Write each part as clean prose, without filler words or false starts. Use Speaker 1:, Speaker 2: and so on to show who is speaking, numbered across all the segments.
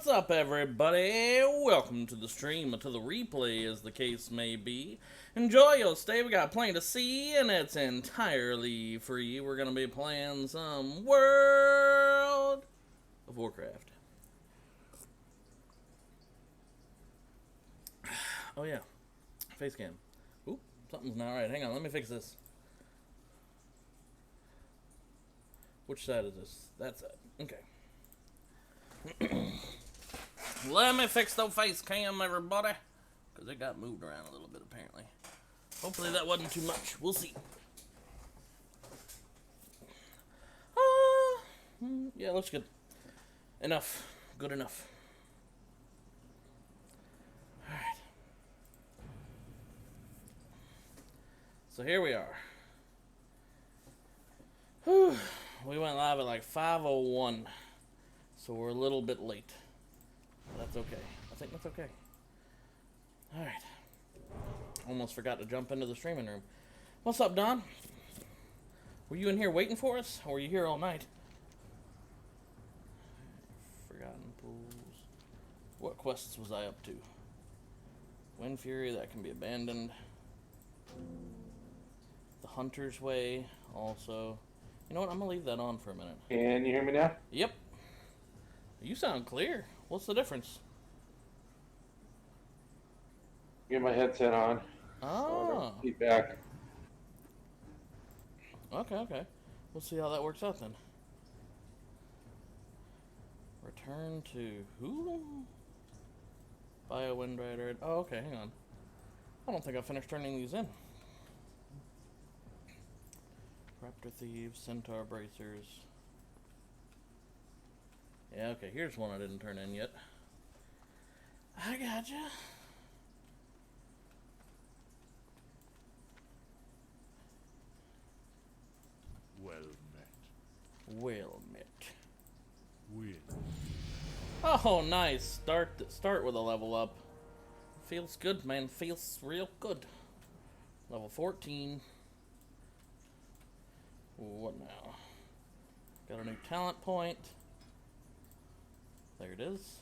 Speaker 1: What's up, everybody? Welcome to the stream, or to the replay, as the case may be. Enjoy your stay. We got plenty to see, and it's entirely free. We're gonna be playing some World of Warcraft. Oh yeah, face cam. Oop, something's not right. Hang on, let me fix this. Which side is this? That side. Okay. Let me fix the face cam, everybody. Because it got moved around a little bit, apparently. Hopefully that wasn't too much. We'll see. Yeah, looks good. Enough. Good enough. Alright. So here we are. Whew. We went live at like 5:01. So we're a little bit late. That's okay. I think that's okay. Alright. Almost forgot to jump into the streaming room. What's up, Don? Were you in here waiting for us? Or were you here all night? Forgotten pools. What quests was I up to? Wind Fury, that can be abandoned. The Hunter's Way, also. You know what? I'm going to leave that on for a minute.
Speaker 2: Can you hear me now?
Speaker 1: Yep. You sound clear. What's the difference?
Speaker 2: Get my headset on.
Speaker 1: Oh.
Speaker 2: Feedback.
Speaker 1: Okay. We'll see how that works out then. Return to who? Bio Wind Rider. Oh, okay, hang on. I don't think I finished turning these in. Raptor Thieves, Centaur Bracers. Yeah, okay, here's one I didn't turn in yet. I gotcha.
Speaker 3: Well met.
Speaker 1: Well met.
Speaker 3: Win.
Speaker 1: Oh, nice. Start with a level up. Feels good, man. Feels real good. Level 14. What now? Got a new talent point. There it is.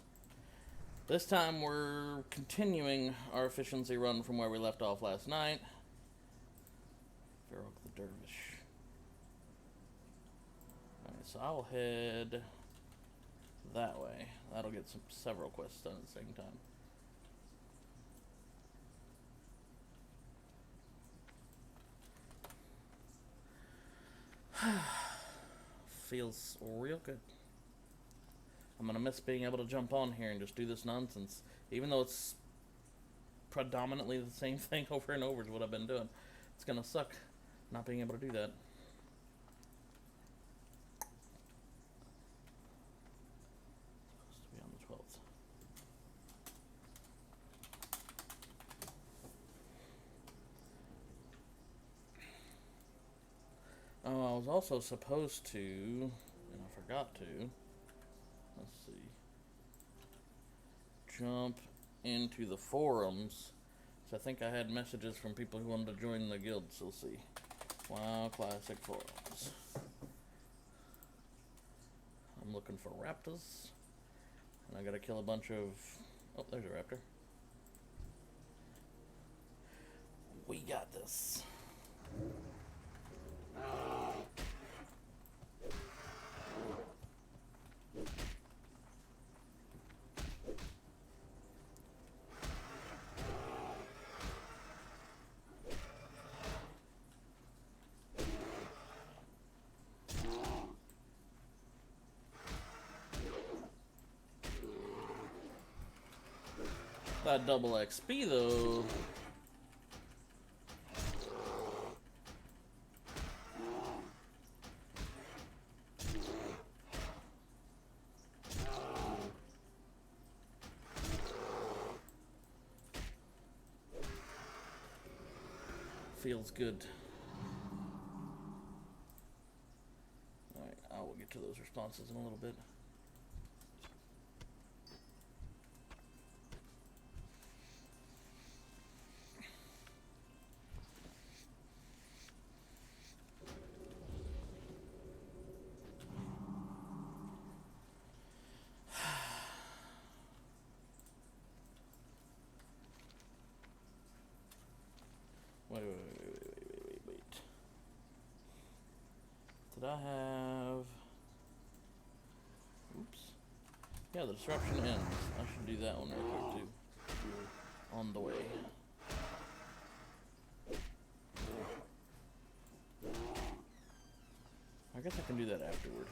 Speaker 1: This time we're continuing our efficiency run from where we left off last night. Farrokh the Dervish. Alright, so I'll head that way. That'll get several quests done at the same time. Feels real good. I'm gonna miss being able to jump on here and just do this nonsense. Even though it's predominantly the same thing over and over is what I've been doing. It's gonna suck not being able to do that. Supposed to be on the 12th. Oh, I was also supposed to, and I forgot to. Let's see. Jump into the forums. So I think I had messages from people who wanted to join the guild, so we'll see. WoW Classic forums. I'm looking for raptors. And I gotta kill a bunch of... Oh, there's a raptor. We got this. That double XP though. Feels good. Alright, I will get to those responses in a little bit. Did I have... Oops. Yeah, the disruption ends. I should do that one real quick, too. On the way. I guess I can do that afterward.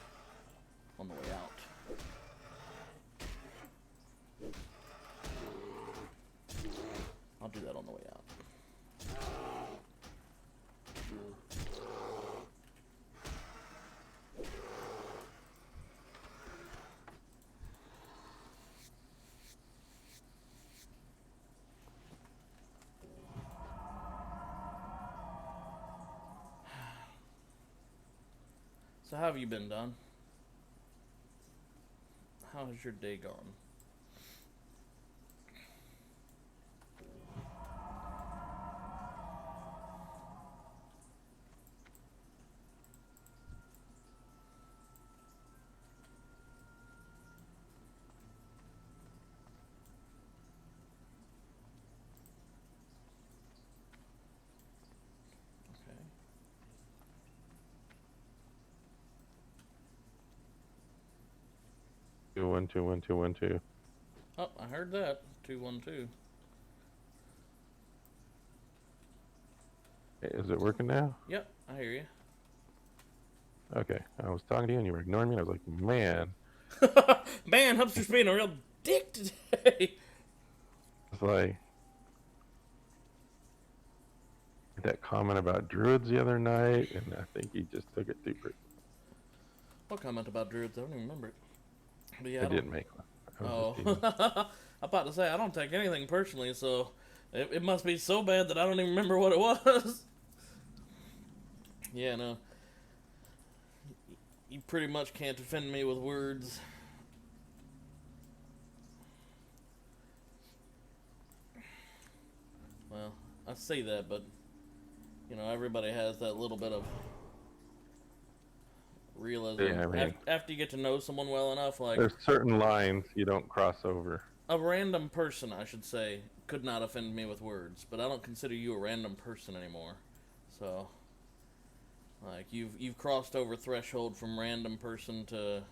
Speaker 1: On the way out. I'll do that on the way out. So how have you been, Don? How has your day gone? Okay.
Speaker 2: 2-1-2-1-2-1-2.
Speaker 1: Oh, I heard that. 212.
Speaker 2: Hey, is it working now?
Speaker 1: Yep, I hear you.
Speaker 2: Okay, I was talking to you and you were ignoring me. And I was like, man,
Speaker 1: Man, Hubster's being a real dick today.
Speaker 2: it's like that comment about druids the other night, and I think he just took it too.
Speaker 1: What comment about druids? I don't even remember it. But yeah,
Speaker 2: I didn't make one. I was just
Speaker 1: Oh,
Speaker 2: teasing.
Speaker 1: I'm about to say I don't take anything personally, so it must be so bad that I don't even remember what it was. Yeah, no. You pretty much can't offend me with words. Well, I say that, but you know, everybody has that little bit of realism.
Speaker 2: Yeah, I mean,
Speaker 1: After you get to know someone well enough, like
Speaker 2: there's certain lines you don't cross over.
Speaker 1: a random person, I should say, could not offend me with words, but I don't consider you a random person anymore. So, like, you've crossed over threshold from random person to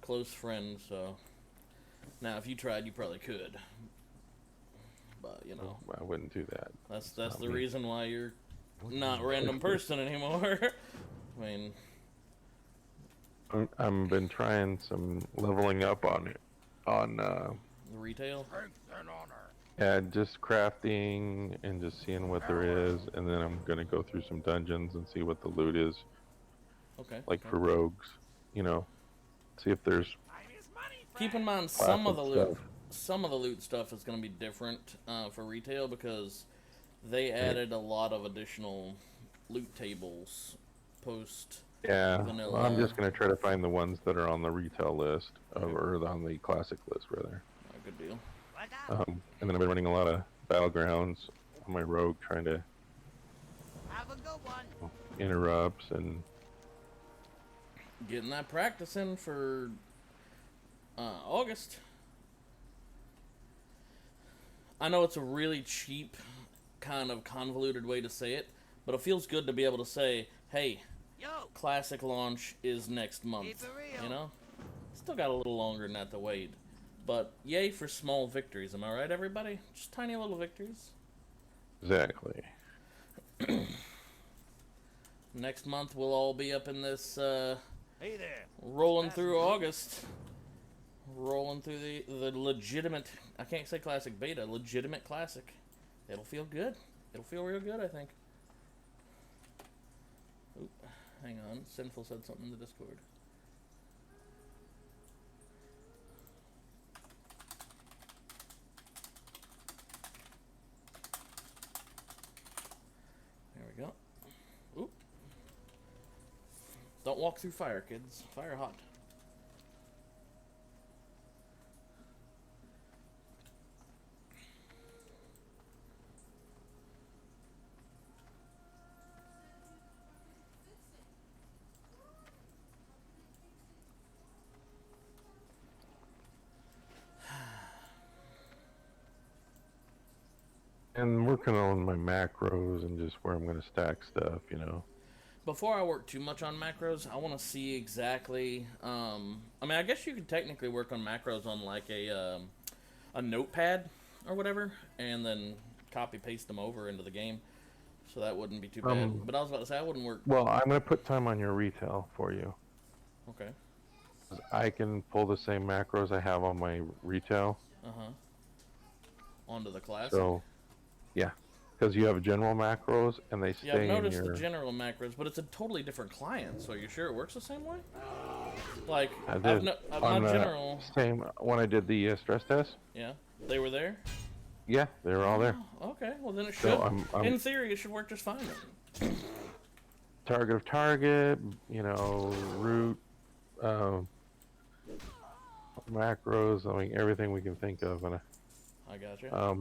Speaker 1: close friend, so now if you tried, you probably could. But, you know,
Speaker 2: I wouldn't do that.
Speaker 1: that's
Speaker 2: not
Speaker 1: the
Speaker 2: me.
Speaker 1: reason why you're not a random person anymore. I mean,
Speaker 2: I've been trying some leveling up on it, on
Speaker 1: retail.
Speaker 2: just crafting and just seeing what there is, and then I'm gonna go through some dungeons and see what the loot is,
Speaker 1: Okay.
Speaker 2: like
Speaker 1: okay.
Speaker 2: for rogues, you know, see if there's
Speaker 1: Keep in mind some of the loot stuff is going to be different for retail because they added a lot of additional loot tables post.
Speaker 2: Yeah,
Speaker 1: vanilla.
Speaker 2: well, I'm just gonna try to find the ones that are on the retail list, or on the classic list rather.
Speaker 1: A good deal.
Speaker 2: And then I've been running a lot of battlegrounds on my rogue, trying to
Speaker 4: Have a good one.
Speaker 2: interrupts and
Speaker 1: Getting that practice in for August. I know it's a really cheap, kind of convoluted way to say it, but it feels good to be able to say, hey,
Speaker 4: Yo,
Speaker 1: Classic launch is next month.
Speaker 4: Keep it real.
Speaker 1: You know? Still got a little longer than that to wait. But yay for small victories, am I right, everybody? Just tiny little victories.
Speaker 2: exactly.
Speaker 1: Next month we'll all be up in this
Speaker 4: hey there.
Speaker 1: rolling through August. Rolling through the legitimate, I can't say classic beta, legitimate classic. It'll feel good. It'll feel real good, I think. Oop, hang on. Sinful said something in the Discord. There we go. Oop. Don't walk through fire, kids. Fire hot.
Speaker 2: And working on my macros and just where I'm going to stack stuff, you know.
Speaker 1: before I work too much on macros, I want to see exactly. I mean, I guess you could technically work on macros on like a notepad or whatever, and then copy paste them over into the game. So that wouldn't be too bad. But I was about to say I wouldn't work.
Speaker 2: Well, I'm gonna put time on your retail for you.
Speaker 1: Okay.
Speaker 2: I can pull the same macros I have on my retail.
Speaker 1: Onto the classic.
Speaker 2: So, yeah, because you have general macros and they
Speaker 1: Yeah, I've
Speaker 2: stay in
Speaker 1: noticed
Speaker 2: your.
Speaker 1: the general macros, but it's a totally different client. So are you sure it works the same way? Like
Speaker 2: I
Speaker 1: I've
Speaker 2: did
Speaker 1: not
Speaker 2: on the
Speaker 1: general.
Speaker 2: same when I did the stress test.
Speaker 1: Yeah, they were there.
Speaker 2: Yeah, they were all there.
Speaker 1: Oh, okay, well then it should.
Speaker 2: So I'm
Speaker 1: in theory, it should work just fine then.
Speaker 2: target of target, you know, root, macros. I mean, everything we can think of, and
Speaker 1: I gotcha.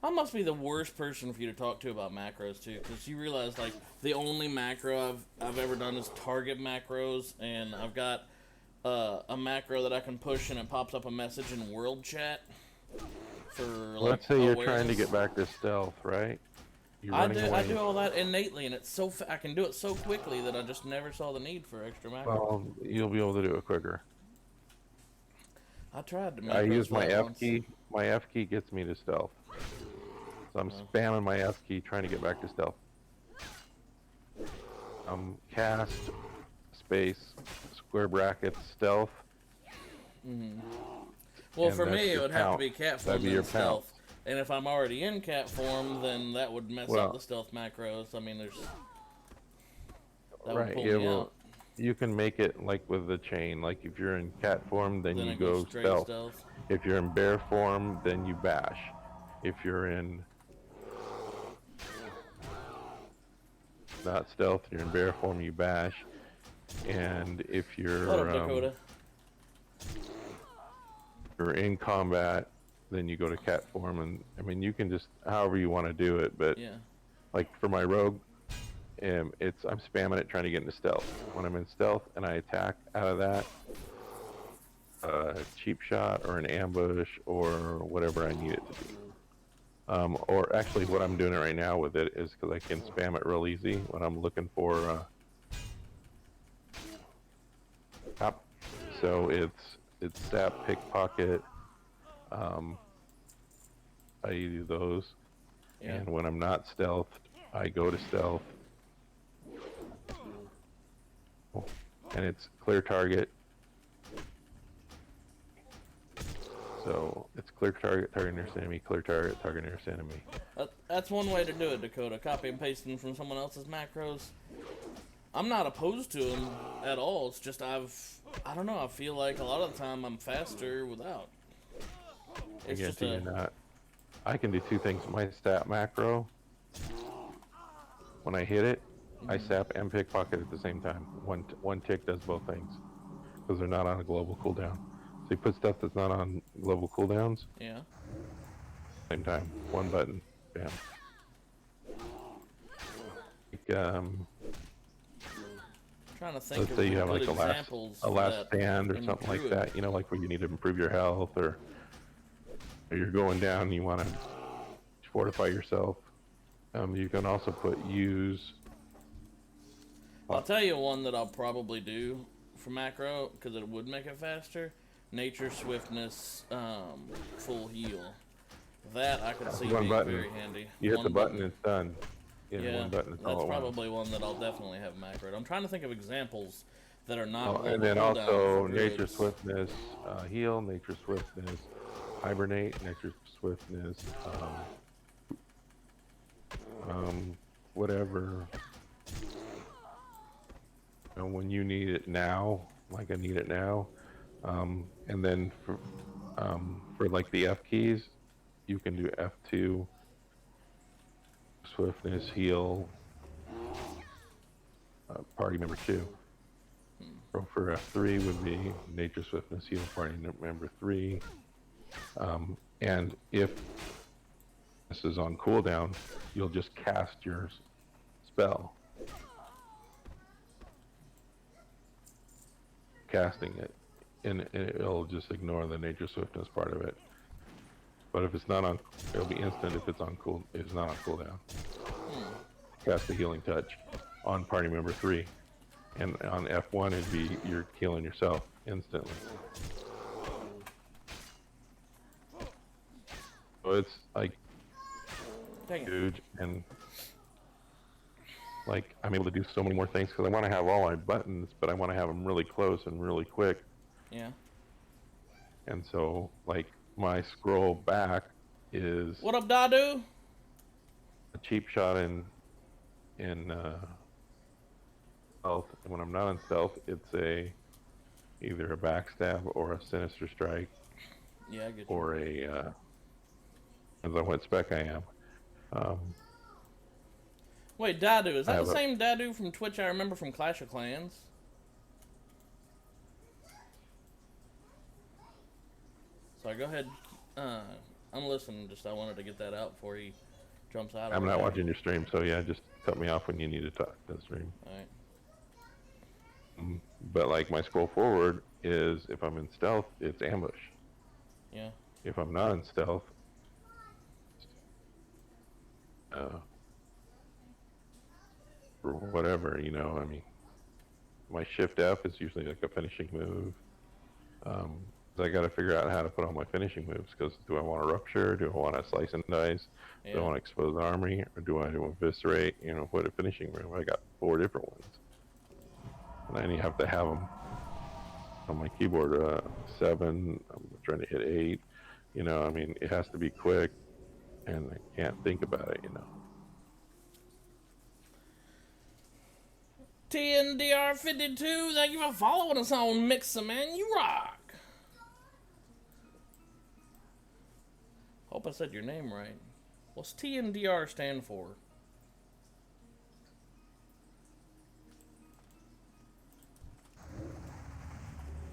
Speaker 1: I must be the worst person for you to talk to about macros too, because you realize like the only macro I've ever done is target macros, and I've got a macro that I can push and it pops up a message in world chat for like
Speaker 2: let's say you're
Speaker 1: awareness.
Speaker 2: trying to get back to stealth, right? You're
Speaker 1: I
Speaker 2: running away.
Speaker 1: do all that innately, and it's so I can do it so quickly that I just never saw the need for extra macros.
Speaker 2: Well, you'll be able to do it quicker.
Speaker 1: I tried to.
Speaker 2: I use my F
Speaker 1: once.
Speaker 2: key. My F key gets me to stealth. So I'm spamming my F key trying to get back to stealth. Cast, space, square brackets, stealth.
Speaker 1: Well,
Speaker 2: and
Speaker 1: for
Speaker 2: that's
Speaker 1: me, it
Speaker 2: your
Speaker 1: would have to
Speaker 2: pounce.
Speaker 1: be cat
Speaker 2: That'd
Speaker 1: form
Speaker 2: be
Speaker 1: and
Speaker 2: your
Speaker 1: stealth. And if I'm already in cat form, then that would mess
Speaker 2: Well,
Speaker 1: up the stealth macros. I mean, there's that would
Speaker 2: Right,
Speaker 1: pull
Speaker 2: yeah,
Speaker 1: me
Speaker 2: well,
Speaker 1: out.
Speaker 2: you can make it like with the chain. Like if you're in cat form, then
Speaker 1: Then
Speaker 2: you
Speaker 1: it
Speaker 2: go
Speaker 1: goes straight
Speaker 2: stealth.
Speaker 1: stealth.
Speaker 2: If you're in bear form, then you bash. If you're in not stealth, you're in bear form, you bash. And if
Speaker 1: What up, Dakota?
Speaker 2: you're in combat, then you go to cat form. And I mean, you can just however you want to do it. But
Speaker 1: Yeah.
Speaker 2: like for my rogue, I'm spamming it trying to get into stealth. When I'm in stealth and I attack out of that, cheap shot or an ambush or whatever I need it to be. Or actually what I'm doing right now with it is because I can spam it real easy when I'm looking for top. So it's stab, pickpocket. I do those.
Speaker 1: Yeah.
Speaker 2: And when I'm not stealthed, I go to stealth. And it's clear target. So it's clear target, target nearest enemy, clear target, target nearest enemy.
Speaker 1: That's one way to do it, Dakota. Copy and pasting from someone else's macros. I'm not opposed to them at all. It's just I don't know. I feel like a lot of the time I'm faster without. It's just
Speaker 2: you're not. I can do two things. My stat macro, when I hit it, I sap and pickpocket at the same time. One tick does both things because they're not on a global cooldown. So you put stuff that's not on global cooldowns.
Speaker 1: Yeah.
Speaker 2: Same time, one button, bam.
Speaker 1: Trying to think
Speaker 2: Let's
Speaker 1: of
Speaker 2: say you have
Speaker 1: good
Speaker 2: like
Speaker 1: examples
Speaker 2: a
Speaker 1: for
Speaker 2: last
Speaker 1: that
Speaker 2: stand or
Speaker 1: in
Speaker 2: something like
Speaker 1: Druid.
Speaker 2: that. You know, like where you need to improve your health or you're going down and you want to fortify yourself. You can also put use.
Speaker 1: I'll tell you one that I'll probably do for macro because it would make it faster. Nature swiftness, full heal. That I could see
Speaker 2: One
Speaker 1: being
Speaker 2: button.
Speaker 1: very handy.
Speaker 2: You hit
Speaker 1: One
Speaker 2: the button, it's done.
Speaker 1: Yeah,
Speaker 2: one button, it's
Speaker 1: that's
Speaker 2: all at once.
Speaker 1: probably one that I'll definitely have macroed. I'm trying to think of examples that are not.
Speaker 2: Oh, and
Speaker 1: global
Speaker 2: then
Speaker 1: cooldown
Speaker 2: also
Speaker 1: for
Speaker 2: nature
Speaker 1: druids.
Speaker 2: swiftness, heal, nature swiftness, hibernate, nature swiftness, whatever. You know, when you need it now, like I need it now, and then for like the F keys, you can do F2, swiftness, heal, party member 2. So for F3 would be nature swiftness, heal, party member 3. And if this is on cooldown, you'll just cast your spell. Casting it, and it'll just ignore the nature swiftness part of it. But if it's not on, it'll be instant if it's on it's not on cooldown. Cast the healing touch. on party member 3. And on F1, it'd be you're killing yourself instantly. So it's like
Speaker 1: Dang it.
Speaker 2: huge, and like I'm able to do so many more things because I want to have all my buttons, but I want to have them really close and really quick.
Speaker 1: Yeah.
Speaker 2: And so, like, my scroll back is
Speaker 1: What up, Dadu?
Speaker 2: a cheap shot in stealth, and when I'm not in stealth, it's either a backstab or a sinister strike,
Speaker 1: Yeah, I get you.
Speaker 2: or a depends on what spec I am.
Speaker 1: Wait, Dadu, is
Speaker 2: I
Speaker 1: that
Speaker 2: have
Speaker 1: the
Speaker 2: a-
Speaker 1: same Dadu from Twitch I remember from Clash of Clans? Sorry, go ahead. I'm listening. Just I wanted to get that out before he jumps out.
Speaker 2: I'm
Speaker 1: over
Speaker 2: not
Speaker 1: there.
Speaker 2: watching your stream, so yeah, just cut me off when you need to talk to the stream.
Speaker 1: All right.
Speaker 2: But like my scroll forward is if I'm in stealth, it's ambush.
Speaker 1: Yeah.
Speaker 2: If I'm not in stealth, or whatever, you know, I mean, my shift F is usually like a finishing move. So I got to figure out how to put all my finishing moves, because do I want to rupture? Do I want to slice and dice?
Speaker 1: Yeah.
Speaker 2: Do I want to expose army? Or do I want to eviscerate? You know, what a finishing move. I got 4 different ones. And then you have to have them on my keyboard. 7, I'm trying to hit 8. You know, I mean, it has to be quick, and I can't think about it, you know.
Speaker 1: TNDR52, thank you for following us on Mixer, man. You rock. Hope I said your name right. What's TNDR stand for?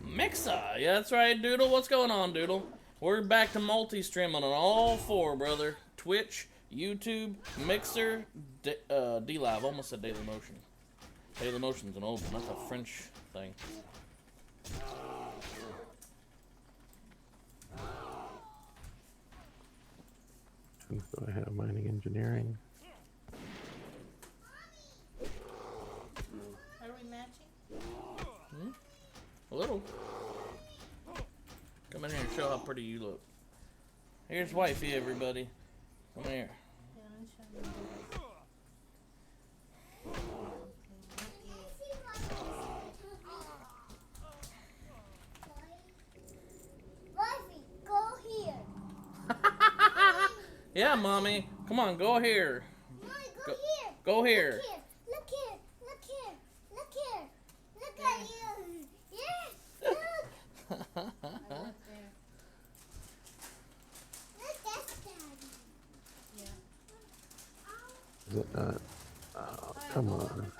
Speaker 1: Mixer. Yeah, that's right, Doodle. What's going on, Doodle? We're back to multi-streaming on all 4, brother. Twitch, YouTube, Mixer, D-Live. Almost said Daily Motion. Daily Motion's an open. That's a French thing.
Speaker 2: And so I have mining engineering.
Speaker 5: Are we matching?
Speaker 1: A little. Come in here and show how pretty you look. Here's Wifey, everybody. Come here.
Speaker 5: Yeah, I'm showing you.
Speaker 6: Go here.
Speaker 1: Yeah, mommy. Come on, go here.
Speaker 6: Mommy,
Speaker 1: Go-
Speaker 6: go here.
Speaker 1: Go here.
Speaker 6: Look here. Look here. Look here. Look at you. Yeah. Look.
Speaker 5: Right there.
Speaker 6: Look, that's Daddy.
Speaker 5: Yeah.
Speaker 2: Is it not? Oh, come on.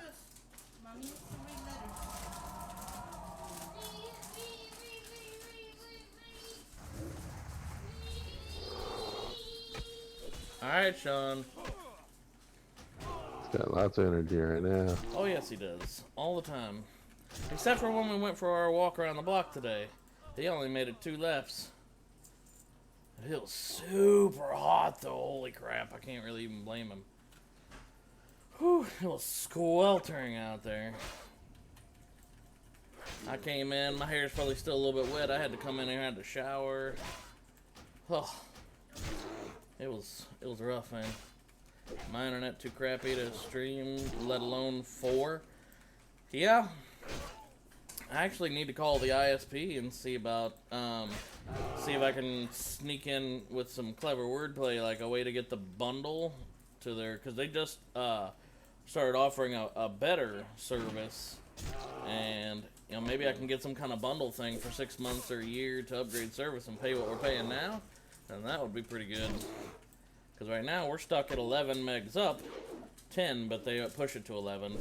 Speaker 5: Mommy needs to read letters.
Speaker 1: Alright, Sean.
Speaker 2: He's got lots of energy right now.
Speaker 1: Oh, yes, he does. All the time. Except for when we went for our walk around the block today. He only made it 2 laps. It was super hot, though. Holy crap. I can't really even blame him. Whew, it was sweltering out there. I came in. My hair's probably still a little bit wet. I had to come in here and had to shower. Oh, it was rough, man. My internet too crappy to stream, let alone 4. Yeah. I actually need to call the ISP and see about, see if I can sneak in with some clever wordplay, like a way to get the bundle to their, because they just started offering a better service, and you know, maybe I can get some kind of bundle thing for 6 months or a year to upgrade service and pay what we're paying now, and that would be pretty good. Because right now we're stuck at 11 megs up, 10, but they push it to 11.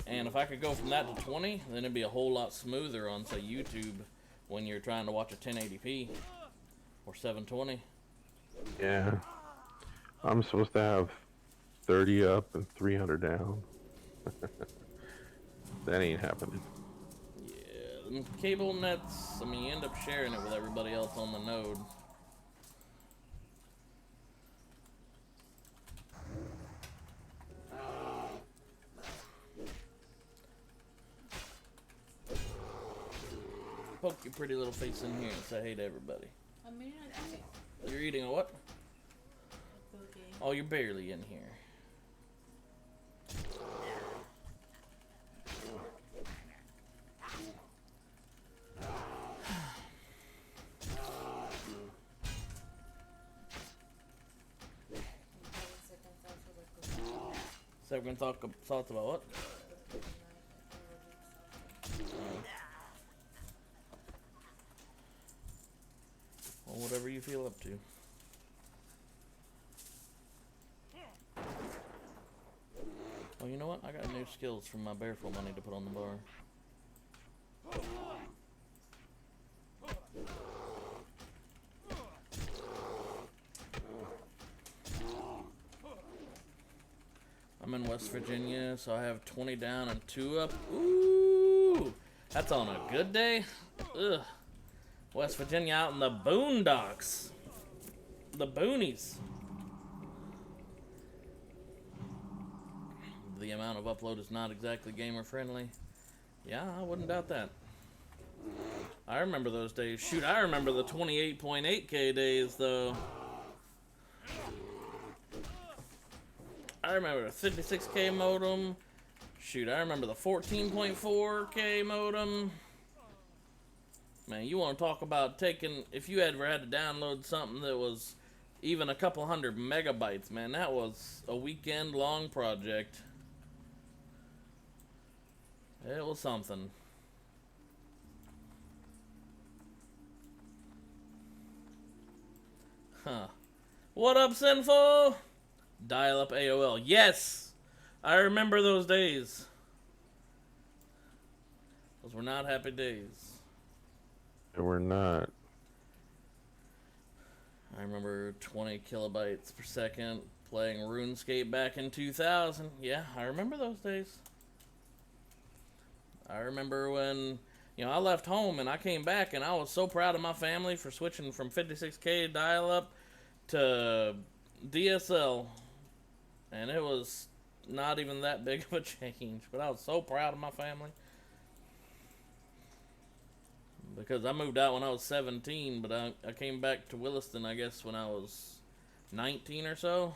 Speaker 1: And if I could go from that to 20, then it'd be a whole lot smoother on, say, YouTube when you're trying to watch a 1080p or 720.
Speaker 2: Yeah. I'm supposed to have 30 up and 300 down. That ain't happening.
Speaker 1: Yeah, them cable nets, I mean, you end up sharing it with everybody else on the node. poke your pretty little face in here and say hey to everybody.
Speaker 5: I'm eating a cookie.
Speaker 1: You're eating a what?
Speaker 5: A cookie.
Speaker 1: Oh, you're barely in here. Second thoughts about what? Well, whatever you feel up to. Well, you know what? I got new skills from my Bearful money to put on the bar. I'm in West Virginia, so I have 20 down and 2 up. Ooh, that's on a good day. Ugh. West Virginia out in the boondocks. The boonies. The amount of upload is not exactly gamer friendly. Yeah, I wouldn't doubt that. I remember those days. Shoot, I remember the 28.8K days though. I remember the 56K modem. Shoot, I remember the 14.4K modem. Man, you want to talk about taking, if you ever had to download something that was even a couple hundred megabytes, man, that was a weekend long project. It was something. Huh. What up, Sinful? Dial up AOL. Yes! I remember those days. Those were not happy days.
Speaker 2: They were not.
Speaker 1: I remember 20 kilobytes per second playing RuneScape back in 2000. Yeah, I remember those days. I remember when, you know, I left home and I came back and I was so proud of my family for switching from 56K dial-up to DSL. And it was not even that big of a change, but I was so proud of my family. Because I moved out when I was 17, but I came back to Williston, I guess, when I was 19 or so.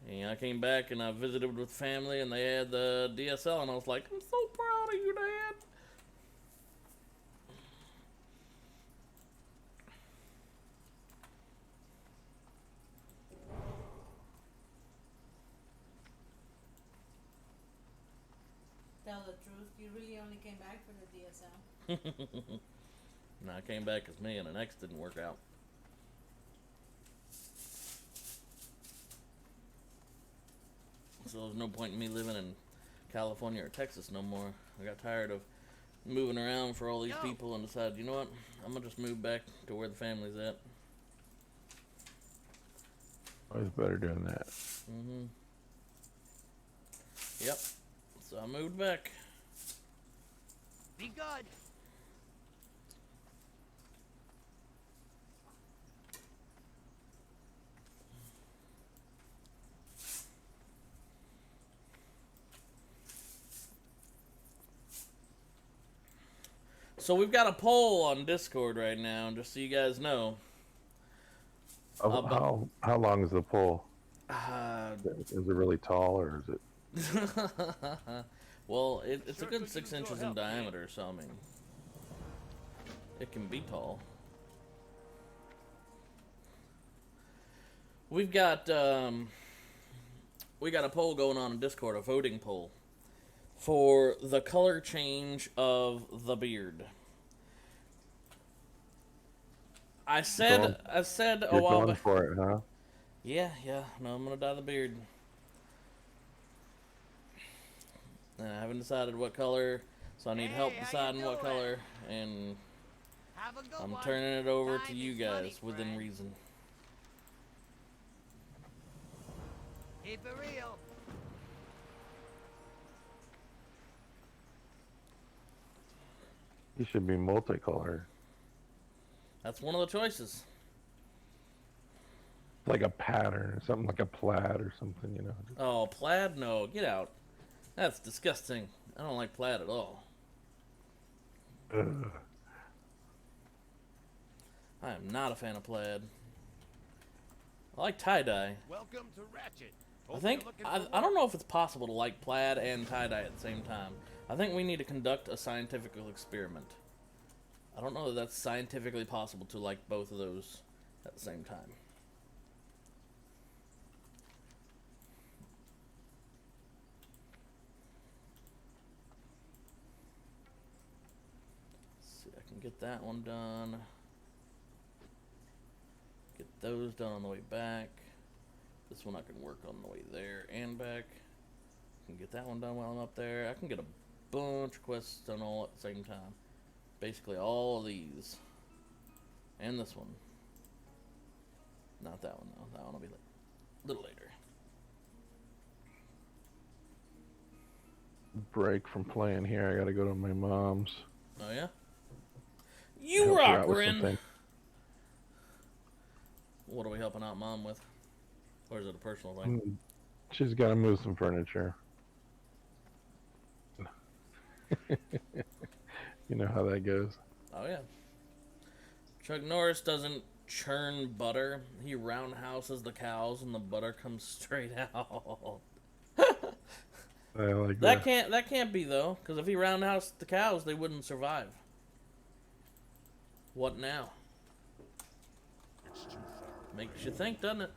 Speaker 1: And I came back and I visited with family and they had the DSL and I was like, I'm so proud of you, Dad.
Speaker 5: Tell the truth, you really only came back for the DSL.
Speaker 1: And I came back as me and an ex didn't work out. So there's no point in me living in California or Texas no more. I got tired of moving around for all these people and decided, you know what? I'm gonna just move back to where the family's at.
Speaker 2: Always better doing that.
Speaker 1: Mm-hmm. Yep. So I moved back.
Speaker 4: Be good.
Speaker 1: So we've got a poll on Discord right now, just so you guys know.
Speaker 2: How long is the pole?
Speaker 1: Uh,
Speaker 2: Is it really tall or is it?
Speaker 1: well, it's a good 6 inches in diameter, so I mean, it can be tall. We've got we got a poll going on in Discord, a voting poll for the color change of the beard. I said a
Speaker 2: You're
Speaker 1: while
Speaker 2: going
Speaker 1: back.
Speaker 2: for it, huh?
Speaker 1: Yeah. No, I'm gonna dye the beard. And I haven't decided what color, so I need help
Speaker 4: Hey, how you
Speaker 1: deciding what
Speaker 4: doing?
Speaker 1: color, and
Speaker 4: Have a good
Speaker 1: I'm
Speaker 4: one.
Speaker 1: turning it over to
Speaker 4: Time
Speaker 1: you
Speaker 4: is money,
Speaker 1: guys within
Speaker 4: friend.
Speaker 1: reason.
Speaker 4: Keep it real.
Speaker 2: You should be multicolor.
Speaker 1: That's one of the choices.
Speaker 2: Like a pattern or something, like a plaid or something, you know.
Speaker 1: Oh, plaid? No, get out. That's disgusting. I don't like plaid at all.
Speaker 2: Ugh.
Speaker 1: I am not a fan of plaid. I like tie-dye.
Speaker 4: Welcome to Ratchet.
Speaker 1: I
Speaker 4: Hope
Speaker 1: think,
Speaker 4: you're looking
Speaker 1: I
Speaker 4: for
Speaker 1: don't know if it's possible to like plaid and tie-dye at the same time. I think we need to conduct a scientific experiment. I don't know that that's scientifically possible to like both of those at the same time. Let's see, I can get that one done. Get those done on the way back. This one I can work on the way there and back. I can get that one done while I'm up there. I can get a bunch of quests done all at the same time. Basically all of these. And this one. Not that one though. That one will be a little later.
Speaker 2: Break from playing here. I gotta go to my mom's.
Speaker 1: Oh yeah? You
Speaker 2: Help her
Speaker 1: rock,
Speaker 2: out with
Speaker 1: Ren!
Speaker 2: something.
Speaker 1: What are we helping out Mom with? Or is it a personal thing?
Speaker 2: She's gotta move some furniture. You know how that goes.
Speaker 1: Oh yeah. Chuck Norris doesn't churn butter. He roundhouses the cows and the butter comes straight out.
Speaker 2: I like
Speaker 1: That can't be though, because if he roundhoused the cows, they wouldn't survive. What now?
Speaker 3: It's too far.
Speaker 1: Makes you think, doesn't it?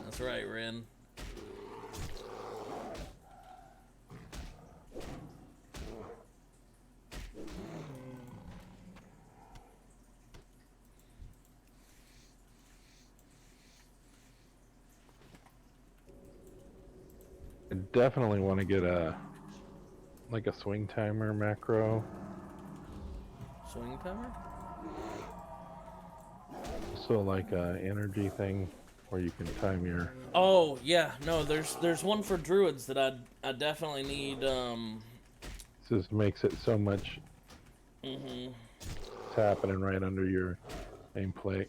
Speaker 1: That's right, Ren.
Speaker 2: I definitely want to get a swing timer macro.
Speaker 1: Swing timer?
Speaker 2: So like a energy thing where you can time your.
Speaker 1: Oh yeah, no. There's one for druids that I definitely need.
Speaker 2: This makes it so much.
Speaker 1: Mhm.
Speaker 2: It's happening right under your nameplate.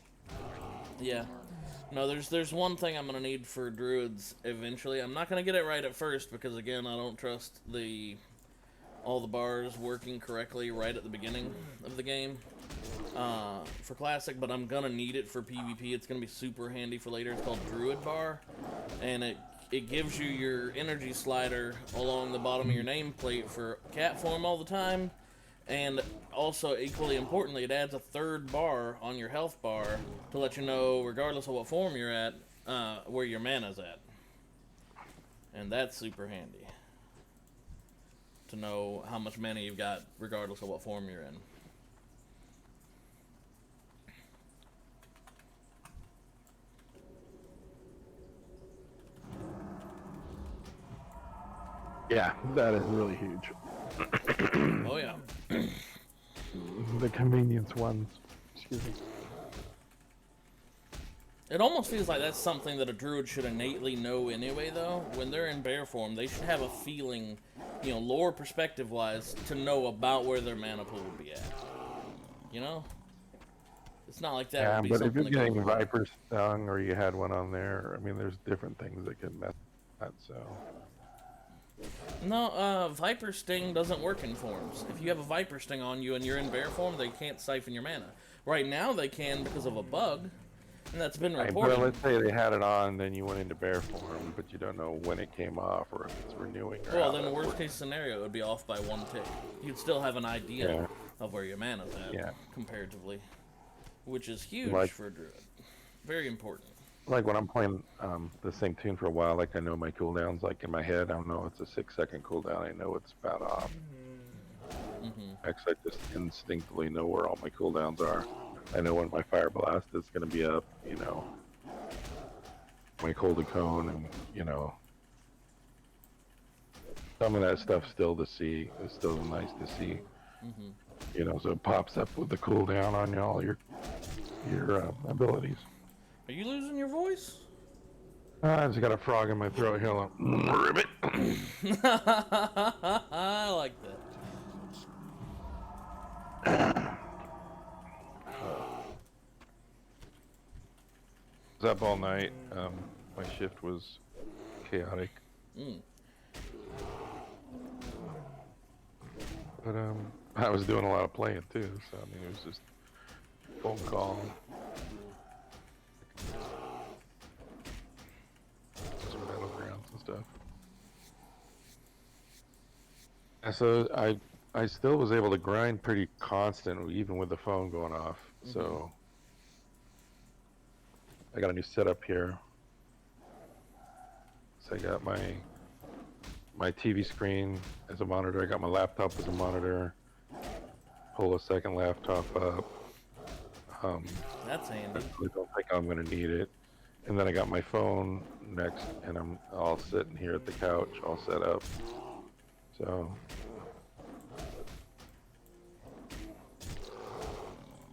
Speaker 1: Yeah. No, there's one thing I'm gonna need for druids eventually. I'm not gonna get it right at first because again I don't trust all the bars working correctly right at the beginning of the game for classic, but I'm gonna need it for PvP. It's gonna be super handy for later. It's called Druid Bar, and it gives you your energy slider along the bottom of your nameplate for cat form all the time. And also, equally importantly, it adds a third bar on your health bar to let you know, regardless of what form you're at, where your mana's at. And that's super handy. To know how much mana you've got, regardless of what form you're in.
Speaker 2: Yeah, that is really huge.
Speaker 1: Oh yeah.
Speaker 2: The convenience ones. Excuse me.
Speaker 1: It almost feels like that's something that a druid should innately know anyway, though. When they're in bear form, they should have a feeling, you know, lore perspective-wise, to know about where their mana pool would be at. You know? It's not like that
Speaker 2: Yeah,
Speaker 1: would be
Speaker 2: but if
Speaker 1: something
Speaker 2: you're
Speaker 1: that
Speaker 2: getting
Speaker 1: goes-
Speaker 2: Viper Stung or you had one on there, I mean, there's different things that can mess with that, so.
Speaker 1: No, Viper Sting doesn't work in forms. If you have a Viper Sting on you and you're in bear form, they can't siphon your mana. Right now they can because of a bug, and that's been
Speaker 2: Right,
Speaker 1: reported.
Speaker 2: but let's say they had it on, then you went into bear form, but you don't know when it came off or if it's renewing or
Speaker 1: Well,
Speaker 2: how
Speaker 1: then the
Speaker 2: that
Speaker 1: worst
Speaker 2: works.
Speaker 1: case scenario, it would be off by one tick. You'd still have an idea
Speaker 2: Yeah.
Speaker 1: of where your mana's at,
Speaker 2: Yeah.
Speaker 1: comparatively. Which is huge
Speaker 2: Like-
Speaker 1: for a druid. Very important.
Speaker 2: Like when I'm playing the same tune for a while, like I know my cooldowns, like in my head, I don't know it's a 6-second cooldown, I know it's about off.
Speaker 1: Hmm.
Speaker 2: Actually, I just instinctively know where all my cooldowns are. I know when my Fire Blast is going to be up, you know, my Cold and Cone, and, you know, some of that stuff still to see. It's still nice to see.
Speaker 1: Hmm.
Speaker 2: You know, so it pops up with the cooldown on all your abilities.
Speaker 1: Are you losing your voice?
Speaker 2: I just got a frog in my throat here. Ribbit.
Speaker 1: I like that.
Speaker 2: up all night. My shift was chaotic.
Speaker 1: Mm.
Speaker 2: But I was doing a lot of playing too, so I mean it was just phone call, some battlegrounds and stuff. And so I still was able to grind pretty constant even with the phone going off. So I got a new setup here. So I got my TV screen as a monitor. I got my laptop as a monitor. Pull a second laptop up.
Speaker 1: That's handy.
Speaker 2: I don't think I'm gonna need it. And then I got my phone next, and I'm all sitting here at the couch, all set up. So,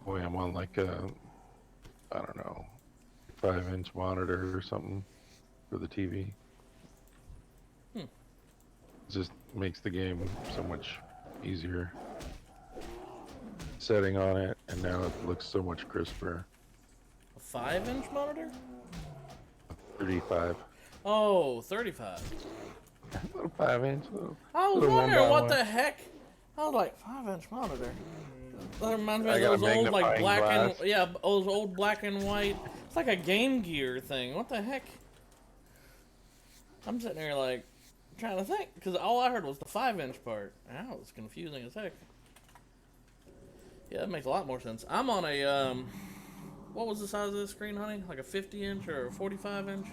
Speaker 2: boy, I'm on like a, I don't know, 5-inch monitor or something for the TV. It just makes the game so much easier. Setting on it, and now it looks so much crisper.
Speaker 1: A 5-inch monitor?
Speaker 2: 35.
Speaker 1: Oh, 35.
Speaker 2: A little 5-inch.
Speaker 1: I was
Speaker 2: Little
Speaker 1: wondering what
Speaker 2: 1x1.
Speaker 1: the heck. I was like, 5-inch monitor. That reminds me
Speaker 2: I
Speaker 1: of
Speaker 2: got a
Speaker 1: those old like
Speaker 2: magnifying
Speaker 1: black
Speaker 2: glass.
Speaker 1: and yeah, those old black and white. It's like a Game Gear thing. What the heck? I'm sitting there like trying to think because all I heard was the 5-inch part. That was confusing as heck. Yeah, that makes a lot more sense. I'm on a what was the size of this screen, honey? Like a 50-inch or a 45-inch?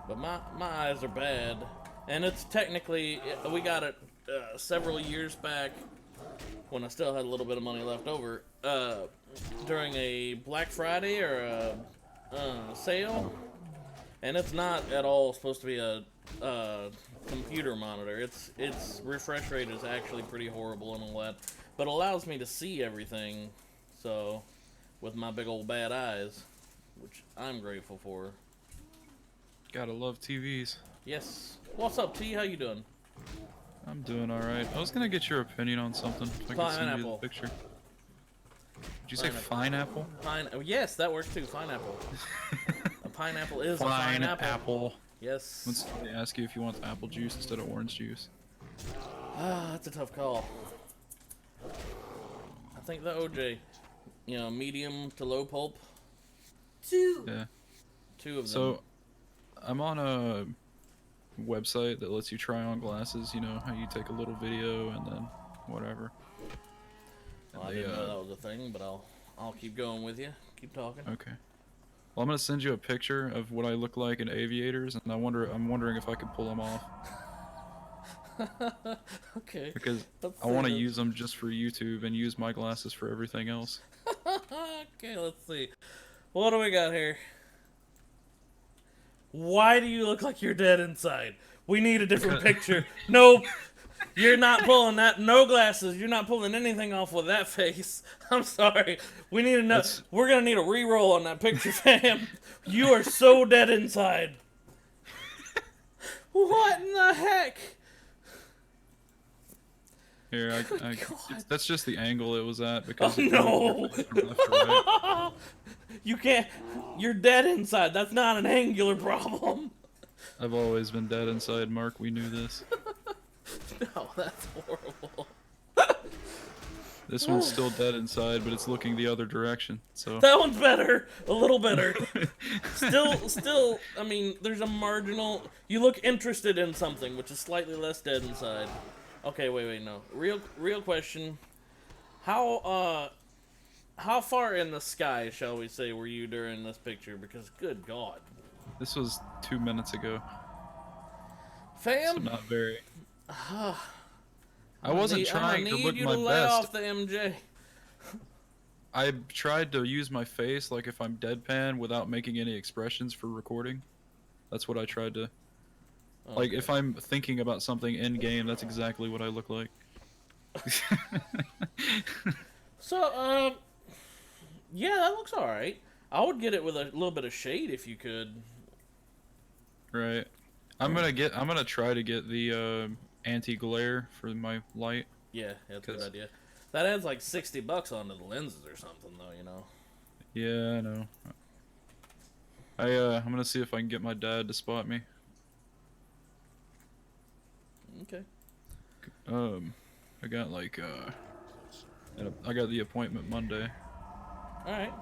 Speaker 1: But my eyes are bad, and it's technically we got it several years back when I still had a little bit of money left over during a Black Friday or a sale, and it's not at all supposed to be a computer monitor. Its refresh rate is actually pretty horrible and all that, but allows me to see everything. So, with my big old bad eyes, which I'm grateful for.
Speaker 7: Gotta love TVs.
Speaker 1: Yes. What's up, T? How you doing?
Speaker 7: I'm doing alright. I was gonna get your opinion on something. If I could send you the
Speaker 1: Pineapple.
Speaker 7: picture. Did you say pineapple?
Speaker 1: Oh, yes, that works too. Pineapple. A pineapple is a pineapple.
Speaker 7: Pineapple.
Speaker 1: Yes.
Speaker 7: When somebody asks you if you want apple juice instead of orange juice.
Speaker 1: Ah, that's a tough call. I think the OJ, medium to low pulp.
Speaker 7: Yeah.
Speaker 1: 2 of them.
Speaker 7: So, I'm on a website that lets you try on glasses. You know how you take a little video and then whatever.
Speaker 1: Well, I didn't know that was a thing, but I'll keep going with you. Keep talking.
Speaker 7: Okay. Well, I'm gonna send you a picture of what I look like in aviators, and I'm wondering if I can pull them off
Speaker 1: Okay.
Speaker 7: because
Speaker 1: Let's
Speaker 7: I want to
Speaker 1: see.
Speaker 7: use them just for YouTube and use my glasses for everything else.
Speaker 1: Okay, let's see. What do we got here? Why do you look like you're dead inside? We need a different picture. Nope. You're not pulling that. No glasses. You're not pulling anything off with that face. I'm sorry. We need to know. We're going to need a re-roll on that picture, fam. You are so dead inside. What in the heck?
Speaker 7: Here,
Speaker 1: God.
Speaker 7: that's just the angle it was at because
Speaker 1: Oh, no.
Speaker 7: from left to right.
Speaker 1: You can't. You're dead inside. That's not an angular problem.
Speaker 7: I've always been dead inside, Mark. We knew this.
Speaker 1: No, that's horrible.
Speaker 7: This one's still dead inside, but it's looking the other direction. So
Speaker 1: That one's better. A little better. Still, I mean, there's a marginal... You look interested in something, which is slightly less dead inside. Okay, wait, no. Real question. How far in the sky, shall we say, were you during this picture? Because, good God.
Speaker 7: this was 2 minutes ago. So
Speaker 1: Fam?
Speaker 7: not very. I
Speaker 1: I'm
Speaker 7: wasn't trying to
Speaker 1: need
Speaker 7: look
Speaker 1: you
Speaker 7: my
Speaker 1: to lay
Speaker 7: best.
Speaker 1: off the MJ.
Speaker 7: I tried to use my face like if I'm deadpan without making any expressions for recording. That's what I tried to. Like
Speaker 1: Okay.
Speaker 7: if I'm thinking about something in game, that's exactly what I look like.
Speaker 1: So, yeah, that looks alright. I would get it with a little bit of shade if you could.
Speaker 7: Right. I'm gonna try to get the anti-glare for my light.
Speaker 1: Yeah, that's a good
Speaker 7: 'Cause-
Speaker 1: idea. That adds like $60 onto the lenses or something, though,
Speaker 7: Yeah, I know. I'm gonna see if I can get my dad to spot me.
Speaker 1: Okay.
Speaker 7: I got like I got the appointment Monday.
Speaker 1: All right.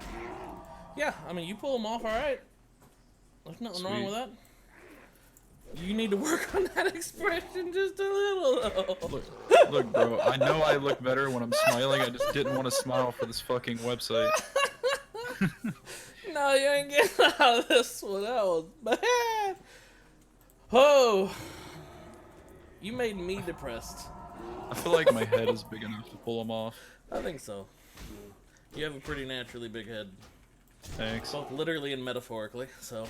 Speaker 1: Yeah, I mean, you pull them off all right. There's nothing wrong
Speaker 7: Sweet.
Speaker 1: with that. You need to work on that expression just a little, though.
Speaker 7: Look, bro, I know I look better when I'm smiling. I just didn't want to smile for this fucking website.
Speaker 1: No, you ain't getting out of this one. That was bad. Oh, you made me depressed.
Speaker 7: I feel like my head is big enough to pull them off.
Speaker 1: I think so. You have a pretty naturally big head,
Speaker 7: Thanks.
Speaker 1: both literally and metaphorically. So.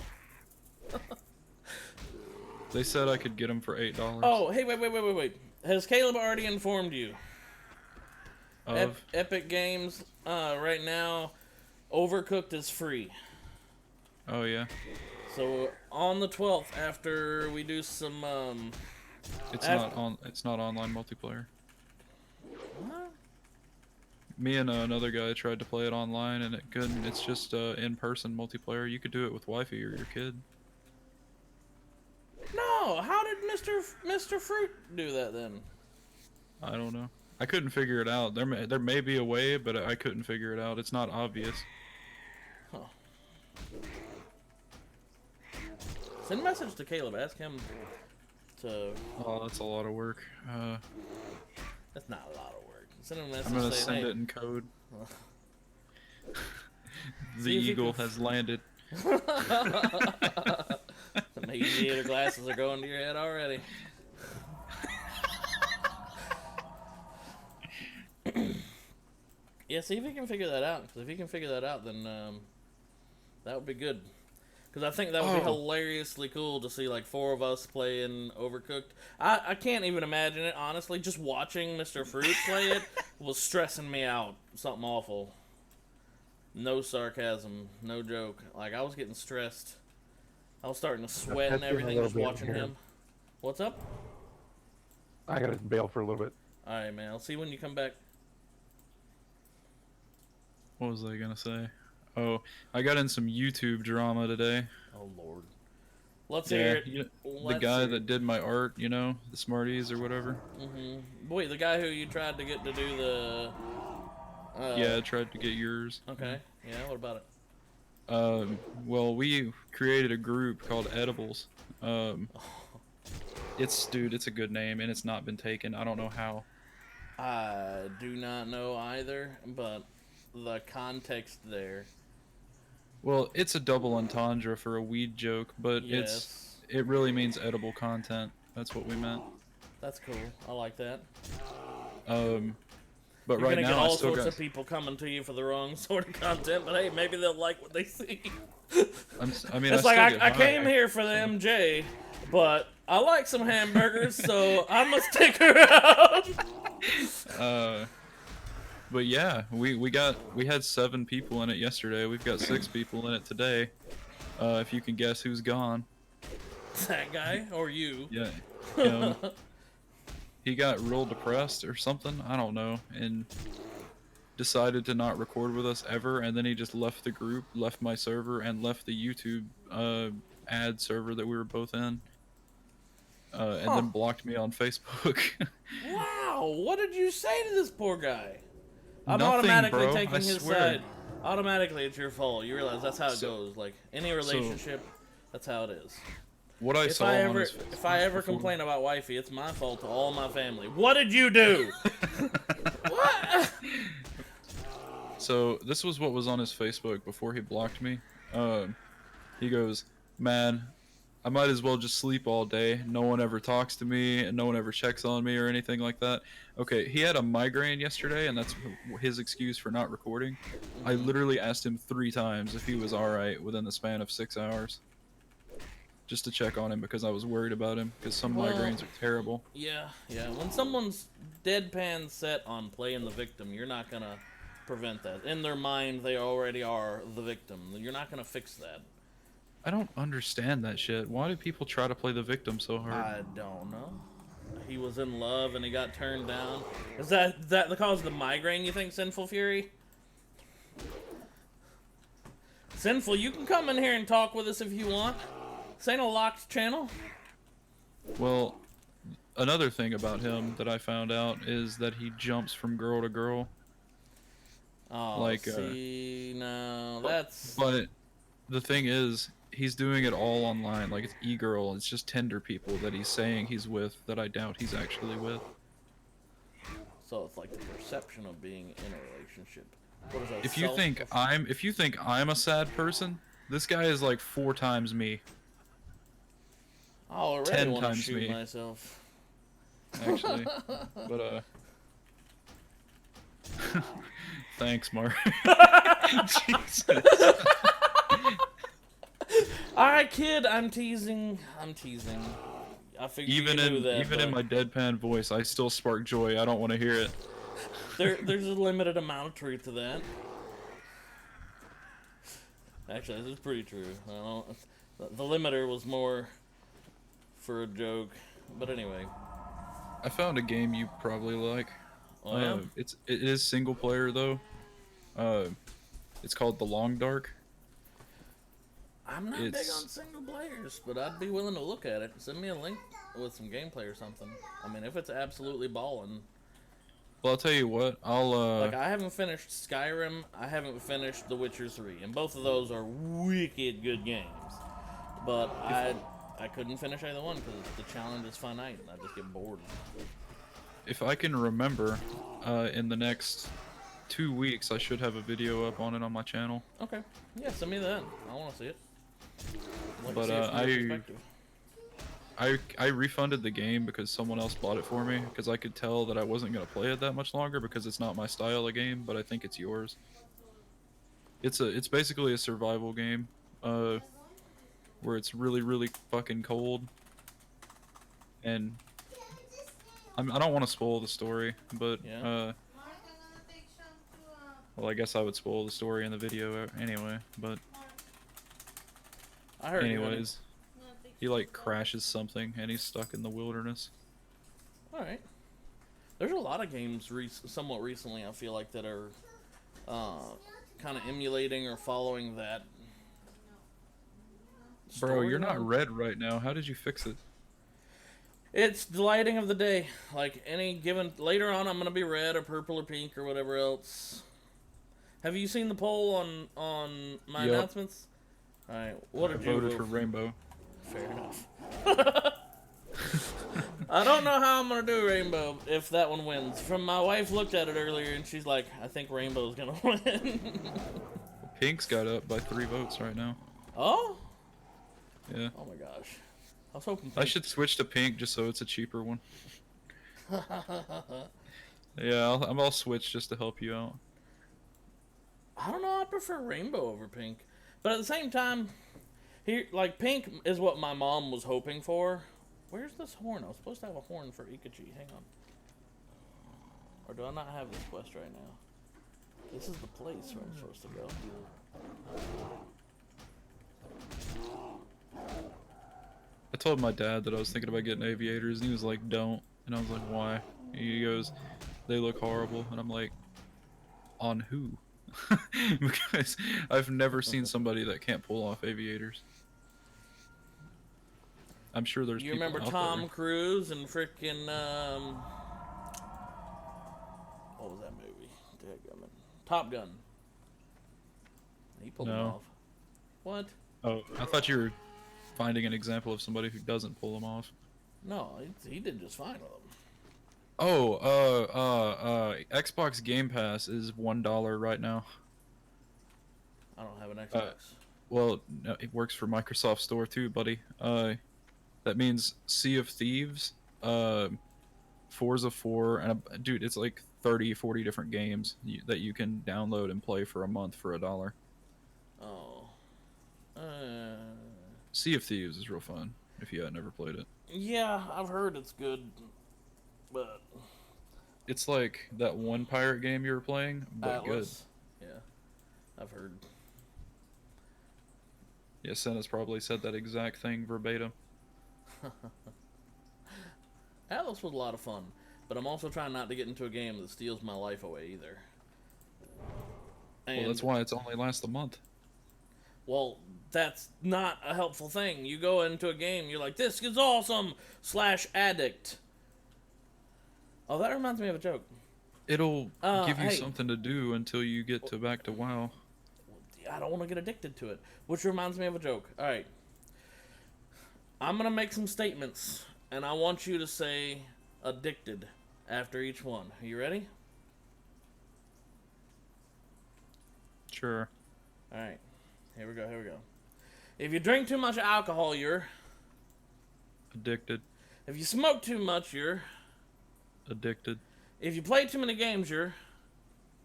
Speaker 7: They said I could get them for $8.
Speaker 1: Oh, hey, wait. Has Caleb already informed you?
Speaker 7: Of?
Speaker 1: Epic Games, right now, Overcooked is free.
Speaker 7: Oh yeah.
Speaker 1: So on the 12th, after we do some,
Speaker 7: It's not online multiplayer.
Speaker 1: What?
Speaker 7: Me and another guy tried to play it online and it couldn't. It's just in-person multiplayer. You could do it with wifey or your kid.
Speaker 1: No, how did Mr. Fruit do that then?
Speaker 7: I don't know. I couldn't figure it out. There may be a way, but I couldn't figure it out. It's not obvious.
Speaker 1: Huh. Send a message to Caleb. Ask him to.
Speaker 7: Oh, that's a lot of work.
Speaker 1: That's not a lot of work. Send him a message.
Speaker 7: I'm gonna
Speaker 1: saying,
Speaker 7: send
Speaker 1: hey.
Speaker 7: it in code. The
Speaker 1: See if you
Speaker 7: eagle
Speaker 1: can-
Speaker 7: has landed.
Speaker 1: The aviator glasses are going to your head already. Yeah, see if he can figure that out. Because if he can figure that out, then that would be good. Because I think that would be hilariously cool to see like 4 of us playing Overcooked. I can't even imagine it, honestly. Just watching Mr. Fruit play it was stressing me out. Something awful. No sarcasm, no joke. Like, I was getting stressed. I was starting to sweat and
Speaker 2: That's been a
Speaker 1: everything
Speaker 2: little
Speaker 1: just
Speaker 2: bit
Speaker 1: watching
Speaker 2: here.
Speaker 1: him. What's up?
Speaker 2: I gotta bail for a little bit.
Speaker 1: Alright, man. I'll see you when you come back.
Speaker 7: What was I gonna say? Oh, I got in some YouTube drama today.
Speaker 1: Oh, Lord. Let's hear it.
Speaker 7: The guy that did my art, you know, the Smarties or whatever.
Speaker 1: Boy, the guy who you tried to get to do the...
Speaker 7: Yeah, I tried to get yours.
Speaker 1: Okay. Yeah, what about it?
Speaker 7: Well, we created a group called Edibles. It's a good name, and it's not been taken. I don't know how.
Speaker 1: I do not know either, but the context there.
Speaker 7: Well, it's a double entendre for a weed joke, but
Speaker 1: Yes.
Speaker 7: it really means edible content. That's what we meant.
Speaker 1: That's cool. I like that.
Speaker 7: But
Speaker 1: You're
Speaker 7: right
Speaker 1: gonna
Speaker 7: now
Speaker 1: get all
Speaker 7: I still
Speaker 1: sorts
Speaker 7: got.
Speaker 1: of people coming to you for the wrong sort of content, but hey, maybe they'll like what they see.
Speaker 7: I mean,
Speaker 1: It's
Speaker 7: I
Speaker 1: like
Speaker 7: still
Speaker 1: I
Speaker 7: get
Speaker 1: came
Speaker 7: high.
Speaker 1: here for the MJ, but I like some hamburgers, so I must stick around.
Speaker 7: But yeah, we had 7 people in it yesterday. We've got 6 people in it today. If you can guess who's gone.
Speaker 1: That guy or you?
Speaker 7: Yeah. Him. He got real depressed or something. I don't know, and decided to not record with us ever. And then he just left the group, left my server, and left the YouTube ad server that we were both in. And then blocked me on Facebook.
Speaker 1: Wow, what did you say to this poor guy? I'm
Speaker 7: Nothing,
Speaker 1: automatically
Speaker 7: bro.
Speaker 1: taking
Speaker 7: I
Speaker 1: his
Speaker 7: swear.
Speaker 1: side. Automatically, it's your fault. You realize that's how it goes. Like any relationship, that's how it is.
Speaker 7: What I
Speaker 1: If
Speaker 7: saw
Speaker 1: I
Speaker 7: on
Speaker 1: ever,
Speaker 7: his
Speaker 1: if I ever complain about wifey, it's my fault to all my family. What did you do? What?
Speaker 7: So this was what was on his Facebook before he blocked me. He goes, "Man, I might as well just sleep all day. No one ever talks to me, and no one ever checks on me or anything like that." Okay, he had a migraine yesterday, and that's his excuse for not recording. I literally asked him 3 times if he was all right within the span of 6 hours, just to check on him because I was worried about him because some
Speaker 1: Well,
Speaker 7: migraines are terrible.
Speaker 1: Yeah. When someone's deadpan set on playing the victim, you're not gonna prevent that. In their mind, they already are the victim. You're not gonna fix that.
Speaker 7: I don't understand that shit. Why do people try to play the victim so hard?
Speaker 1: I don't know. He was in love and he got turned down. Is that the cause of the migraine, you think, Sinful Fury? Sinful, you can come in here and talk with us if you want. This ain't a locked channel.
Speaker 7: Well, another thing about him that I found out is that he jumps from girl to girl.
Speaker 1: Oh,
Speaker 7: Like,
Speaker 1: see, no, that's...
Speaker 7: But the thing is, he's doing it all online. Like, it's e-girl. It's just Tinder people that he's saying he's with that I doubt he's actually with.
Speaker 1: So it's like the perception of being in a relationship. What is that,
Speaker 7: If you think I'm a sad person, this guy is like 4 times me.
Speaker 1: I already
Speaker 7: 10
Speaker 1: want to
Speaker 7: times
Speaker 1: shoot
Speaker 7: me.
Speaker 1: myself.
Speaker 7: Actually. But thanks, Mark. Jesus.
Speaker 1: Alright, kid, I'm teasing. I figured
Speaker 7: Even
Speaker 1: you knew that,
Speaker 7: in my deadpan voice, I still spark joy. I don't want to hear it.
Speaker 1: there's a limited amount of truth to that. Actually, this is pretty true. The limiter was more for a joke, but anyway.
Speaker 7: I found a game you probably like.
Speaker 1: Oh, yeah?
Speaker 7: It is single player though. It's called The Long Dark.
Speaker 1: I'm not big on single players, but I'd be willing to look at it. Send me a link with some gameplay or something. I mean, if it's absolutely ballin'.
Speaker 7: Well, I'll tell you what.
Speaker 1: Like, I haven't finished Skyrim. I haven't finished The Witcher 3, and both of those are wicked good games. But I couldn't finish either one because the challenge is finite, and I just get bored.
Speaker 7: If I can remember, in the next 2 weeks, I should have a video up on it on my channel.
Speaker 1: Okay. Yeah, send me that. I want to see it. I'd like to
Speaker 7: But
Speaker 1: see it from your perspective.
Speaker 7: I refunded the game because someone else bought it for me because I could tell that I wasn't gonna play it that much longer because it's not my style of game, but I think it's yours. It's basically a survival game, where it's really fucking cold, and I don't want to spoil the story, but
Speaker 1: Yeah.
Speaker 7: well, I guess I would spoil the story in the video anyway, but
Speaker 1: I heard you, honey.
Speaker 7: anyways, he like crashes something and he's stuck in the wilderness.
Speaker 1: Alright. There's a lot of games somewhat recently, I feel like, that are kind of emulating or following that.
Speaker 7: Bro, you're not
Speaker 1: storyline.
Speaker 7: red right now. How did you fix it?
Speaker 1: It's the lighting of the day. Like, any given... Later on, I'm going to be red or purple or pink or whatever else. Have you seen the poll on my
Speaker 7: Yep.
Speaker 1: announcements? Alright, what
Speaker 7: I
Speaker 1: did you
Speaker 7: voted
Speaker 1: vote
Speaker 7: for Rainbow.
Speaker 1: Fair enough. I don't know how I'm going to do Rainbow if that one wins. My wife looked at it earlier and she's like, I think Rainbow's going to win.
Speaker 7: Pink's got up by 3 votes right now.
Speaker 1: Oh?
Speaker 7: Yeah.
Speaker 1: Oh my gosh. I was hoping
Speaker 7: I
Speaker 1: pink.
Speaker 7: should switch to pink just so it's a cheaper one. Yeah, I'll switch just to help you out.
Speaker 1: I don't know, I prefer rainbow over pink. But at the same time, here, like, pink is what my mom was hoping for. Where's this horn? I was supposed to have a horn for Ikachi. Hang on. Or do I not have this quest right now? This is the place where I'm supposed to go.
Speaker 7: I told my dad that I was thinking about getting aviators, and he was like, don't. And I was like, why? He goes, they look horrible. And I'm like, on who? Because I've never seen somebody that can't pull off aviators. I'm sure there's
Speaker 1: You
Speaker 7: people
Speaker 1: remember
Speaker 7: out
Speaker 1: Tom
Speaker 7: there.
Speaker 1: Cruise and frickin' what was that movie? Dadgummit. Top Gun. He pulled them
Speaker 7: No.
Speaker 1: off. What?
Speaker 7: Oh, I thought you were finding an example of somebody who doesn't pull them off.
Speaker 1: No, he did just fine with them.
Speaker 7: Oh, Xbox Game Pass is $1 right now.
Speaker 1: I don't have an Xbox.
Speaker 7: Well, no, it works for Microsoft Store too, buddy. That means Sea of Thieves, Forza 4, and dude, it's like 30, 40 different games that you can download and play for a month for $1.
Speaker 1: Oh.
Speaker 7: Sea of Thieves is real fun if you had never played it.
Speaker 1: Yeah, I've heard it's good, but
Speaker 7: It's like that one pirate game you were playing, but
Speaker 1: Atlas. Yeah, I've heard.
Speaker 7: good. Yeah, Senna's probably said that exact thing verbatim.
Speaker 1: Atlas was a lot of fun, but I'm also trying not to get into a game that steals my life away either. And,
Speaker 7: Well, that's why it's only lasts a month.
Speaker 1: Well, that's not a helpful thing. You go into a game, you're like, this is awesome, /addict. Oh, that reminds me of a joke.
Speaker 7: It'll give you
Speaker 1: hey.
Speaker 7: something to do until you get to back to WoW.
Speaker 1: I don't want to get addicted to it. Which reminds me of a joke. Alright. I'm going to make some statements, and I want you to say addicted after each one. Are you ready?
Speaker 7: Sure.
Speaker 1: Alright. Here we go, here we go. If you drink too much alcohol, you're...
Speaker 7: Addicted.
Speaker 1: If you smoke too much, you're...
Speaker 7: Addicted.
Speaker 1: If you play too many games, you're...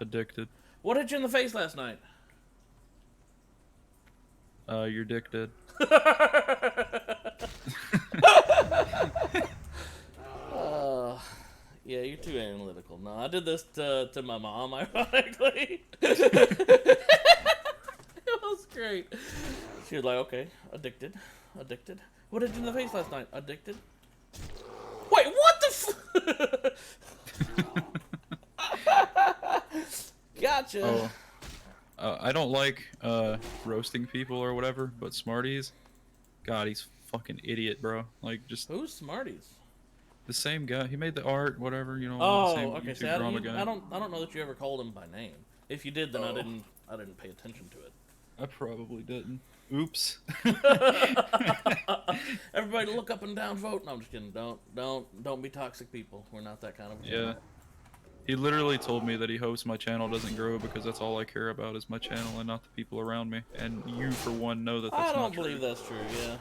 Speaker 7: Addicted.
Speaker 1: What hit you in the face last night?
Speaker 7: Your dick did.
Speaker 1: Yeah, you're too analytical. No, I did this to my mom, ironically. It was great. She was like, okay, addicted. What did you in the face last night? Addicted. Wait, what the Gotcha.
Speaker 7: Oh. I don't like roasting people or whatever, but Smarties, God, he's fucking idiot, bro. Like, just
Speaker 1: Who's Smarties?
Speaker 7: the same guy. He made the art, whatever, you know.
Speaker 1: Oh,
Speaker 7: the same
Speaker 1: okay.
Speaker 7: YouTube
Speaker 1: See, I
Speaker 7: drama
Speaker 1: don't,
Speaker 7: guy.
Speaker 1: I don't know that you ever called him by name. If you did, then
Speaker 7: Oh.
Speaker 1: I didn't pay attention to it.
Speaker 7: I probably didn't. Oops.
Speaker 1: Everybody, look up and down, vote. No, I'm just kidding. Don't be toxic people. We're not that kind of.
Speaker 7: Yeah. He literally told me that he hopes my channel doesn't grow because that's all I care about is my channel and not the people around me. And you, for one, know that that's
Speaker 1: I don't
Speaker 7: not
Speaker 1: believe
Speaker 7: true.
Speaker 1: that's true. Yeah.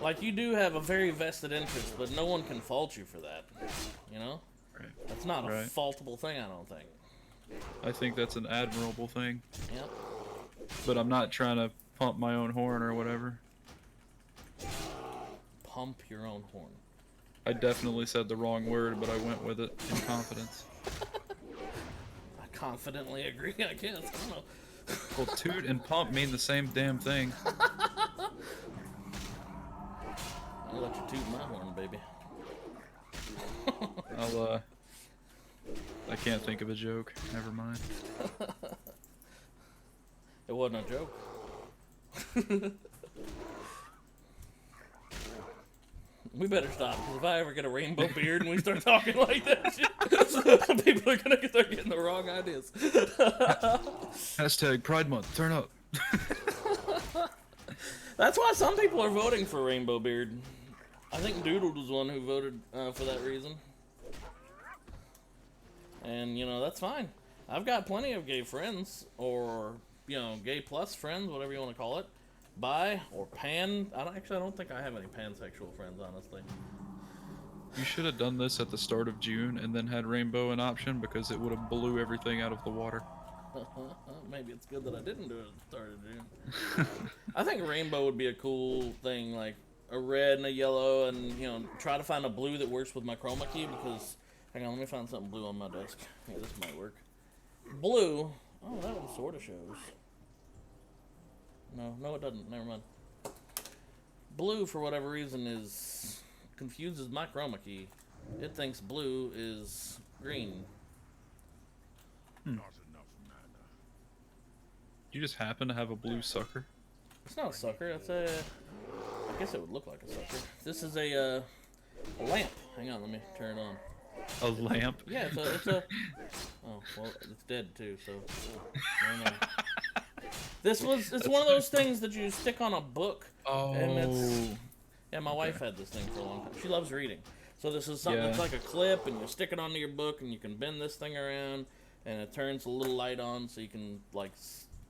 Speaker 1: Like, you do have a very vested interest, but no one can fault you for that. You know?
Speaker 7: Right.
Speaker 1: That's not a
Speaker 7: Right.
Speaker 1: faultable thing, I don't think.
Speaker 7: I think that's an admirable thing.
Speaker 1: Yep.
Speaker 7: But I'm not trying to pump my own horn or whatever.
Speaker 1: Pump your own horn.
Speaker 7: I definitely said the wrong word, but I went with it in confidence.
Speaker 1: I confidently agree, I guess. I don't know.
Speaker 7: Well, toot and pump mean the same damn thing.
Speaker 1: I'll let you toot my horn, baby.
Speaker 7: I can't think of a joke. Never mind.
Speaker 1: It wasn't a joke. We better stop, because if I ever get a rainbow beard and we start talking like that shit, people are gonna start getting the wrong ideas.
Speaker 7: Hashtag Pride Month. Turn up.
Speaker 1: That's why some people are voting for rainbow beard. I think Doodle was one who voted for that reason. And, you know, that's fine. I've got plenty of gay friends, or, you know, gay plus friends, whatever you want to call it. Bi or pan. I don't think I have any pansexual friends, honestly.
Speaker 7: You should have done this at the start of June and then had rainbow an option because it would have blew everything out of the water.
Speaker 1: Maybe it's good that I didn't do it at the start of June. I think rainbow would be a cool thing, like a red and a yellow, and, you know, try to find a blue that works with my chroma key, because, hang on, let me find something blue on my desk. Yeah, this might work. Blue. Oh, that one sort of shows. No, it doesn't. Never mind. Blue, for whatever reason, confuses my chroma key. It thinks blue is green.
Speaker 3: Not enough mana.
Speaker 7: You just happen to have a blue sucker?
Speaker 1: It's not a sucker. It's a... I guess it would look like a sucker. This is a lamp. Hang on, let me turn it on.
Speaker 7: A lamp?
Speaker 1: Yeah, it's a... Oh, well, it's dead too, so... No. It's one of those things that you stick on a book.
Speaker 7: Oh.
Speaker 1: And it's... Yeah, my wife had this thing for a long time. She loves reading. So this is something that's like a clip, and you stick it onto your book, and you can bend this thing around, and it turns a little light on, so you can, like,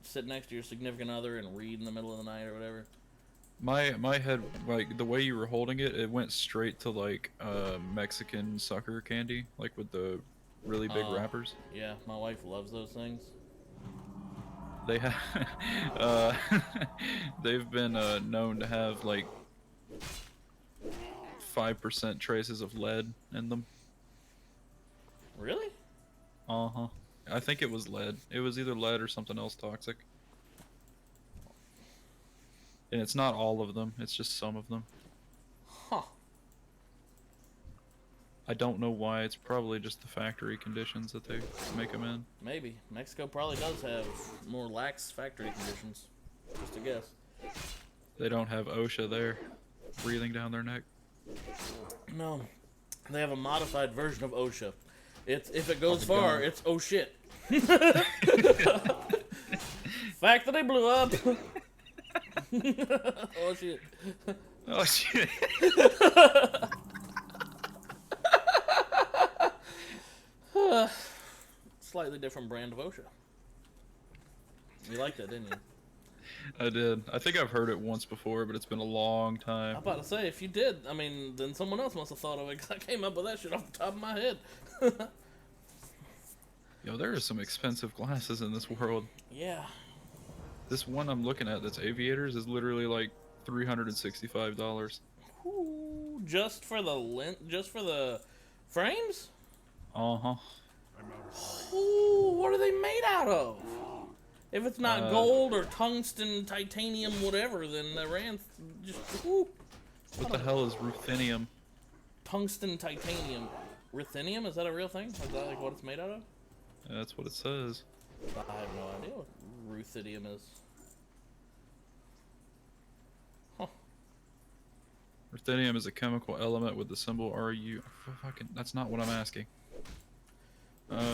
Speaker 1: sit next to your significant other and read in the middle of the night or whatever.
Speaker 7: My head, like, the way you were holding it, it went straight to, like, Mexican sucker candy, like with the really big wrappers.
Speaker 1: Yeah, my wife loves those things.
Speaker 7: They have, they've been known to have, like, 5% traces of lead in them.
Speaker 1: Really?
Speaker 7: Uh-huh. I think it was lead. It was either lead or something else toxic. And it's not all of them, it's just some of them.
Speaker 1: Huh.
Speaker 7: I don't know why. It's probably just the factory conditions that they make them in.
Speaker 1: Maybe. Mexico probably does have more lax factory conditions. Just a guess.
Speaker 7: They don't have OSHA there, breathing down their neck.
Speaker 1: No. They have a modified version of OSHA. It's if it goes
Speaker 7: Oh,
Speaker 1: far,
Speaker 7: God.
Speaker 1: it's oh shit. Factory blew up. Oh shit.
Speaker 7: Oh shit!
Speaker 1: Slightly different brand of OSHA. You liked that, didn't you?
Speaker 7: I did. I think I've heard it once before, but it's been a long time.
Speaker 1: I'm about to say, if you did, I mean, then someone else must have thought of it, because I came up with that shit off the top of my head.
Speaker 7: Yo, there are some expensive glasses in this world.
Speaker 1: Yeah.
Speaker 7: This one I'm looking at that's aviators is literally like $365.
Speaker 1: Ooh, just for the frames?
Speaker 7: Uh-huh.
Speaker 1: Ooh, what are they made out of? If it's not
Speaker 7: Uh,
Speaker 1: gold or tungsten, titanium, whatever, then the ran just ooh.
Speaker 7: What the hell is ruthenium?
Speaker 1: Tungsten, titanium, ruthenium. Is that a real thing? Is that like what it's made out of?
Speaker 7: That's what it says.
Speaker 1: I have no idea what ruthenium is. Huh.
Speaker 7: Ruthenium is a chemical element with the symbol Ru. Fucking, that's not what I'm asking.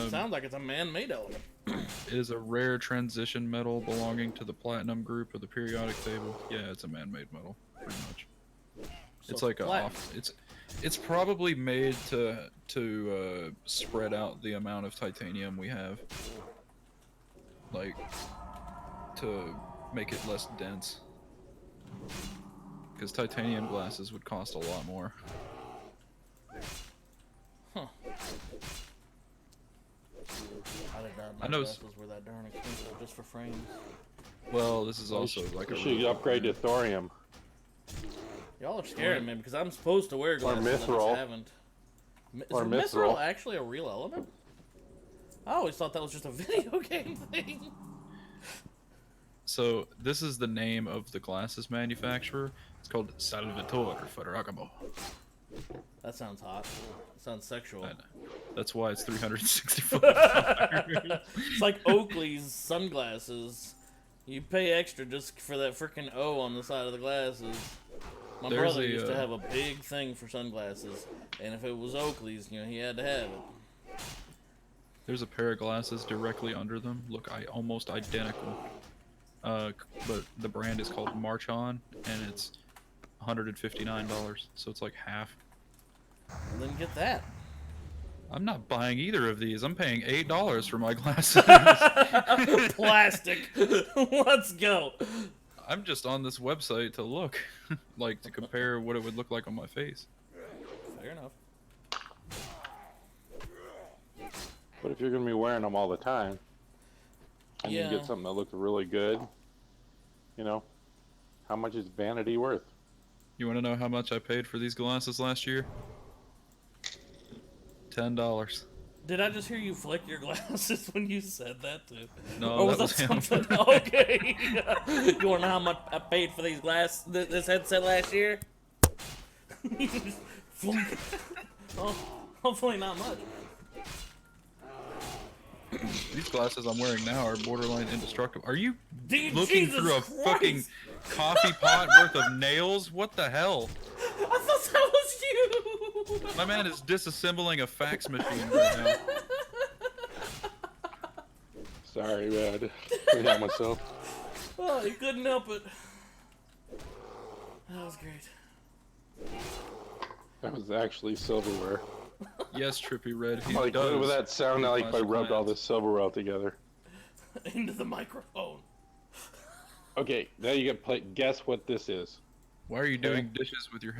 Speaker 1: Sounds like it's a man-made element.
Speaker 7: It is a rare transition metal belonging to the platinum group of the periodic table. Yeah, it's a man-made metal, pretty much.
Speaker 1: So
Speaker 7: It's like a
Speaker 1: platinum.
Speaker 7: it's probably made to spread out the amount of titanium we have, like to make it less dense. Because titanium glasses would cost a lot more.
Speaker 1: Huh. I did not
Speaker 7: I
Speaker 1: know
Speaker 7: know
Speaker 1: glasses were that darn expensive just for frames.
Speaker 7: Well, this is also like a.
Speaker 2: You should upgrade to thorium.
Speaker 1: Y'all are scaring me because I'm supposed to wear glasses and I just
Speaker 2: mithril.
Speaker 1: haven't. Is
Speaker 2: Or
Speaker 1: mithril
Speaker 2: mithril.
Speaker 1: actually a real element? I always thought that was just a video game thing.
Speaker 7: So this is the name of the glasses manufacturer. It's called Salvatore Ferragamo.
Speaker 1: That sounds hot. That sounds sexual.
Speaker 7: I know. That's why it's $365.
Speaker 1: It's like Oakley's sunglasses. You pay extra just for that freaking O on the side of the glasses. My
Speaker 7: There's
Speaker 1: brother
Speaker 7: a,
Speaker 1: used to have a big thing for sunglasses, and if it was Oakley's, you know, he had to have it.
Speaker 7: There's a pair of glasses directly under them. Look, almost identical. But the brand is called March On, and it's $159. So it's like half.
Speaker 1: Then get that.
Speaker 7: I'm not buying either of these. I'm paying $8 for my glasses.
Speaker 1: Plastic. Let's go.
Speaker 7: I'm just on this website to look, like to compare what it would look like on my face.
Speaker 1: Fair enough.
Speaker 2: But if you're going to be wearing them all the time, and
Speaker 1: Yeah.
Speaker 2: you get something that looks really good, you know, how much is vanity worth?
Speaker 7: You want to know how much I paid for these glasses last year? $10.
Speaker 1: Did I just hear you flick your glasses when you said that too?
Speaker 7: No,
Speaker 1: Or
Speaker 7: that was him.
Speaker 1: something? Okay. You want to know how much I paid for these this headset last year? Oh, hopefully not much.
Speaker 7: These glasses I'm wearing now are borderline indestructible. Are you
Speaker 1: Dude,
Speaker 7: looking
Speaker 1: Jesus
Speaker 7: through a
Speaker 1: Christ.
Speaker 7: fucking coffee pot worth of nails? What the hell?
Speaker 1: I thought that was you.
Speaker 7: My man is disassembling a fax machine right now.
Speaker 2: Sorry, man. I couldn't help myself.
Speaker 1: Oh, he couldn't help it. That was great.
Speaker 2: That was actually silverware.
Speaker 7: Yes, Trippy Red, he
Speaker 2: Like,
Speaker 7: does.
Speaker 2: what would that sound like if I
Speaker 7: Classic
Speaker 2: rubbed all
Speaker 7: plants.
Speaker 2: this silverware all together?
Speaker 1: Into the microphone.
Speaker 2: Okay, now you get play. Guess what this is?
Speaker 7: Why are you doing dishes with your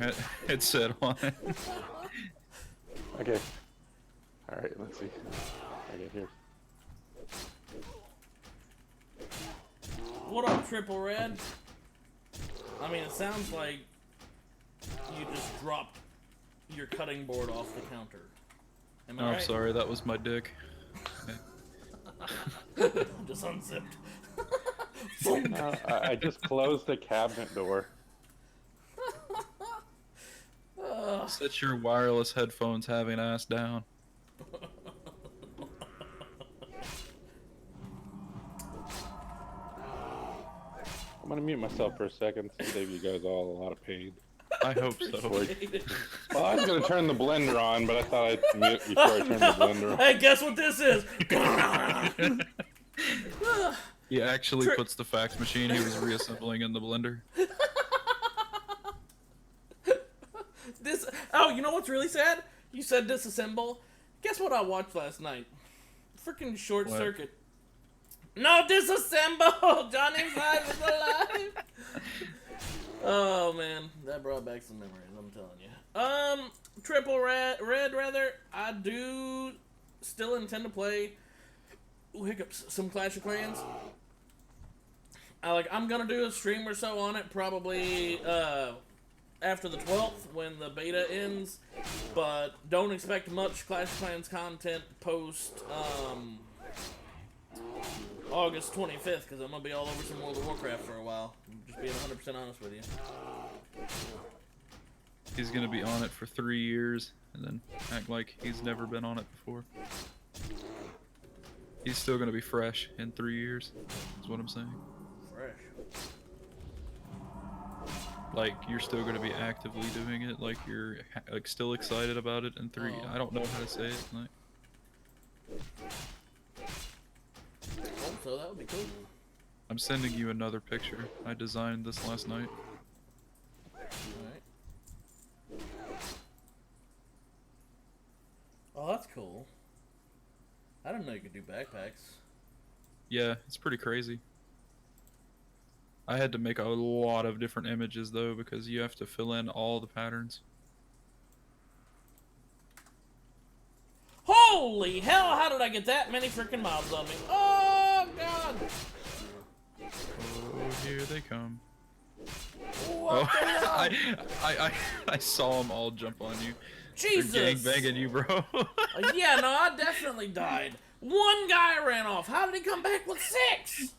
Speaker 7: headset on?
Speaker 2: Okay. All right, let's see. I get here.
Speaker 1: What up, Triple Red? I mean, it sounds like you just dropped your cutting board off the counter. Am I
Speaker 7: Oh,
Speaker 1: right?
Speaker 7: I'm sorry, that was my dick.
Speaker 1: Just unzipped.
Speaker 2: I just closed the cabinet door.
Speaker 7: Set your wireless headphones having ass down.
Speaker 2: I'm gonna mute myself for a second to save you guys all a lot of pain.
Speaker 7: I hope so.
Speaker 1: Appreciate it.
Speaker 2: Well, I was gonna turn the blender on, but I thought I'd mute before I turned the blender on.
Speaker 1: Hey, guess what this is?
Speaker 7: He actually puts the fax machine he was reassembling in the blender.
Speaker 1: Oh, you know what's really sad? You said disassemble. Guess what I watched last night? Freaking Short
Speaker 7: What?
Speaker 1: Circuit. No, disassemble! Johnny Five is alive! Oh, man. That brought back some memories, I'm telling you. Triple red, rather. I do still intend to play, hiccups, some Clash of Clans. I'm gonna do a stream or so on it, probably, after the 12th when the beta ends, but don't expect much Clash of Clans content post August 25th, because I'm gonna be all over some World of Warcraft for a while. I'm just being 100% honest with you.
Speaker 7: He's gonna be on it for 3 years and then act like he's never been on it before. He's still gonna be fresh in 3 years, is what I'm saying.
Speaker 1: Fresh.
Speaker 7: Like, you're still gonna be actively doing it, like you're like still excited about it in 3.
Speaker 1: Oh.
Speaker 7: I don't know how to say it. Like,
Speaker 1: So that would be cool.
Speaker 7: I'm sending you another picture. I designed this last night.
Speaker 1: Alright. Oh, that's cool. I didn't know you could do backpacks.
Speaker 7: Yeah, it's pretty crazy. I had to make a lot of different images though because you have to fill in all the patterns.
Speaker 1: Holy hell, how did I get that many freaking mobs on me? Oh, God!
Speaker 7: Oh, here they come.
Speaker 1: What the hell?
Speaker 7: I saw them all jump on you.
Speaker 1: Jesus!
Speaker 7: They're gangbanging you, bro.
Speaker 1: Yeah, no, I definitely died. One guy ran off. How did he come back with 6?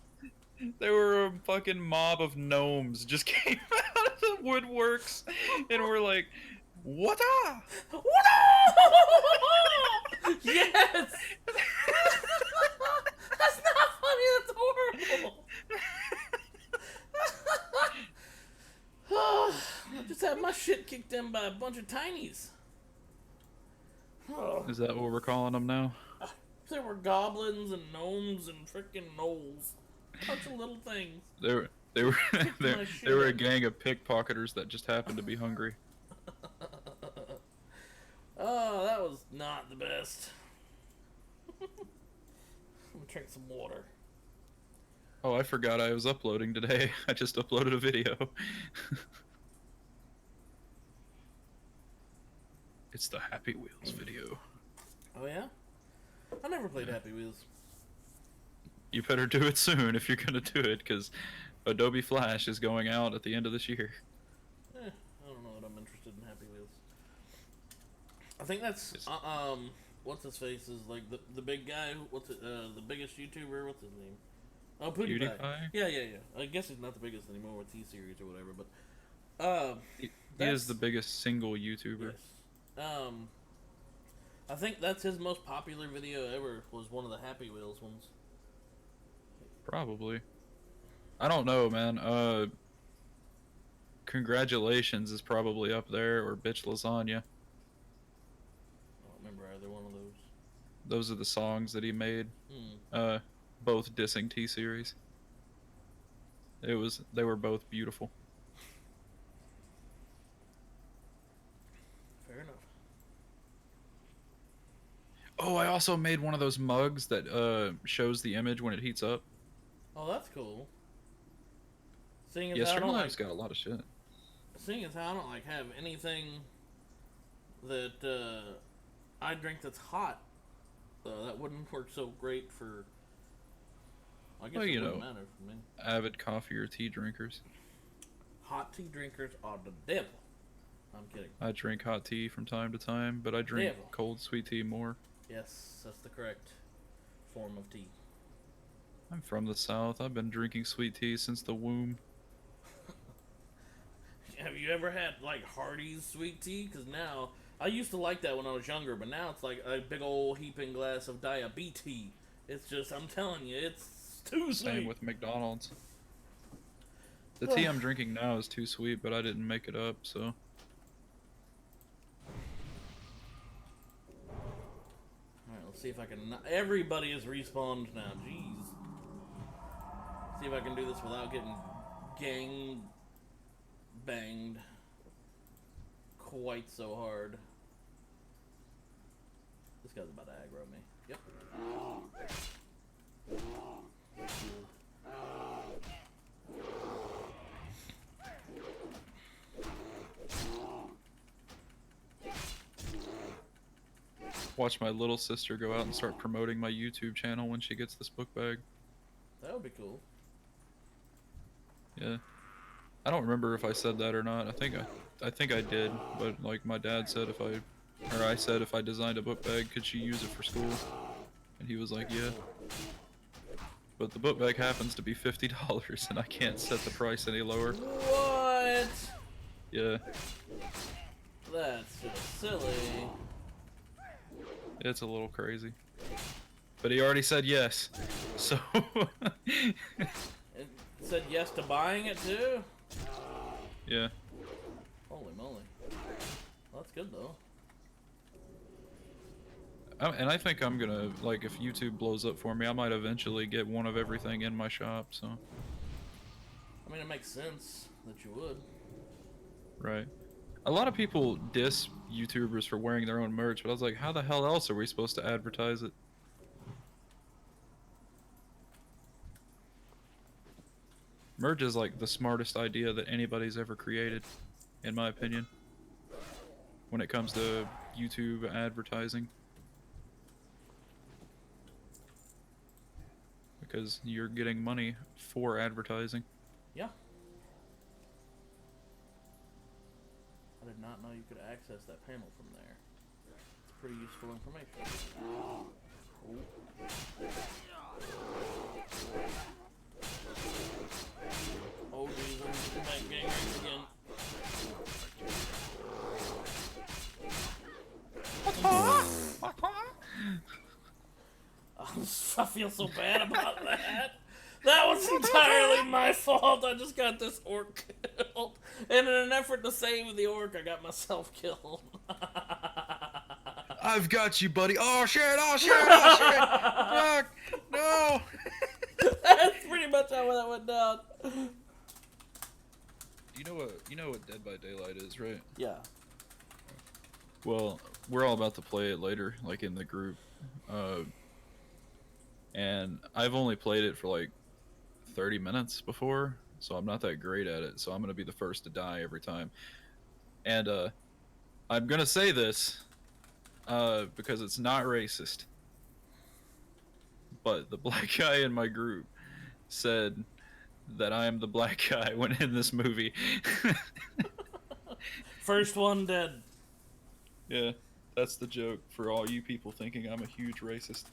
Speaker 7: There were a fucking mob of gnomes just came out of the woodworks and were like, what up?
Speaker 1: Yes! That's not funny, that's horrible! I just had my shit kicked in by a bunch of tinies.
Speaker 7: Is that what we're calling them now?
Speaker 1: There were goblins and gnomes and freaking gnolls. Bunch of little things.
Speaker 7: They were
Speaker 1: my
Speaker 7: they were a
Speaker 1: shit.
Speaker 7: gang of pickpocketers that just happened to be hungry.
Speaker 1: Oh, that was not the best. I'm gonna drink some water.
Speaker 7: Oh, I forgot I was uploading today. I just uploaded a video. It's the Happy Wheels video.
Speaker 1: Oh yeah? I never played Happy Wheels.
Speaker 7: You better do it soon if you're gonna do it, because Adobe Flash is going out at the end of this year.
Speaker 1: I don't know that I'm interested in Happy Wheels. I think that's what's his face is like the big guy. What's it? The biggest YouTuber. What's his name? Oh, PewDiePie. Yeah. I guess he's not the biggest anymore with T-Series or whatever, but
Speaker 7: He is the biggest single YouTuber.
Speaker 1: yes. I think that's his most popular video ever. Was one of the Happy Wheels ones.
Speaker 7: Probably. I don't know, man. Congratulations is probably up there, or Bitch Lasagna.
Speaker 1: I don't remember either one of those.
Speaker 7: Those are the songs that he made. Both dissing T-Series. They were both beautiful.
Speaker 1: Fair enough.
Speaker 7: Oh, I also made one of those mugs that shows the image when it heats up.
Speaker 1: Oh, that's cool. Seeing as
Speaker 7: Yeah,
Speaker 1: how I don't
Speaker 7: Streamlabs
Speaker 1: like,
Speaker 7: got a lot of shit.
Speaker 1: seeing as how I don't like have anything that I drink that's hot, that wouldn't work so great for. I guess
Speaker 7: Well,
Speaker 1: it
Speaker 7: you
Speaker 1: wouldn't
Speaker 7: know.
Speaker 1: matter for me.
Speaker 7: Avid coffee or tea drinkers.
Speaker 1: Hot tea drinkers are the devil. I'm kidding.
Speaker 7: I drink hot tea from time to time, but I drink
Speaker 1: Devil.
Speaker 7: cold sweet tea more.
Speaker 1: Yes, that's the correct form of tea.
Speaker 7: I'm from the South. I've been drinking sweet tea since the womb.
Speaker 1: have you ever had like Hardy's sweet tea? Because now I used to like that when I was younger, but now it's like a big old heaping glass of diabetes. It's just, I'm telling you, it's too sweet.
Speaker 7: Same with McDonald's. The tea I'm drinking now is too sweet, but I didn't make it up, so.
Speaker 1: Alright, let's see if I can. Everybody is respawned now. Jeez. See if I can do this without getting gang banged quite so hard. This guy's about to aggro me. Yep.
Speaker 7: Watch my little sister go out and start promoting my YouTube channel when she gets this book bag.
Speaker 1: That would be cool.
Speaker 7: Yeah. I don't remember if I said that or not. I think I did, but like my dad said I said if I designed a book bag, could she use it for school? And he was like, yeah. But the book bag happens to be $50 and I can't set the price any lower.
Speaker 1: What?
Speaker 7: Yeah.
Speaker 1: That's just silly.
Speaker 7: It's a little crazy. But he already said yes. So
Speaker 1: It said yes to buying it too?
Speaker 7: yeah.
Speaker 1: Holy moly. Well, that's good though.
Speaker 7: And I think I'm gonna, like, if YouTube blows up for me, I might eventually get one of everything in my shop, so.
Speaker 1: I mean, it makes sense that you would.
Speaker 7: Right. A lot of people diss YouTubers for wearing their own merch, but I was like, how the hell else are we supposed to advertise it? Merch is like the smartest idea that anybody's ever created, in my opinion, when it comes to YouTube advertising. Because you're getting money for advertising.
Speaker 1: Yeah. I did not know you could access that panel from there. It's pretty useful information. Ooh. Oh geez, I'm back gang race again. I feel so bad about that. That was entirely my fault. I just got this orc killed. And in an effort to save the orc, I got myself killed.
Speaker 7: I've got you, buddy. Oh shit! Oh shit! Oh shit! Fuck! No!
Speaker 1: That's pretty much how that went down.
Speaker 7: You know what Dead by Daylight is, right?
Speaker 1: Yeah.
Speaker 7: Well, we're all about to play it later, like in the group. And I've only played it for like 30 minutes before, so I'm not that great at it, so I'm gonna be the first to die every time. And I'm gonna say this because it's not racist, but the black guy in my group said that I am the black guy when in this movie.
Speaker 1: First one dead.
Speaker 7: Yeah, that's the joke for all you people thinking I'm a huge racist.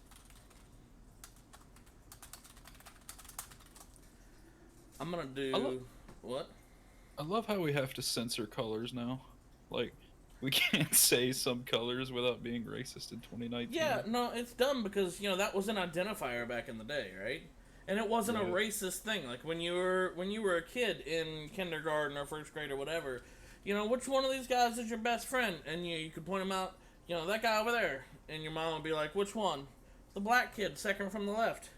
Speaker 1: I'm gonna do what?
Speaker 7: I love how we have to censor colors now. Like, we can't say some colors without being racist in 2019.
Speaker 1: Yeah, no, it's dumb because, you know, that was an identifier back in the day, right? And it wasn't a racist thing. Like, when you were a kid in kindergarten or first grade or whatever, you know, which one of these guys is your best friend? And you could point him out, you know, that guy over there. And your mom would be like, which one? The black kid, second from the left.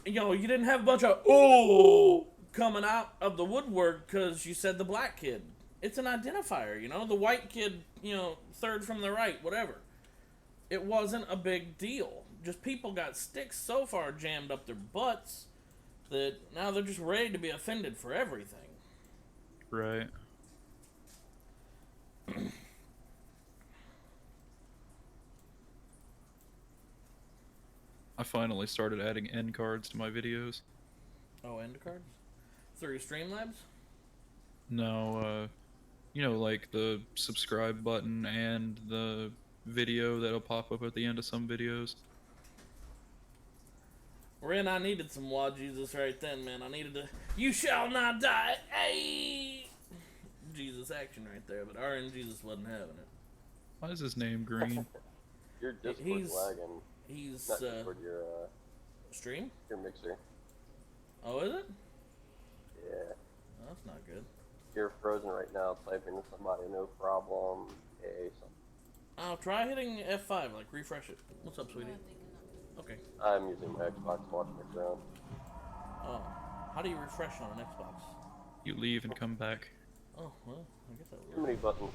Speaker 1: You know, you didn't have a bunch of, oh, coming out of the woodwork because you said the black kid. It's an identifier, you know? The white kid, you know, third from the right, whatever. It wasn't a big deal. Just people got sticks so far jammed up their butts that now they're just ready to be offended for everything.
Speaker 7: Right. I finally started adding end cards to my videos.
Speaker 1: Oh, end cards? Through Streamlabs?
Speaker 7: No, you know, like the subscribe button and the video that'll pop up at the end of some videos.
Speaker 1: Ren, I needed some WoW Jesus right then, man. I needed to. You shall not die! Hey! Jesus action right there, but RNG just wasn't having it.
Speaker 7: Why is his name green?
Speaker 8: Your Discord's
Speaker 1: He's-
Speaker 8: lagging.
Speaker 1: He's
Speaker 8: Not Discord,
Speaker 1: stream.
Speaker 8: your mixer.
Speaker 1: Oh, is it?
Speaker 8: Yeah.
Speaker 1: Oh, that's not good.
Speaker 8: You're frozen right now, typing to somebody, no problem. Hey, something.
Speaker 1: I'll try hitting F5, like refresh it. What's up, sweetie?
Speaker 5: Not thinking of it.
Speaker 1: Okay.
Speaker 8: I'm using my Xbox to watch my drone.
Speaker 1: Oh, how do you refresh on an Xbox?
Speaker 7: You leave and come back.
Speaker 1: Oh, well, I guess that
Speaker 8: Too many buttons.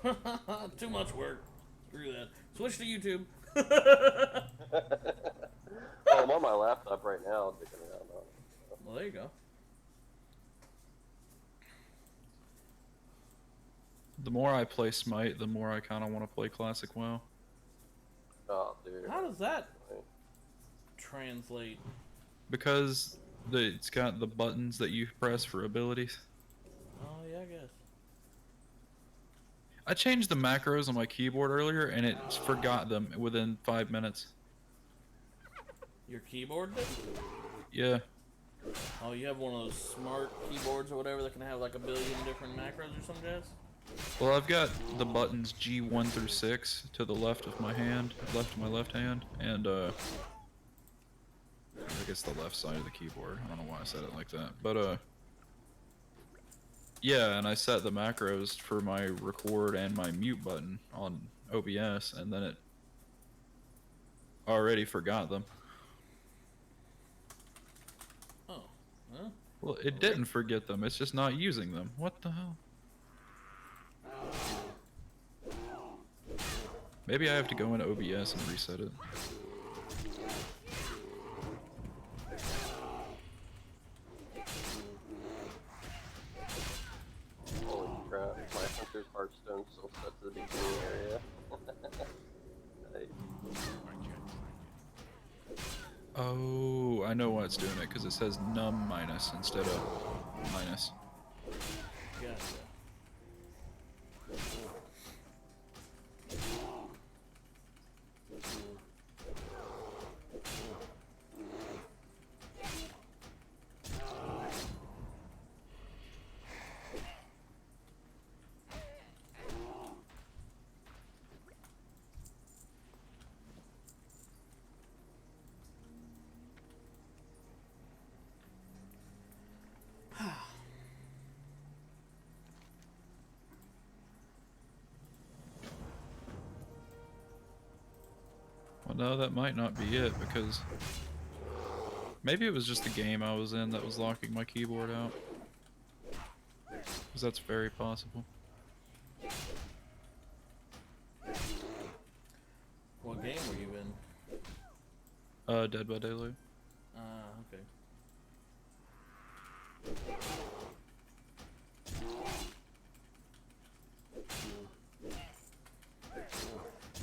Speaker 1: would. Too much work. Screw that. Switch to YouTube.
Speaker 8: Oh, I'm on my laptop right now, dicking around on it.
Speaker 1: Well, there you go.
Speaker 7: The more I play Smite, the more I kind of want to play Classic WoW.
Speaker 8: Oh, dude.
Speaker 1: How does that translate?
Speaker 7: Because it's got the buttons that you press for abilities.
Speaker 1: Oh, yeah, I guess.
Speaker 7: I changed the macros on my keyboard earlier, and it forgot them within 5 minutes.
Speaker 1: Your keyboard did?
Speaker 7: Yeah.
Speaker 1: Oh, you have one of those smart keyboards or whatever that can have like a billion different macros or some jazz?
Speaker 7: Well, I've got the buttons G1 through 6 to the left of my hand, left of my left hand, and I guess the left side of the keyboard. I don't know why I said it like that, but yeah, and I set the macros for my record and my mute button on OBS, and then it already forgot them.
Speaker 1: Oh, huh?
Speaker 7: Well, it didn't forget them. It's just not using them. What the hell? Maybe I have to go into OBS and reset it.
Speaker 8: Holy crap, my hunter's hearthstone still set to the beginning area. Nice.
Speaker 7: Oh, I know why it's doing it, because it says num minus instead of minus.
Speaker 1: Gotcha.
Speaker 7: Well, no, that might not be it, because maybe it was just the game I was in that was locking my keyboard out. Because that's very possible.
Speaker 1: What game were you in?
Speaker 7: Dead by Daylight.
Speaker 1: Okay.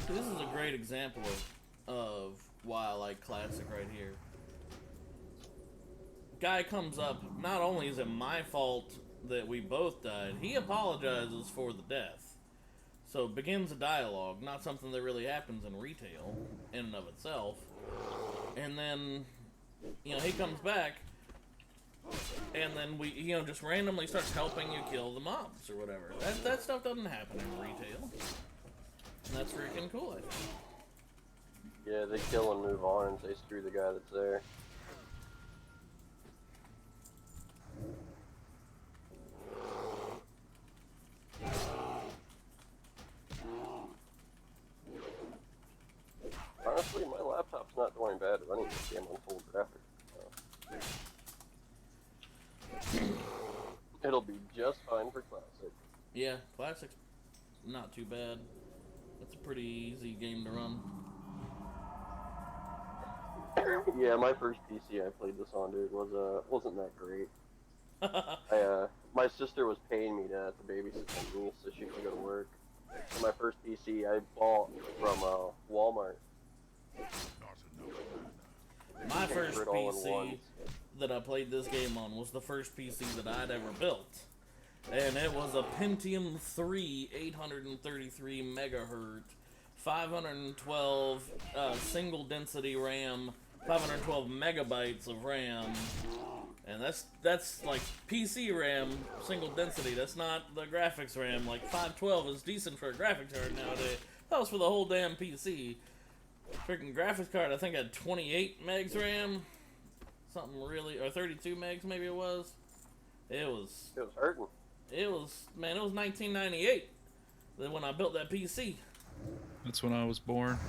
Speaker 1: This is a great example of why I like Classic right here. Guy comes up, not only is it my fault that we both died, he apologizes for the death. So it begins a dialogue, not something that really happens in retail in and of itself. And then, you know, he comes back, and then we, you know, just randomly starts helping you kill the mobs or whatever. That stuff doesn't happen in retail. And that's freaking cool, I think.
Speaker 8: Yeah, they kill and move on and say screw the guy that's there. Honestly, my laptop's not doing bad running this game on full graphics. So. It'll be just fine for Classic.
Speaker 1: Yeah, Classic's not too bad. It's a pretty easy game to run.
Speaker 8: Yeah, my first PC I played this on, dude, wasn't that great. My sister was paying me to babysit my niece so she could go to work. And my first PC I bought from Walmart.
Speaker 1: My first
Speaker 8: For it all in
Speaker 1: PC
Speaker 8: one.
Speaker 1: that I played this game on was the first PC that I'd ever built. And it was a Pentium 3 833 megahertz, 512 single density RAM, 512 megabytes of RAM, And that's like PC RAM single density. That's not the graphics RAM. Like 512 is decent for a graphics card nowadays. That was for the whole damn PC. Freaking graphics card, I think had 28 megs RAM, something really, or 32 megs maybe it was. It was
Speaker 8: hurting.
Speaker 1: It was, man, it was 1998 when I built that PC.
Speaker 7: That's when I was born.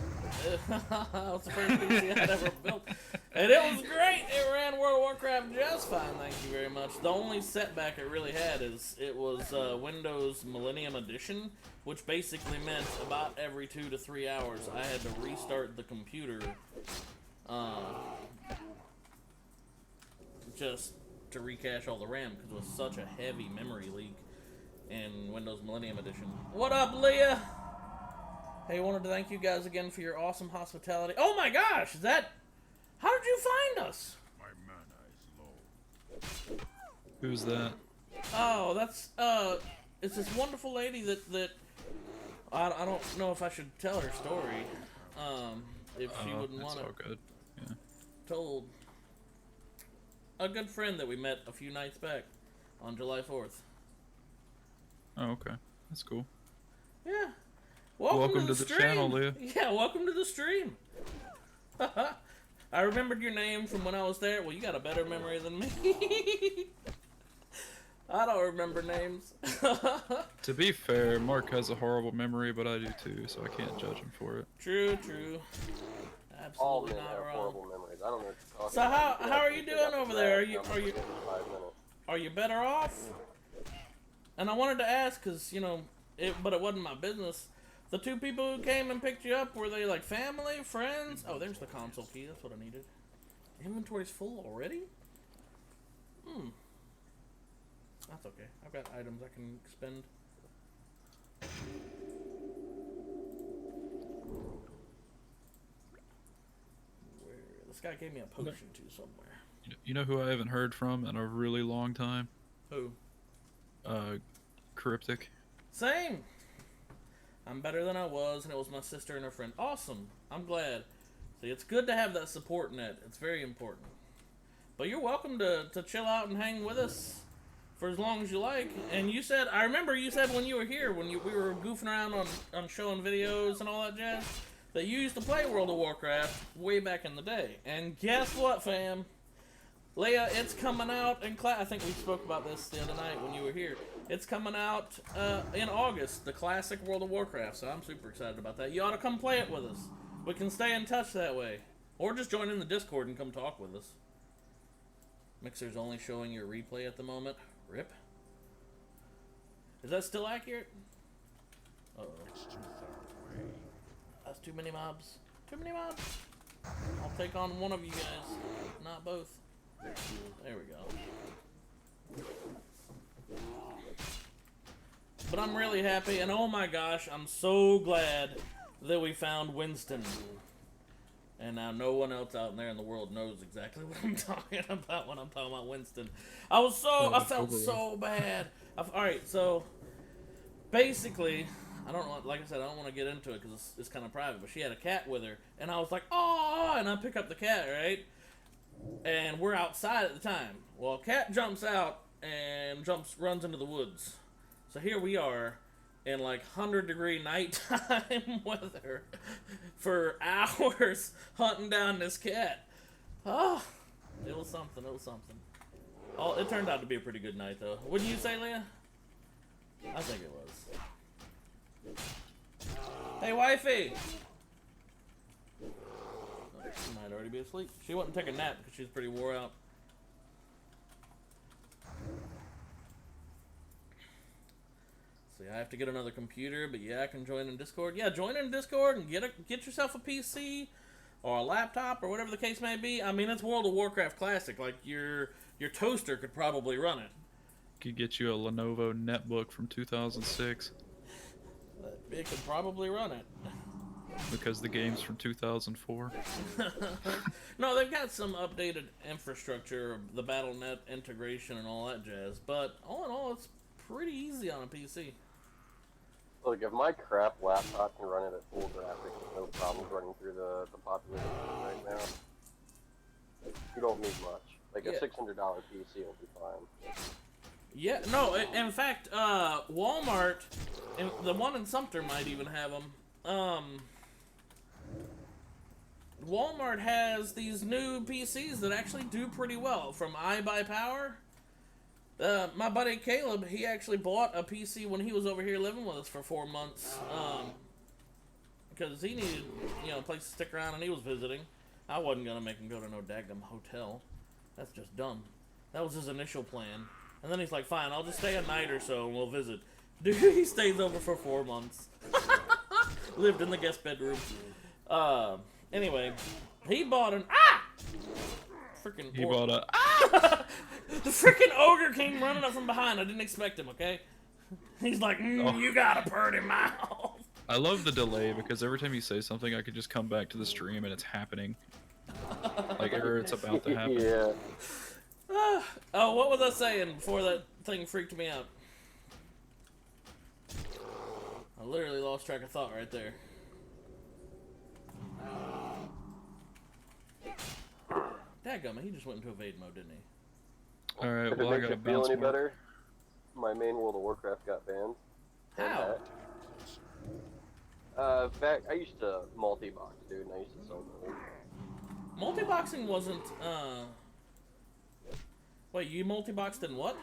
Speaker 1: That was the first PC I'd ever built. And it was great. It ran World of Warcraft just fine, thank you very much. The only setback it really had is it was Windows Millennium Edition, which basically meant about every 2 to 3 hours I had to restart the computer just to recache all the RAM because it was such a heavy memory leak in Windows Millennium Edition. What up, Leah? Hey, wanted to thank you guys again for your awesome hospitality. Oh my gosh, how did you find us?
Speaker 3: My mana is low.
Speaker 7: Who's that?
Speaker 1: Oh, that's, it's this wonderful lady that I don't know if I should tell her story, if she wouldn't want
Speaker 7: It's
Speaker 1: it
Speaker 7: all good. Yeah.
Speaker 1: told. A good friend that we met a few nights back on July 4th.
Speaker 7: Oh, okay. That's cool.
Speaker 1: Yeah.
Speaker 7: Welcome to the
Speaker 1: stream.
Speaker 7: channel, Leah.
Speaker 1: Yeah, welcome to the stream. I remembered your name from when I was there. Well, you got a better memory than me. I don't remember names.
Speaker 7: To be fair, Mark has a horrible memory, but I do too, so I can't judge him for it.
Speaker 1: True, true.
Speaker 8: All
Speaker 1: Absolutely
Speaker 8: men
Speaker 1: not
Speaker 8: have
Speaker 1: wrong.
Speaker 8: horrible memories. I don't know what you're talking
Speaker 1: So
Speaker 8: about.
Speaker 1: how are you doing over there?
Speaker 8: Are
Speaker 1: Are you better off? And I wanted to ask, cause but it wasn't my business. The two people who came and picked you up, were they like family, friends? Oh, there's the console key. That's what I needed. Inventory's full already? That's okay. I've got items I can expend. This guy gave me a potion too somewhere.
Speaker 7: You know who I haven't heard from in a really long time?
Speaker 1: Who?
Speaker 7: Cryptic.
Speaker 1: Same. I'm better than I was, and it was my sister and her friend. Awesome. I'm glad. See, it's good to have that support net. It's very important. But you're welcome to chill out and hang with us for as long as you like. And you said, I remember you said when you were here, when we were goofing around on showing videos and all that jazz, that you used to play World of Warcraft way back in the day. And guess what, fam? Leia, it's coming out in class. I think we spoke about this the other night when you were here. It's coming out in August, the classic World of Warcraft, so I'm super excited about that. You ought to come play it with us. We can stay in touch that way. Or just join in the Discord and come talk with us. Mixer's only showing your replay at the moment. RIP. Is that still accurate? Uh-oh.
Speaker 3: It's too far away.
Speaker 1: That's too many mobs. Too many mobs. I'll take on one of you guys, not both. There we go. But I'm really happy, and oh my gosh, I'm so glad that we found Winston. And now no one else out there in the world knows exactly what I'm talking about when I'm talking about Winston. I felt so bad. Alright, so basically, I don't know, like I said, I don't want to get into it because it's kind of private, but she had a cat with her, and I was like, oh, and I pick up the cat, right? And we're outside at the time. Well, cat jumps out and runs into the woods. So here we are in like 100-degree nighttime weather for hours hunting down this cat. Oh, it was something. Oh, it turned out to be a pretty good night, though. Wouldn't you say, Leah? I think it was. Hey, wifey! She might already be asleep. She wouldn't take a nap because she's pretty wore out. See, I have to get another computer, but yeah, I can join in Discord. Yeah, join in Discord and get yourself a PC or a laptop or whatever the case may be. I mean, it's World of Warcraft Classic. Like, your toaster could probably run it.
Speaker 7: Could get you a Lenovo netbook from 2006.
Speaker 1: It could probably run it.
Speaker 7: Because the game's from 2004.
Speaker 1: No, they've got some updated infrastructure, the BattleNet integration and all that jazz. But all in all, it's pretty easy on a PC.
Speaker 8: Look, if my crap laptop can run it at full graphics with no problems running through the population right now, you don't need much. Like
Speaker 1: Yeah.
Speaker 8: a $600 PC will be fine.
Speaker 1: Yeah, no, in fact, Walmart, and the one in Sumter might even have them. Walmart has these new PCs that actually do pretty well from iBuyPower. My buddy Caleb, he actually bought a PC when he was over here living with us for 4 months, because he needed, a place to stick around and he was visiting. I wasn't gonna make him go to no daggum hotel. That's just dumb. That was his initial plan. And then he's like, fine, I'll just stay a night or so and we'll visit. Dude, he stays over for 4 months. Lived in the guest bedroom. Anyway, he bought an freaking.
Speaker 7: He bought a.
Speaker 1: The freaking ogre came running up from behind. I didn't expect him. Okay, he's like, you got a pretty mouth.
Speaker 7: I love the delay because every time you say something, I could just come back to the stream and it's happening. Like, or it's about to happen.
Speaker 8: Yeah.
Speaker 1: Oh, what was I saying before that thing freaked me out? I literally lost track of thought right there. Dadgummit, he just went into evade mode, didn't he?
Speaker 7: Alright,
Speaker 8: If
Speaker 7: well,
Speaker 8: it
Speaker 7: I
Speaker 8: makes
Speaker 7: gotta
Speaker 8: you feel
Speaker 7: bounce
Speaker 8: any
Speaker 7: more.
Speaker 8: better, my main World of Warcraft got banned.
Speaker 1: How?
Speaker 8: Back, I used to multi-box, dude, and I used to sell gold.
Speaker 1: Multi-boxing wasn't, Wait, you multi-boxed in what?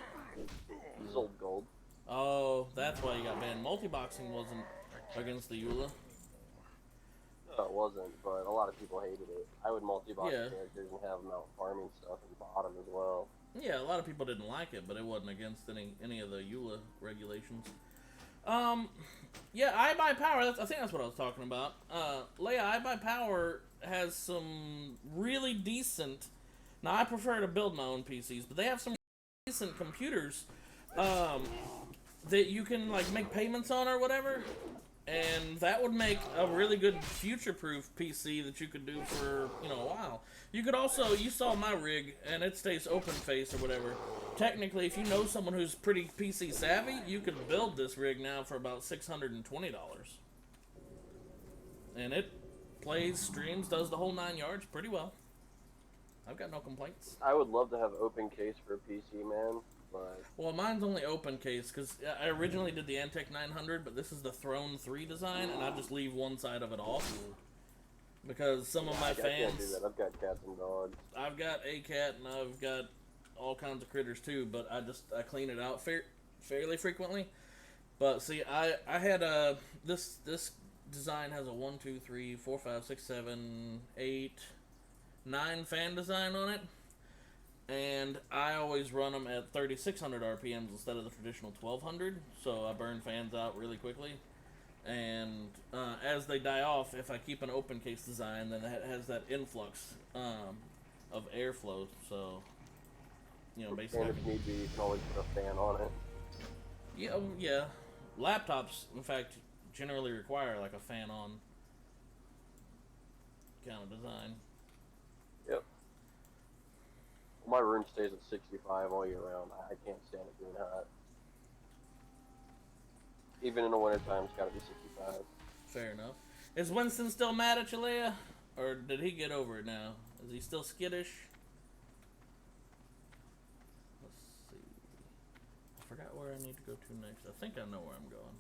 Speaker 8: Sold gold.
Speaker 1: Oh, that's why you got banned. Multi-boxing wasn't against the EULA.
Speaker 8: No, it wasn't, but a lot of people hated it. I would multi-box
Speaker 1: Yeah.
Speaker 8: characters and have them out farming stuff and bottom as well.
Speaker 1: Yeah, a lot of people didn't like it, but it wasn't against any of the EULA regulations. Yeah, iBuyPower, I think that's what I was talking about. Leia, iBuyPower has some really decent... Now, I prefer to build my own PCs, but they have some decent computers that you can, like, make payments on or whatever. And that would make a really good future-proof PC that you could do for, a while. You could also, you saw my rig, and it stays open face or whatever. Technically, if you know someone who's pretty PC savvy, you could build this rig now for about $620. And it plays, streams, does the whole 9 yards pretty well. I've got no complaints.
Speaker 8: I would love to have open case for a PC, man, but...
Speaker 1: Well, mine's only open case, because I originally did the Antec 900, but this is the Throne 3 design, and I just leave one side of it off. Because some of my
Speaker 8: I can't do
Speaker 1: fans...
Speaker 8: that. I've got cats and dogs.
Speaker 1: I've got a cat, and I've got all kinds of critters too, but I clean it out fairly frequently. But see, I had this design has a 1, 2, 3, 4, 5, 6, 7, 8, 9 fan design on it, and I always run them at 3600 RPMs instead of the traditional 1200, so I burn fans out really quickly. And as they die off, if I keep an open case design, then it has that influx of airflow. So, basically.
Speaker 8: And if need be, you can always put a fan on it.
Speaker 1: Yeah. Laptops, in fact, generally require like a fan on kind of design.
Speaker 8: Yep. My room stays at 65 all year round. I can't stand it being hot. Even in the wintertime, it's got to be 65.
Speaker 1: Fair enough. Is Winston still mad at you, Leia? Or did he get over it now? Is he still skittish? Let's see. I forgot where I need to go to next. I think I know where I'm going.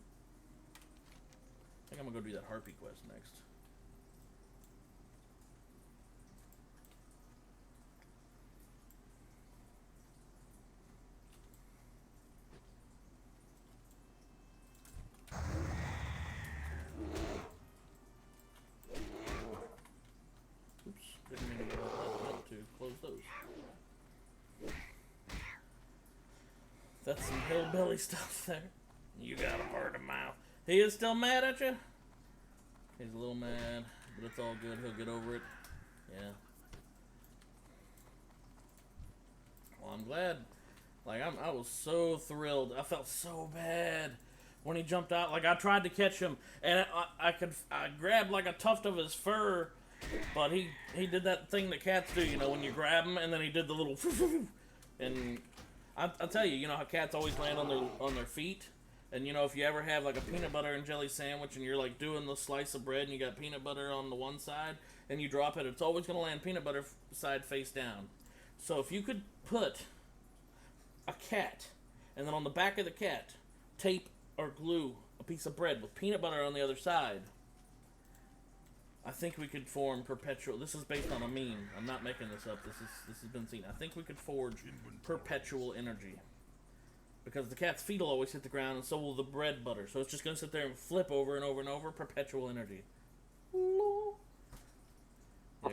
Speaker 1: I think I'm going to go do that Harpy quest next. Oops, didn't mean to go out to close those. That's some hillbilly stuff there. You got a part of mouth. He is still mad at you? He's a little mad, but it's all good. He'll get over it. Yeah. Well, I'm glad. Like, I was so thrilled. I felt so bad when he jumped out. Like, I tried to catch him, and I grabbed like a tuft of his fur, but he did that thing that cats do, when you grab them, and then he did the little and I'll tell you, how cats always land on their feet, and if you ever have like a peanut butter and jelly sandwich, and you're like doing the slice of bread, and you got peanut butter on the one side, and you drop it, it's always gonna land peanut butter side face down. So if you could put a cat, and then on the back of the cat, tape or glue a piece of bread with peanut butter on the other side, I think we could form perpetual. This is based on a meme. I'm not making this up. This has been seen. I think we could forge perpetual energy. Because the cat's feet will always hit the ground, and so will the bread butter. So it's just going to sit there and flip over and over and over. Perpetual energy. Yeah.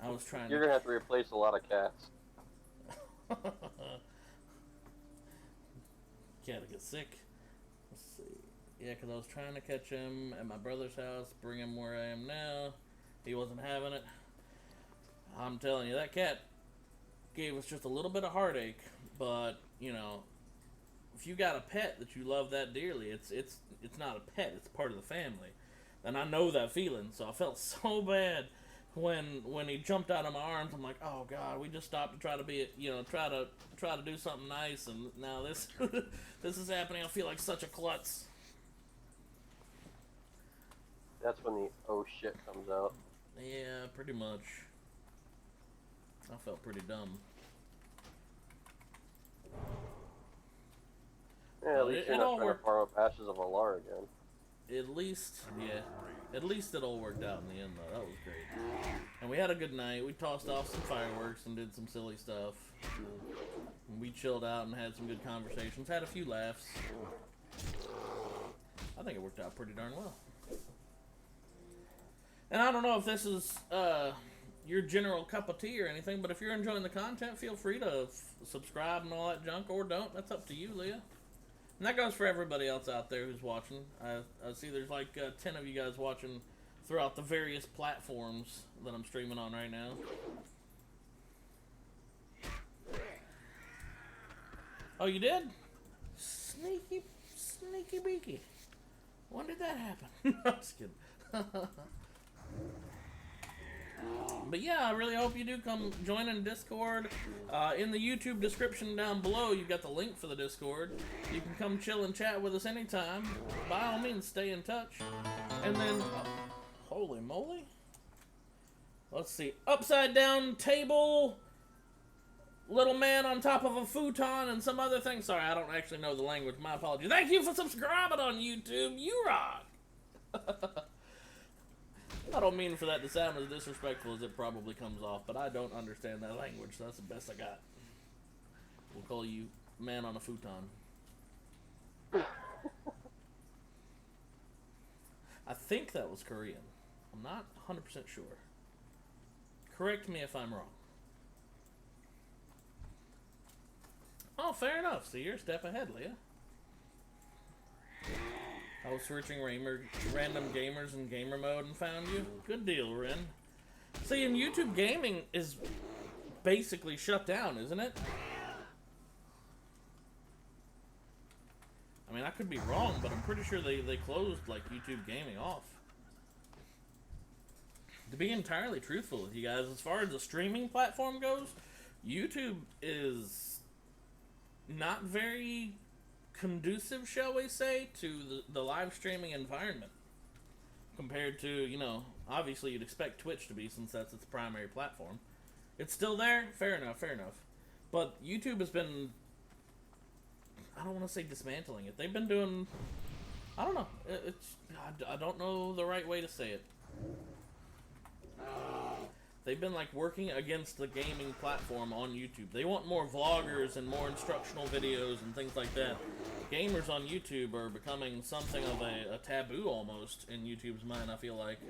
Speaker 1: I was trying
Speaker 8: You're gonna have to replace a lot of cats.
Speaker 1: Cat will get sick. Let's see. Yeah, because I was trying to catch him at my brother's house, bring him where I am now. He wasn't having it. I'm telling you, that cat gave us just a little bit of heartache, but you know, if you got a pet that you love that dearly, it's not a pet, it's part of the family. And I know that feeling, so I felt so bad when he jumped out of my arms. I'm like, oh god, we just stopped to try to be, you know, try to do something nice, and now this this is happening. I feel like such a klutz.
Speaker 8: That's when the oh shit comes out.
Speaker 1: Yeah, pretty much. I felt pretty dumb.
Speaker 8: Yeah, at least you're not trying to farm up Ashes of Alar again.
Speaker 1: At least, yeah. At least it all worked out in the end, though. That was great. And we had a good night. We tossed off some fireworks and did some silly stuff. And we chilled out and had some good conversations. Had a few laughs. I think it worked out pretty darn well. And I don't know if this is your general cup of tea or anything, but if you're enjoying the content, feel free to subscribe and all that junk, or don't. That's up to you, Leah. And that goes for everybody else out there who's watching. I see there's like 10 of you guys watching throughout the various platforms that I'm streaming on right now. Oh, you did? Sneaky beaky. When did that happen? I'm just kidding. But yeah, I really hope you do come join in Discord. In the YouTube description down below, you've got the link for the Discord. You can come chill and chat with us anytime. By all means, stay in touch. And then, holy moly. Let's see. Upside down table, little man on top of a futon, and some other thing. Sorry, I don't actually know the language. My apologies. Thank you for subscribing on YouTube. You rock. I don't mean for that to sound as disrespectful as it probably comes off, but I don't understand that language, so that's the best I got. We'll call you man on a futon. I think that was Korean. I'm not 100% sure. Correct me if I'm wrong. Oh, fair enough. So you're a step ahead, Leah. I was searching random gamers in gamer mode and found you. Good deal, Ren. See, and YouTube gaming is basically shut down, isn't it? I mean, I could be wrong, but I'm pretty sure they closed, like, YouTube gaming off. To be entirely truthful with you guys, as far as the streaming platform goes, YouTube is not very conducive, shall we say, to the live streaming environment compared to, you know, obviously you'd expect Twitch to be, since that's its primary platform. It's still there, fair enough, but YouTube has been, I don't want to say dismantling it, they've been doing, I don't know, I don't know the right way to say it. They've been like working against the gaming platform on YouTube. They want more vloggers and more instructional videos and things like that. Gamers on YouTube are becoming something of a taboo almost in YouTube's mind, I feel like.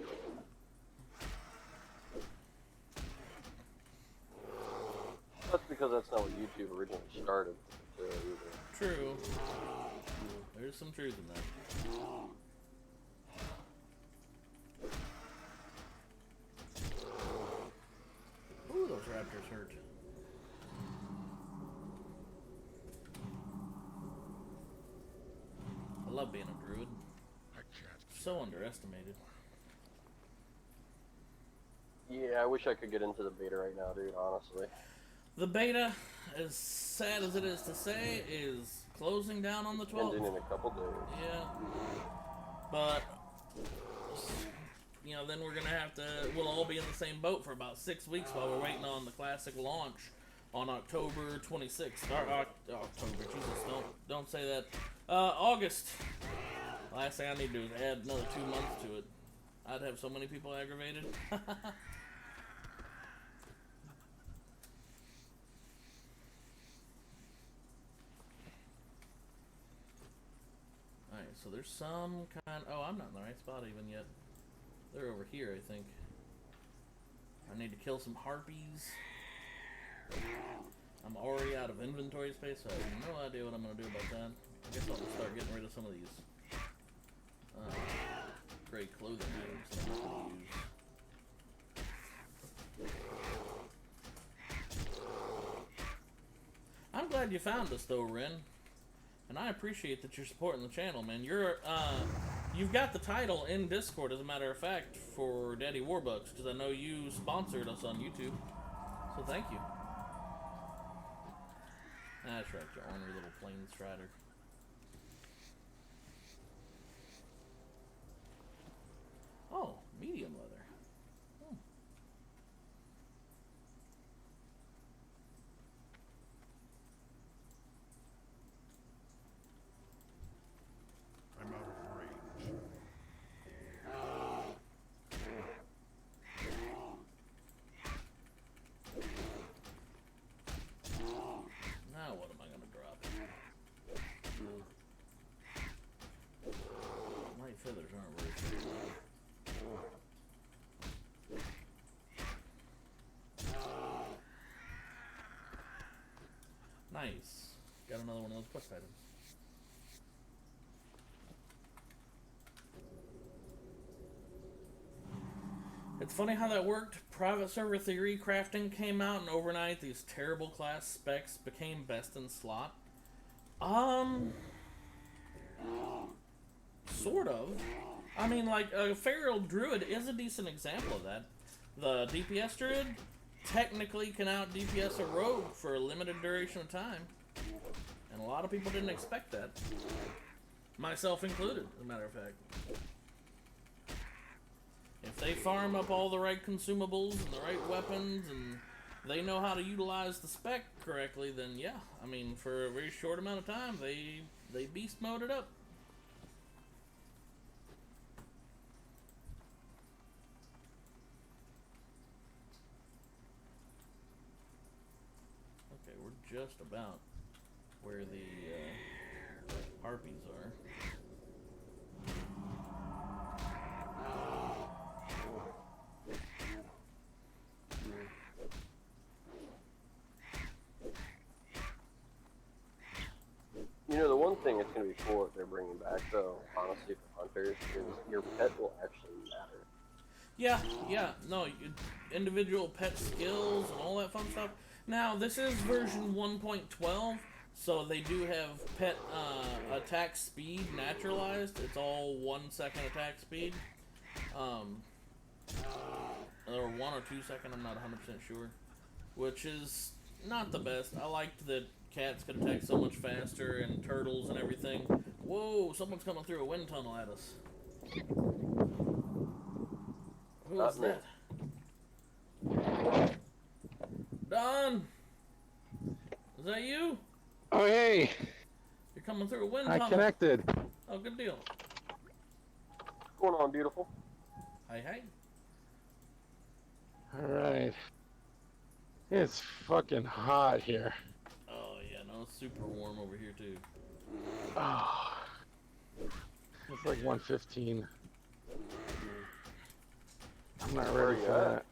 Speaker 8: That's because that's not what YouTube originally started.
Speaker 1: True. There's some truth in that. Ooh, those raptors hurt. I love being a druid. So underestimated.
Speaker 8: Yeah, I wish I could get into the beta right now, dude, honestly.
Speaker 1: The beta, as sad as it is to say, is closing down on the 12th.
Speaker 8: Ending in a couple days.
Speaker 1: Yeah. But, you know, then we're gonna have to. We'll all be in the same boat for about 6 weeks while we're waiting on the classic launch on October 26th. October, Jesus, don't say that. August. Last thing I need to do is add another 2 months to it. I'd have so many people aggravated. Alright, so there's some kind. Oh, I'm not in the right spot even yet. They're over here, I think. I need to kill some harpies. I'm already out of inventory space, so I have no idea what I'm going to do about that. I guess I'll just start getting rid of some of these great clothing items that I'm not going to use. I'm glad you found us, though, Ren. And I appreciate that you're supporting the channel, man. You've got the title in Discord, as a matter of fact, for Daddy Warbucks, because I know you sponsored us on YouTube. So thank you. That's right, you ornery little plane strider. Oh, medium leather. Hmm.
Speaker 3: I'm out of range.
Speaker 1: Now what am I gonna drop? Light feathers aren't very good. Nice. Got another one of those quest items. It's funny how that worked. Private server theory crafting came out, and overnight these terrible class specs became best in slot. Sort of. I mean, like, a Feral Druid is a decent example of that. The DPS Druid technically can out DPS a Rogue for a limited duration of time. And a lot of people didn't expect that. Myself included, as a matter of fact. If they farm up all the right consumables and the right weapons and they know how to utilize the spec correctly, then yeah, I mean, for a very short amount of time, they beast mode it up. Okay, we're just about where the harpies are.
Speaker 8: You know, the one thing that's going to be cool that they're bringing back, though, honestly, for hunters, is your pet will actually matter.
Speaker 1: Yeah, no, individual pet skills and all that fun stuff. Now, this is version 1.12, so they do have pet attack speed naturalized. It's all 1 second attack speed. Or 1 or 2 second, I'm not 100% sure. Which is not the best. I liked that cats could attack so much faster, and turtles and everything. Whoa, someone's coming through a wind tunnel at us. Who is that? Don! Is that you?
Speaker 2: Oh, hey!
Speaker 1: You're coming through a wind
Speaker 2: I
Speaker 1: tunnel.
Speaker 2: connected.
Speaker 1: Oh, good deal.
Speaker 8: What's going on, beautiful?
Speaker 1: Hey, hey.
Speaker 2: Alright. It's fucking hot here.
Speaker 1: Oh, yeah, no, it's super warm over here, too.
Speaker 2: Oh. It's like 115. I'm not ready for that.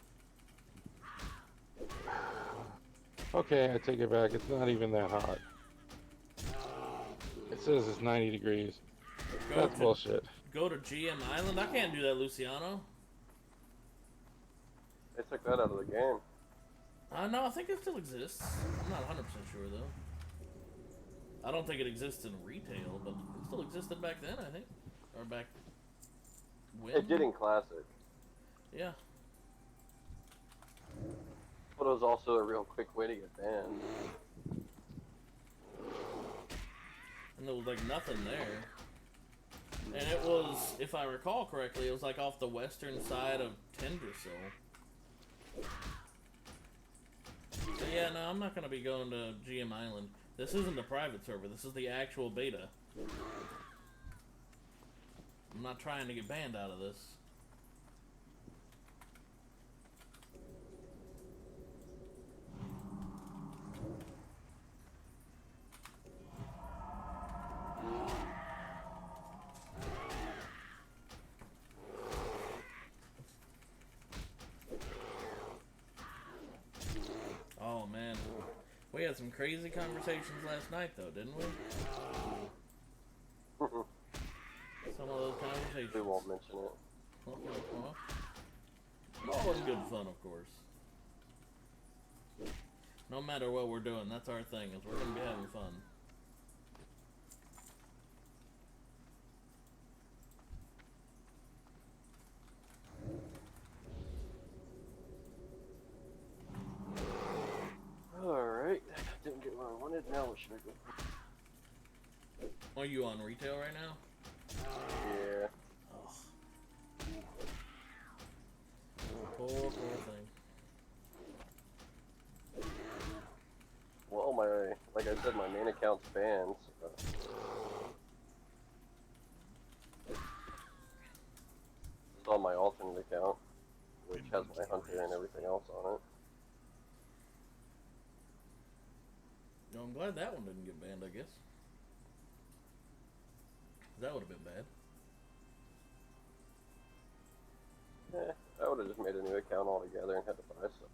Speaker 2: Okay, I take it back. It's not even that hot. It says it's 90 degrees. That's bullshit.
Speaker 1: Go to GM Island? I can't do that, Luciano.
Speaker 8: They took that out of the game.
Speaker 1: No, I think it still exists. I'm not 100% sure, though. I don't think it exists in retail, but it still existed back then, I think. Or back when?
Speaker 8: It did in Classic.
Speaker 1: Yeah.
Speaker 8: But it was also a real quick way to get banned.
Speaker 1: And there was, like, nothing there. And it was, if I recall correctly, it was like off the western side of Tendersill. So yeah, no, I'm not gonna be going to GM Island. This isn't the private server, this is the actual beta. I'm not trying to get banned out of this. Oh man, we had some crazy conversations last night though, didn't we? Some of those conversations.
Speaker 8: We won't mention it.
Speaker 1: All in good fun, of course. No matter what we're doing, that's our thing, is we're gonna be having fun.
Speaker 8: Alright. Didn't get what I wanted. Now what should I go?
Speaker 1: Are you on retail right now?
Speaker 8: Yeah.
Speaker 1: Oh. Poor thing.
Speaker 8: Well, like I said, my main account's banned. So. It's on my alternate account, which has my hunter and everything else on it.
Speaker 1: No, I'm glad that one didn't get banned, I guess. That would have been bad.
Speaker 8: I would have just made a new account altogether and had to buy stuff.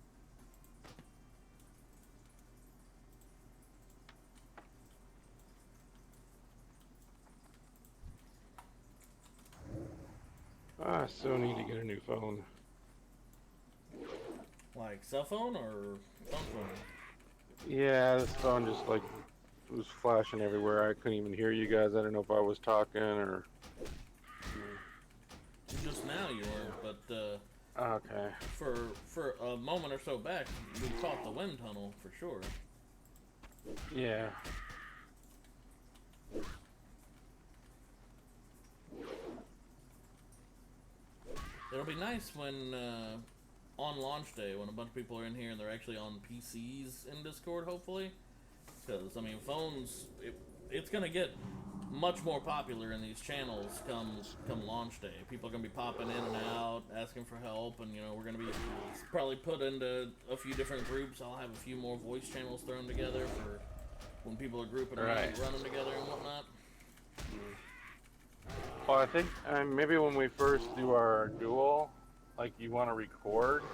Speaker 2: I so need to get a new phone.
Speaker 1: Like cell phone or phone phone?
Speaker 2: Yeah, this phone just like was flashing everywhere. I couldn't even hear you guys. I don't know if I was talking or.
Speaker 1: Just now you weren't, but
Speaker 2: Okay.
Speaker 1: for a moment or so back, we caught the wind tunnel for sure.
Speaker 2: Yeah.
Speaker 1: It'll be nice when on launch day, when a bunch of people are in here and they're actually on PCs in Discord, hopefully. Because I mean, phones, it's gonna get much more popular in these channels come launch day. People are gonna be popping in and out, asking for help, and you know, we're gonna be probably put into a few different groups. I'll have a few more voice channels thrown together for when people are grouping around,
Speaker 2: Right.
Speaker 1: running together and whatnot.
Speaker 2: Well, I think maybe when we first do our duel, like you want to record.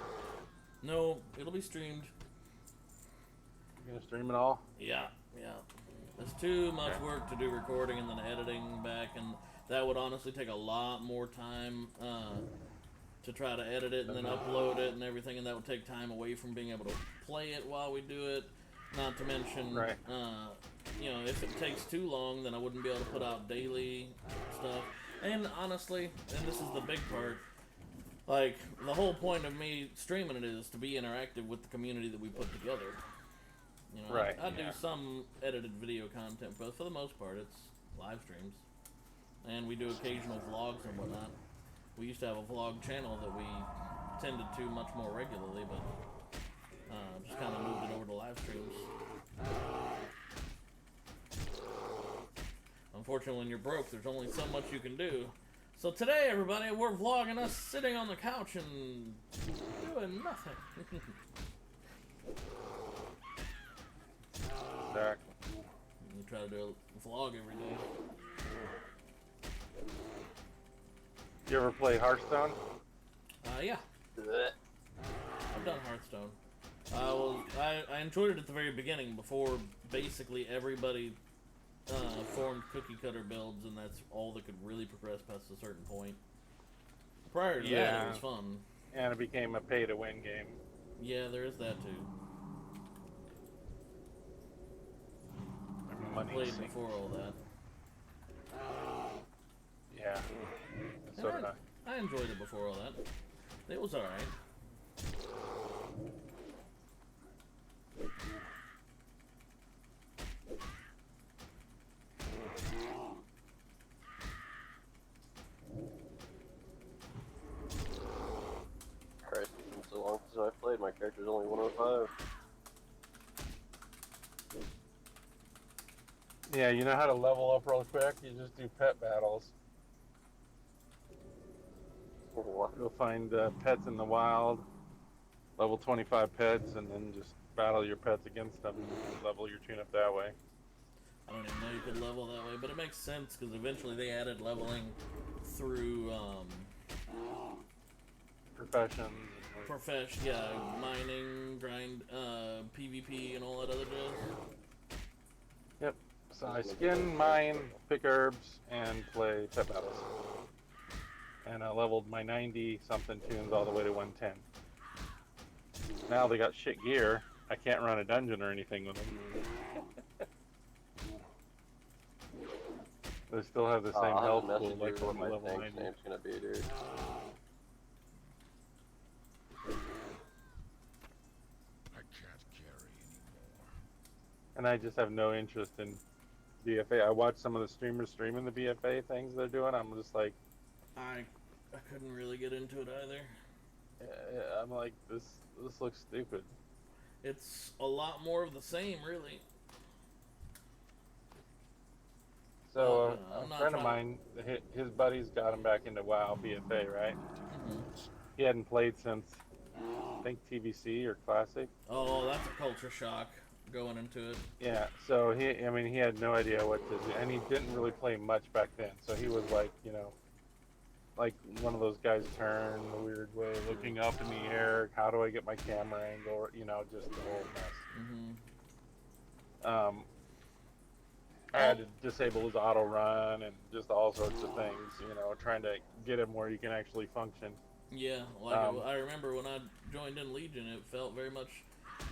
Speaker 1: No, it'll be streamed.
Speaker 2: You gonna stream it all?
Speaker 1: Yeah. There's too much work to do recording and then editing back, and that would honestly take a lot more time to try to edit it and then upload it and everything, and that would take time away from being able to play it while we do it. Not to mention, you know, if it takes too long, then I wouldn't be able to put out daily stuff. And honestly, and this is the big part, like, the whole point of me streaming it is to be interactive with the community that we put together. You know, I do some edited video content, but for the most part, it's live streams. And we do occasional vlogs and whatnot. We used to have a vlog channel that we tended to much more regularly, but just kind of moved it over to live streams. Unfortunately, when you're broke, there's only so much you can do. So today, everybody, we're vlogging us sitting on the couch and doing nothing.
Speaker 2: Exactly.
Speaker 1: We try to do a vlog every day.
Speaker 2: You ever play Hearthstone?
Speaker 1: Yeah. I've done Hearthstone. I enjoyed it at the very beginning, before basically everybody formed cookie cutter builds, and that's all that could really progress past a certain point. Prior to that, it was fun.
Speaker 2: And it became a pay-to-win game.
Speaker 1: Yeah, there is that too. I played before all that.
Speaker 2: Yeah. So did I.
Speaker 1: I enjoyed it before all that. It was alright.
Speaker 2: Yeah, you know how to level up real quick? You just do pet battles.
Speaker 8: What?
Speaker 2: Go find pets in the wild, level 25 pets, and then just battle your pets against them and level your tune up that way.
Speaker 1: I don't even know you could level that way, but it makes sense because eventually they added leveling through
Speaker 2: Professions.
Speaker 1: yeah, mining, grind, PvP, and all that other jazz.
Speaker 2: Yep. So I skin, mine, pick herbs, and play pet battles. And I leveled my 90 something tunes all the way to 110. Now they got shit gear. I can't run a dungeon or anything with them. They still have the same
Speaker 8: I'll
Speaker 2: health
Speaker 8: have to
Speaker 2: pool
Speaker 8: message
Speaker 2: like
Speaker 8: you what
Speaker 2: on
Speaker 8: my
Speaker 2: level
Speaker 8: tank's
Speaker 2: 90.
Speaker 8: name's gonna be, dude.
Speaker 3: I can't carry anymore.
Speaker 2: And I just have no interest in BFA. I watch some of the streamers streaming the BFA things they're doing. I'm just like,
Speaker 1: I couldn't really get into it either.
Speaker 2: I'm like, this looks stupid.
Speaker 1: It's a lot more of the same, really.
Speaker 2: So
Speaker 1: I'm
Speaker 2: a
Speaker 1: not
Speaker 2: friend of
Speaker 1: trying-
Speaker 2: mine, his buddies got him back into WoW BFA, right?
Speaker 1: Mhm.
Speaker 2: He hadn't played since, I think, TVC or Classic.
Speaker 1: Oh, that's a culture shock going into it.
Speaker 2: Yeah, so he had no idea what to do, and he didn't really play much back then. So he was like, like one of those guys turn the weird way, looking up in the air. How do I get my camera angle? Just the whole mess.
Speaker 1: Mhm.
Speaker 2: I had to disable his auto run and just all sorts of things, trying to get him where you can actually function.
Speaker 1: Yeah, like I remember when I joined in Legion, it felt very much.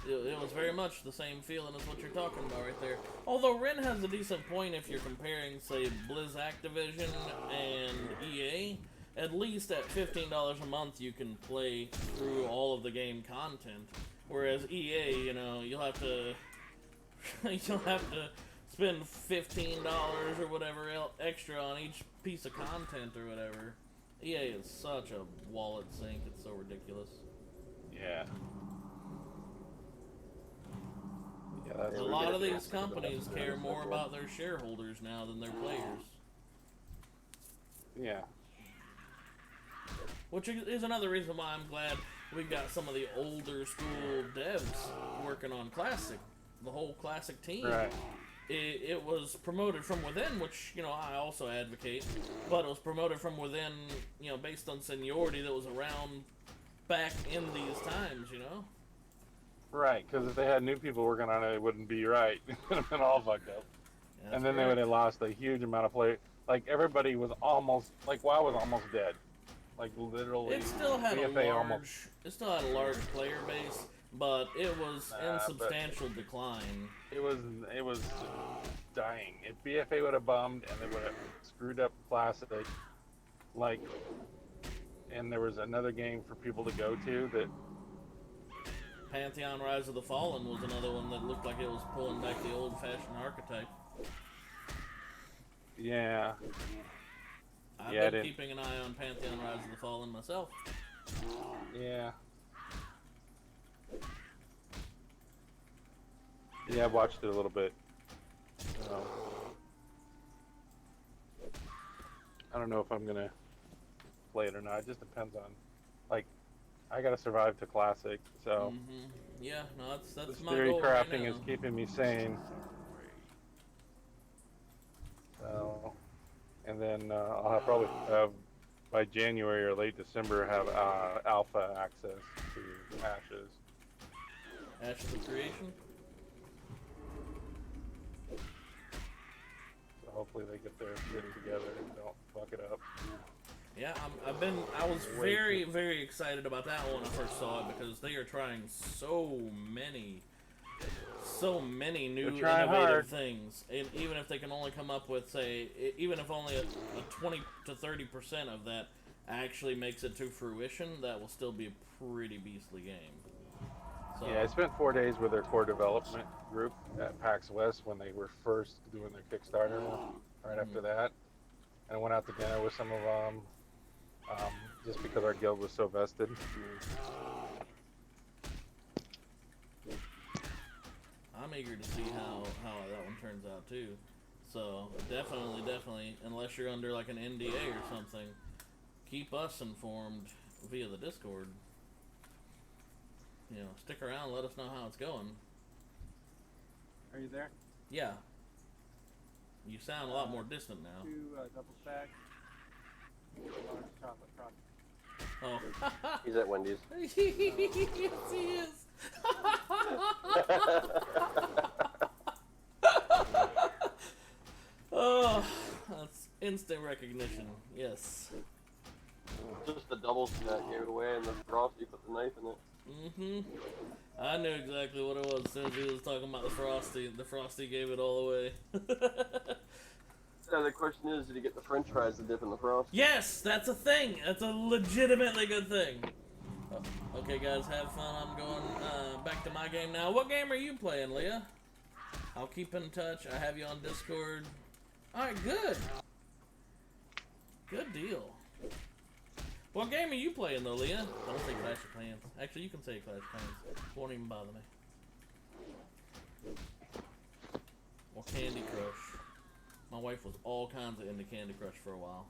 Speaker 1: It was very much the same feeling as what you're talking about right there. Although Ren has a decent point if you're comparing, say, Blizz Activision and EA. At least at $15 a month, you can play through all of the game content. Whereas EA, you'll have to spend $15 or whatever extra on each piece of content or whatever. EA is such a wallet sink; it's so ridiculous.
Speaker 2: Yeah.
Speaker 1: A lot of these companies care more about their shareholders now than their players.
Speaker 2: Yeah.
Speaker 1: Which is another reason why I'm glad we've got some of the older school devs working on Classic. The whole Classic team.
Speaker 2: Right.
Speaker 1: It was promoted from within, which, I also advocate. But it was promoted from within, based on seniority that was around back in these times,
Speaker 2: Right, because if they had new people working on it, it wouldn't be right. It would have been all fucked up.
Speaker 1: Yeah,
Speaker 2: And then they would have lost a huge amount of play. Like, everybody was almost, like, WoW was almost dead. Like, literally.
Speaker 1: It still had
Speaker 2: BFA
Speaker 1: it still had a large player base, but it was in
Speaker 2: but-
Speaker 1: substantial decline.
Speaker 2: It was dying. If BFA would have bummed and they would have screwed up Classic, like, and there was another game for people to go to that.
Speaker 1: Pantheon Rise of the Fallen was another one that looked like it was pulling back the old-fashioned archetype.
Speaker 2: Yeah.
Speaker 1: I've
Speaker 2: Yeah,
Speaker 1: been keeping an eye on Pantheon Rise of the Fallen myself.
Speaker 2: Yeah. Yeah, I've watched it a little bit. I don't know if I'm gonna play it or not. It just depends on, like, I gotta survive to Classic, so
Speaker 1: Yeah, no, that's
Speaker 2: this
Speaker 1: my
Speaker 2: theory
Speaker 1: goal right
Speaker 2: crafting
Speaker 1: now.
Speaker 2: is keeping me sane. So, and then I'll probably have by January or late December have alpha access to Ashes.
Speaker 1: Ashes of Creation.
Speaker 2: So hopefully they get their shit together and don't fuck it up.
Speaker 1: Yeah, I was very, very excited about that one when I first saw it because they are trying so many new
Speaker 2: trying
Speaker 1: innovative
Speaker 2: hard.
Speaker 1: things. And even if they can only come up with, say, even if only a 20 to 30% of that actually makes it to fruition, that will still be a pretty beastly game. So,
Speaker 2: Yeah, I spent 4 days with their core development group at PAX West when they were first doing their Kickstarter. Right after that, and I went out to dinner with some of them, just because our guild was so vested.
Speaker 1: I'm eager to see how that one turns out too. So definitely, unless you're under like an NDA or something, keep us informed via the Discord. You know, stick around, let us know how it's going.
Speaker 9: Are you there?
Speaker 1: Yeah. You sound a lot more distant now.
Speaker 9: 2 double stack. Large chocolate frosty.
Speaker 1: Oh.
Speaker 8: He's at Wendy's.
Speaker 1: Yes, he is. Oh, that's instant recognition. Yes.
Speaker 8: Just the double stack gave it away, and the Frosty put the knife in it.
Speaker 1: I knew exactly what it was as soon as he was talking about the Frosty. The Frosty gave it all away.
Speaker 8: Now the question is, did he get the French fries to dip in the Frosty?
Speaker 1: Yes, that's a thing. That's a legitimately good thing. Okay, guys, have fun. I'm going back to my game now. What game are you playing, Leah? I'll keep in touch. I have you on Discord. Alright, good. Good deal. What game are you playing, though, Leah? Don't say Clash of Clans. Actually, you can say Clash of Clans. Won't even bother me. Or Candy Crush. My wife was all kinds of into Candy Crush for a while.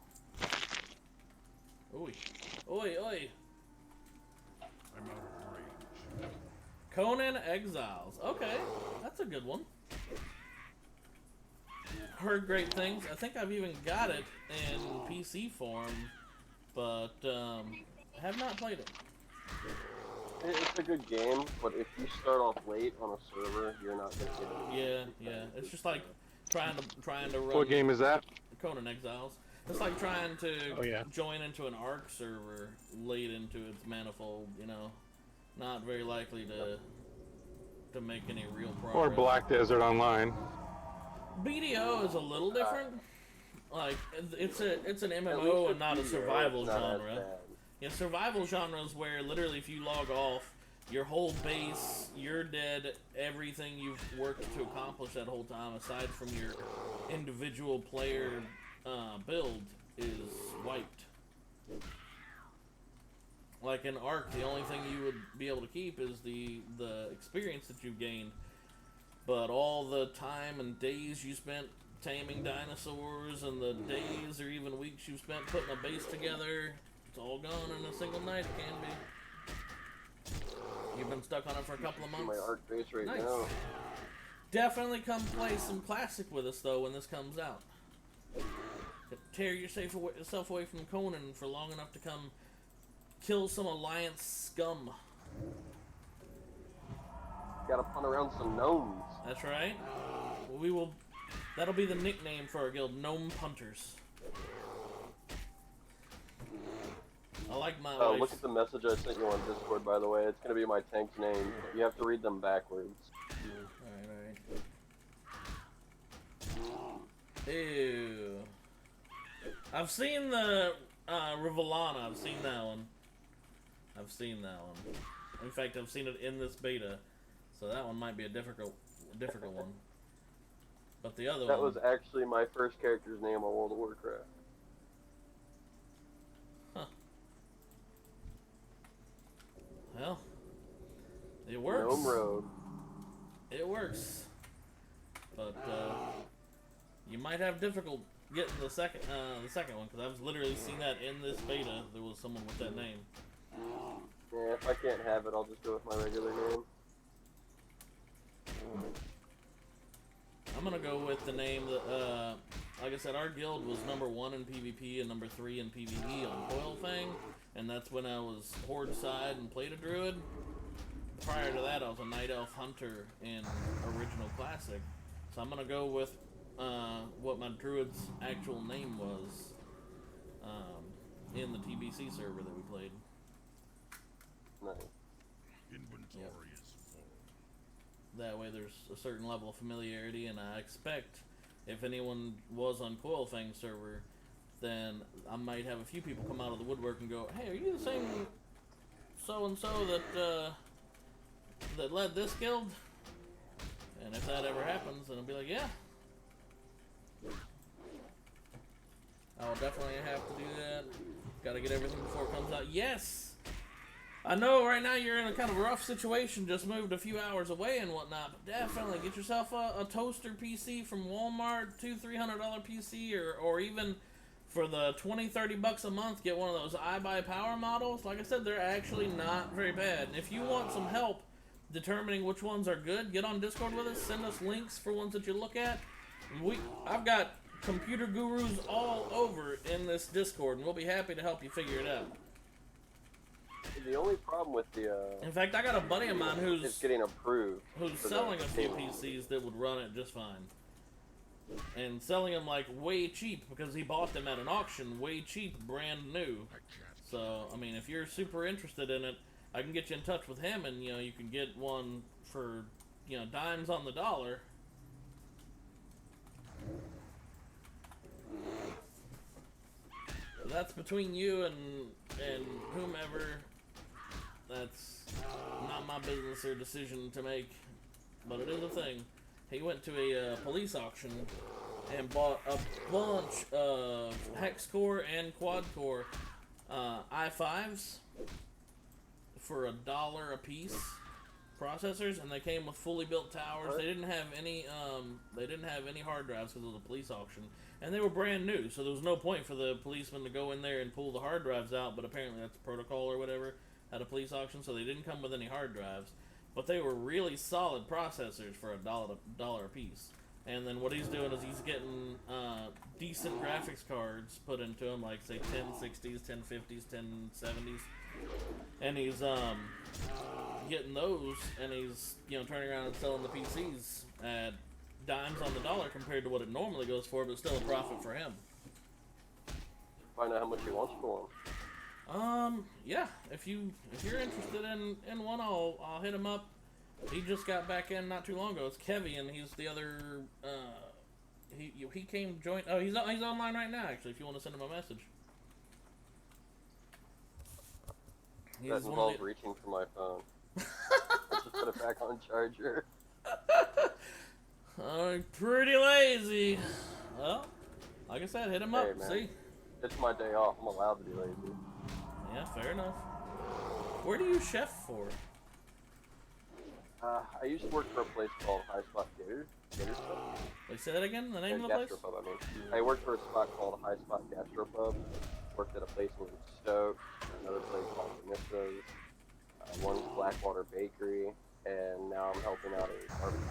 Speaker 1: Oi. Oi, oi.
Speaker 3: I'm out of range.
Speaker 1: Conan Exiles. Okay, that's a good one. Heard great things. I think I've even got it in PC form, but have not played it.
Speaker 8: It's a good game, but if you start off late on a server, you're not gonna get it.
Speaker 1: Yeah. It's just like trying to run.
Speaker 2: What game is that?
Speaker 1: Conan Exiles. It's like trying to
Speaker 2: Oh, yeah.
Speaker 1: join into an ARC server late into its manifold. You know, not very likely to make any real progress.
Speaker 2: Or Black Desert Online.
Speaker 1: BDO is a little different. Like it's an
Speaker 8: At least
Speaker 1: MMO
Speaker 8: with
Speaker 1: and not a
Speaker 8: BDO,
Speaker 1: survival
Speaker 8: it's not as
Speaker 1: genre.
Speaker 8: bad.
Speaker 1: Yeah, survival genres where literally if you log off, your whole base, you're dead. Everything you've worked to accomplish that whole time, aside from your individual player build, is wiped. Like in Ark, the only thing you would be able to keep is the experience that you've gained. But all the time and days you spent taming dinosaurs, and the days or even weeks you've spent putting a base together, it's all gone in a single night. It can be. You've been stuck on it for a couple of
Speaker 8: See
Speaker 1: months.
Speaker 8: my Arc base right
Speaker 1: Nice.
Speaker 8: now.
Speaker 1: Definitely come play some Classic with us though when this comes out. Tear yourself away from Conan for long enough to come kill some Alliance scum.
Speaker 8: Gotta punt around some gnomes.
Speaker 1: That's right. We will. That'll be the nickname for our guild, Gnome Punters. I like my
Speaker 8: Oh,
Speaker 1: wife.
Speaker 8: look at the message I sent you on Discord, by the way. It's gonna be my tank's name. You have to read them backwards.
Speaker 1: Alright. Ew. I've seen the Rivolana. I've seen that one. In fact, I've seen it in this beta, so that one might be a difficult one. But the other
Speaker 8: That
Speaker 1: one.
Speaker 8: was actually my first character's name on World of Warcraft.
Speaker 1: Huh. Well, it works.
Speaker 8: Gnome Road.
Speaker 1: It works. But you might have difficult getting the second one, because I've literally seen that in this beta. There was someone with that name.
Speaker 8: Yeah, if I can't have it, I'll just go with my regular name.
Speaker 1: I'm gonna go with the name that, like I said, our guild was #1 in PvP and #3 in PvE on Coilfang, and that's when I was Horde side and played a druid. Prior to that, I was a Night Elf Hunter in Original Classic, so I'm gonna go with what my druid's actual name was in the TBC server that we played.
Speaker 8: Nice.
Speaker 3: Inventory is full.
Speaker 1: That way there's a certain level of familiarity, and I expect if anyone was on Coilfang server, then I might have a few people come out of the woodwork and go, hey, are you the same so-and-so that led this guild? And if that ever happens, then I'll be like, yeah. I'll definitely have to do that. Gotta get everything before it comes out. Yes! I know right now you're in a kind of rough situation, just moved a few hours away and whatnot, but definitely get yourself a toaster PC from Walmart, $200-300 PC, or even for the $20-30 a month, get one of those iBuyPower models. Like I said, they're actually not very bad. And if you want some help determining which ones are good, get on Discord with us, send us links for ones that you look at. I've got computer gurus all over in this Discord, and we'll be happy to help you figure it out.
Speaker 8: The only problem with the
Speaker 1: In fact, I got a buddy of mine
Speaker 8: is getting approved.
Speaker 1: who's selling a few PCs that would run it just fine, and selling them like way cheap because he bought them at an auction, way cheap, brand new. So I mean, if you're super interested in it, I can get you in touch with him, and you can get one for dimes on the dollar. So that's between you and whomever. That's not my business or decision to make, but it is a thing. He went to a police auction and bought a bunch of hex core and quad core i5s for $1 a piece processors, and they came with fully built towers. They didn't have any hard drives because it was a police auction, and they were brand new, so there was no point for the policeman to go in there and pull the hard drives out, but apparently that's protocol or whatever at a police auction, so they didn't come with any hard drives, but they were really solid processors for $1 a piece. And then what he's doing is he's getting decent graphics cards put into them, like say 1060s, 1050s, 1070s, and he's getting those, and he's turning around and selling the PCs at dimes on the dollar compared to what it normally goes for, but still a profit for him.
Speaker 8: Find out how much he wants for them.
Speaker 1: Yeah, if you're interested in one, I'll hit him up. He just got back in not too long ago. It's Kevy, and he's the other. He came join. Oh, he's online right now. Actually, if you want to send him a message.
Speaker 8: That involves reaching for my phone. I just put it back on charger.
Speaker 1: I'm pretty lazy. Well, like I said, hit him up.
Speaker 8: Man,
Speaker 1: See,
Speaker 8: it's my day off. I'm allowed to be lazy.
Speaker 1: yeah, fair enough. Where do you chef for?
Speaker 8: I used to work for a place called High Spot Gator Stuff.
Speaker 1: Wait, say that again. The name of the place?
Speaker 8: Gastropub, I mean. I worked for a spot called High Spot Gastropub. Worked at a place in Stoke, another place called Nissa's, one's Blackwater Bakery, and now I'm helping out a barbecue.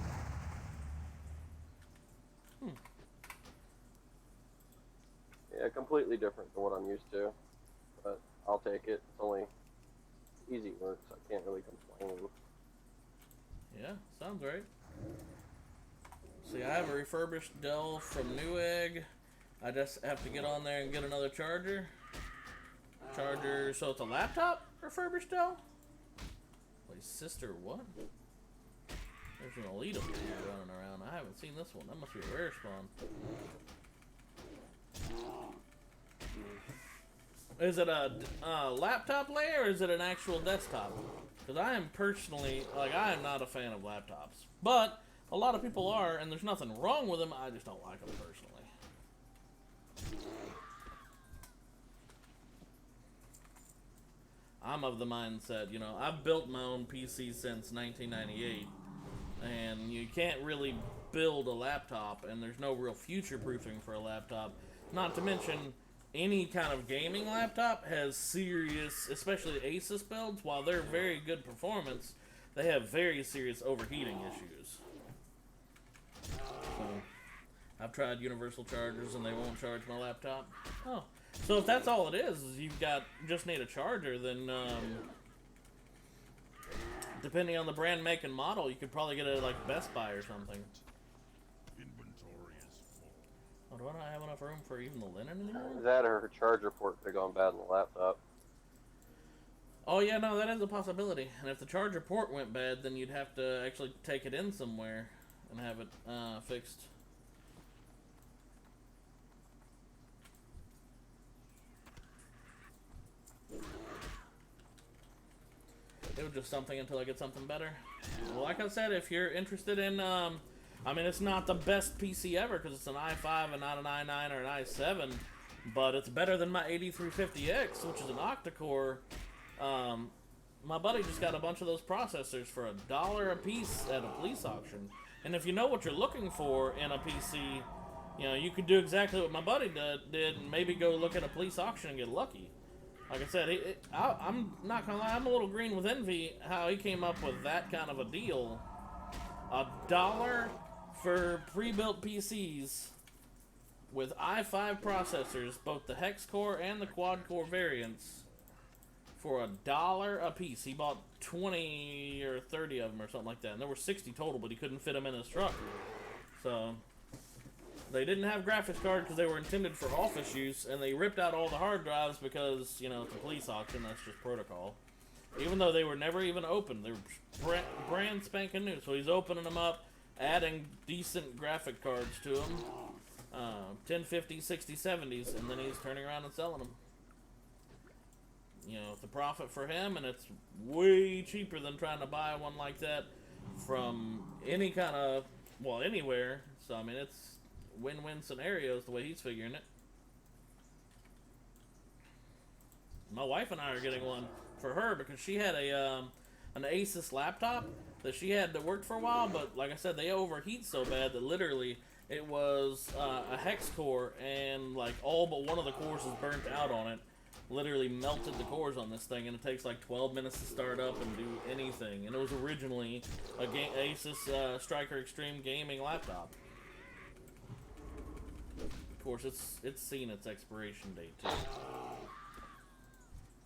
Speaker 8: Yeah, completely different than what I'm used to, but I'll take it. It's only easy work, so I can't really complain.
Speaker 1: Yeah, sounds right. See, I have a refurbished Dell from Newegg. I just have to get on there and get another charger. So it's a laptop refurbished Dell? Wait, sister, what? There's an Elite up here running around. I haven't seen this one. That must be a rare spawn. Is it a laptop layer or is it an actual desktop? Because I am personally, I am not a fan of laptops. But a lot of people are, and there's nothing wrong with them, I just don't like them personally. I'm of the mindset, I've built my own PC since 1998, and you can't really build a laptop, and there's no real future-proofing for a laptop. Not to mention, any kind of gaming laptop has serious, especially Asus builds, while they're very good performance, they have very serious overheating issues. So, I've tried universal chargers and they won't charge my laptop. Oh, so if that's all it is you've just need a charger, then depending on the brand, make, and model, you could probably get it at like Best Buy or something.
Speaker 3: Inventory is full.
Speaker 1: Oh, do I not have enough room for even the linen anymore?
Speaker 8: That or her charger port could have gone bad on the laptop.
Speaker 1: Oh yeah, no, that is a possibility. And if the charger port went bad, then you'd have to actually take it in somewhere and have it fixed. It was just something until I get something better. Well, like I said, if you're interested in, I mean, it's not the best PC ever because it's an i5 and not an i9 or an i7, but it's better than my 8350X, which is an octa-core my buddy just got a bunch of those processors for $1 a piece at a police auction. And if you know what you're looking for in a PC, you know, you could do exactly what my buddy did and maybe go look at a police auction and get lucky. Like I said, I'm not gonna lie, I'm a little green with envy how he came up with that kind of a deal. $1 for pre-built PCs with i5 processors, both the hex core and the quad core variants, for $1 a piece. He bought 20 or 30 of them or something like that, and there were 60 total, but he couldn't fit them in his truck. So they didn't have graphics cards because they were intended for office use, and they ripped out all the hard drives because, you know, it's a police auction, that's just protocol. Even though they were never even opened, they were brand spanking new. So he's opening them up, adding decent graphic cards to them, 1050s, 60s, 70s, and then he's turning around and selling them. You know, it's a profit for him, and it's way cheaper than trying to buy one like that from any kind of, well, anywhere. So, I mean, it's win-win scenarios the way he's figuring it. My wife and I are getting one for her because she had an Asus laptop that she had that worked for a while, but like I said, they overheat so bad that literally it was a hex core, and like all but one of the cores was burnt out on it. Literally melted the cores on this thing, and it takes like 12 minutes to start up and do anything. And it was originally a Asus Striker Extreme gaming laptop. Of course, it's seen its expiration date too.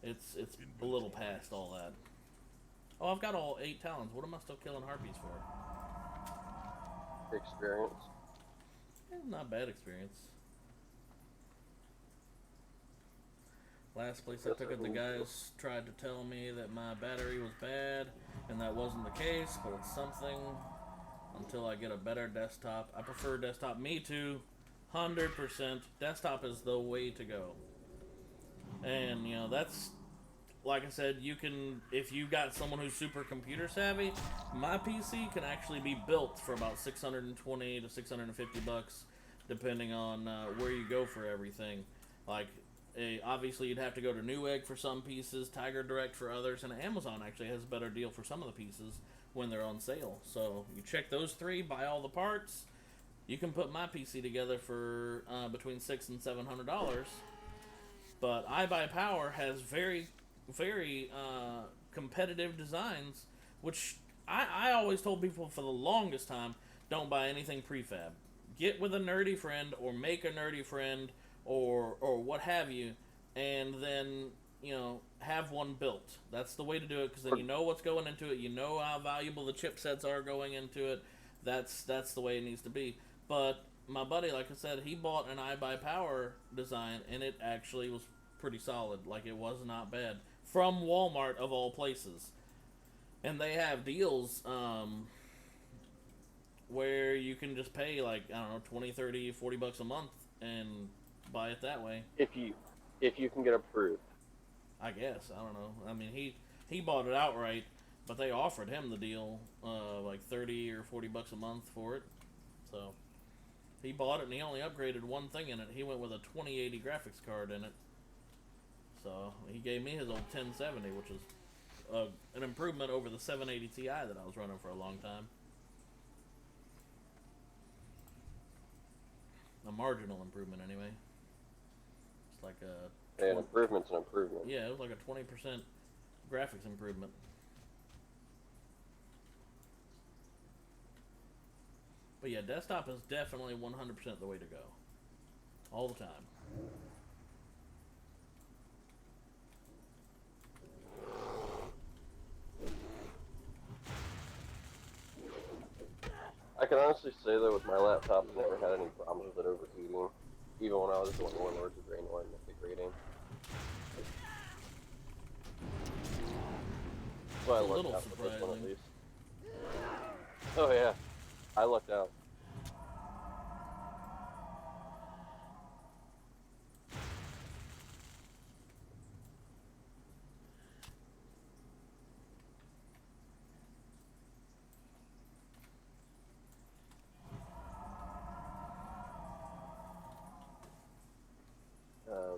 Speaker 1: It's a little past all that. Oh, I've got all 8 talons. What am I still killing harpies for?
Speaker 8: Experience.
Speaker 1: Not bad experience. Last place I took it, the guys tried to tell me that my battery was bad, and that wasn't the case, but it's something until I get a better desktop. I prefer desktop. Me too. 100%. Desktop is the way to go. And, you know, that's, like I said, you can, if you got someone who's super computer savvy, my PC can actually be built for about 620 to 650 bucks, depending on where you go for everything. Like, obviously you'd have to go to Newegg for some pieces, Tiger Direct for others, and Amazon actually has a better deal for some of the pieces when they're on sale. So you check those 3, buy all the parts. You can put my PC together for between $600 and $700. But iBuyPower has very, very competitive designs, which I always told people for the longest time, don't buy anything prefab. Get with a nerdy friend or make a nerdy friend or what have you, and then, you know, have one built. That's the way to do it, because then you know what's going into it, you know how valuable the chipsets are going into it. That's the way it needs to be. But my buddy, like I said, he bought an iBuyPower design, and it actually was pretty solid. Like, it was not bad. From Walmart, of all places. And they have deals where you can just pay, like, I don't know, 20, 30, 40 bucks a month and buy it that way.
Speaker 8: If you can get approved.
Speaker 1: I guess. I don't know. I mean, he bought it outright, but they offered him the deal, like 30 or 40 bucks a month for it. So he bought it, and he only upgraded one thing in it. He went with a 2080 graphics card in it. So he gave me his old 1070, which is an improvement over the 780 Ti that I was running for a long time. A marginal improvement, anyway. It's like a...
Speaker 8: An improvement's an improvement.
Speaker 1: Yeah, it was like a 20% graphics improvement. But yeah, desktop is definitely 100% the way to go. All the time.
Speaker 8: I can honestly say that with my laptop, I've never had any problems with it overheating, even when I was doing Warlords of Draenor and Mythic rating. So I lucked out with this one at least. Oh yeah, I lucked out.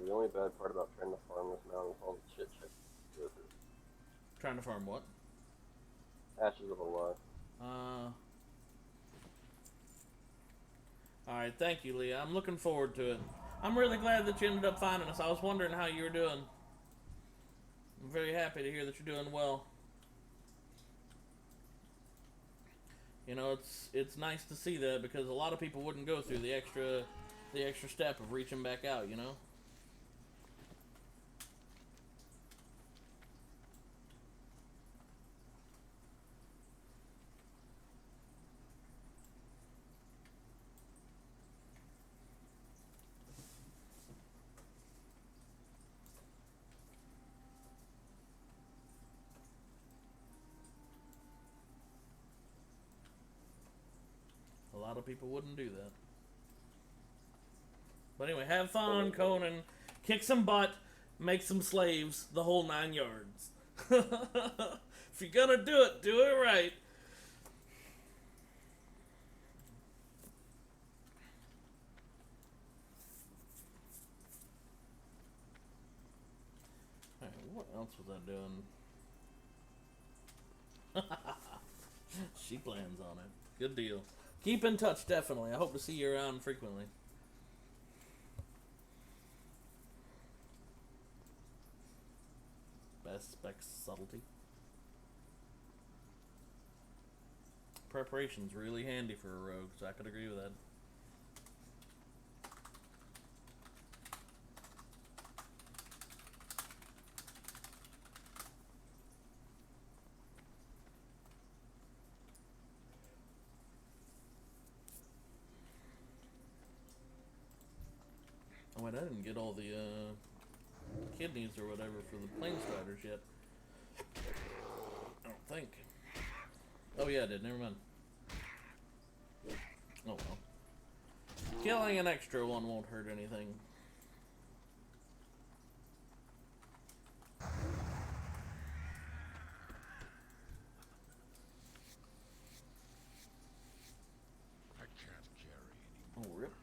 Speaker 8: The only bad part about trying to farm this mountain is all the shit go through.
Speaker 1: Trying to farm what?
Speaker 8: Ashes of a Lie.
Speaker 1: Alright, thank you, Leah. I'm looking forward to it. I'm really glad that you ended up finding us. I was wondering how you were doing. I'm very happy to hear that you're doing well. You know, it's nice to see that, because a lot of people wouldn't go through the extra step of reaching back out, you know? A lot of people wouldn't do that. But anyway, have fun, Conan. Kick some butt, make some slaves, the whole 9 yards. If you're gonna do it right. Alright, what else was I doing? She plans on it. Good deal. Keep in touch, definitely. I hope to see you around frequently. Best specs subtlety. Preparation's really handy for a rogue, so I could agree with that. Oh wait, I didn't get all the kidneys or whatever for the Plainstriders yet. I don't think. Oh yeah, I did. Never mind. Oh well. Killing an extra one won't hurt anything.
Speaker 3: I can't carry anymore.
Speaker 1: Oh rip.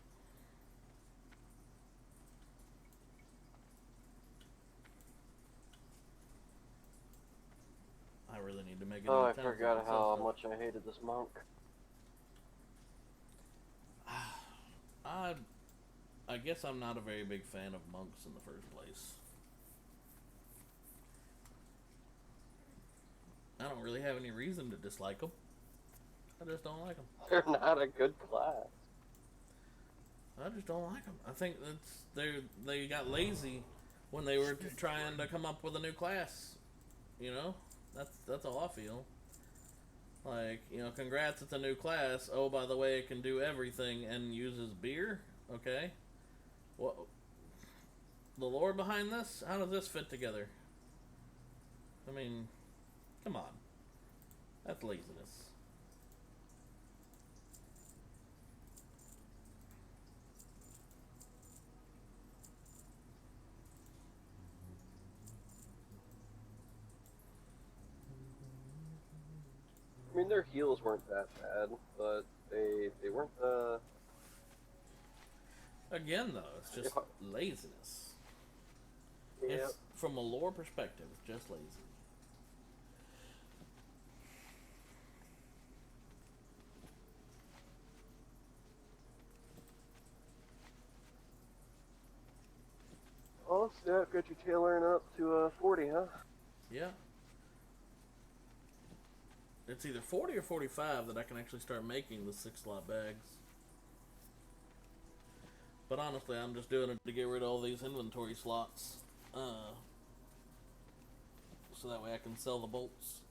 Speaker 1: I really need to make it.
Speaker 8: Oh, I forgot how much I hated this monk.
Speaker 1: I guess I'm not a very big fan of monks in the first place. I don't really have any reason to dislike them. I just don't like them.
Speaker 8: They're not a good class.
Speaker 1: I just don't like them. I think they got lazy when they were trying to come up with a new class. You know, that's all I feel. Like, you know, congrats, it's a new class. Oh, by the way, it can do everything and uses beer. Okay, what? The lore behind this? How does this fit together? I mean, come on, that's laziness.
Speaker 8: I mean, their heals weren't that bad, but they weren't
Speaker 1: Again, though, it's just laziness.
Speaker 8: yeah.
Speaker 1: It's, from a lore perspective, it's just lazy.
Speaker 8: Oh, so got your tailoring up to 40, huh?
Speaker 1: Yeah. It's either 40 or 45 that I can actually start making the 6-slot bags. But honestly, I'm just doing it to get rid of all these inventory slots. So that way I can sell the bolts.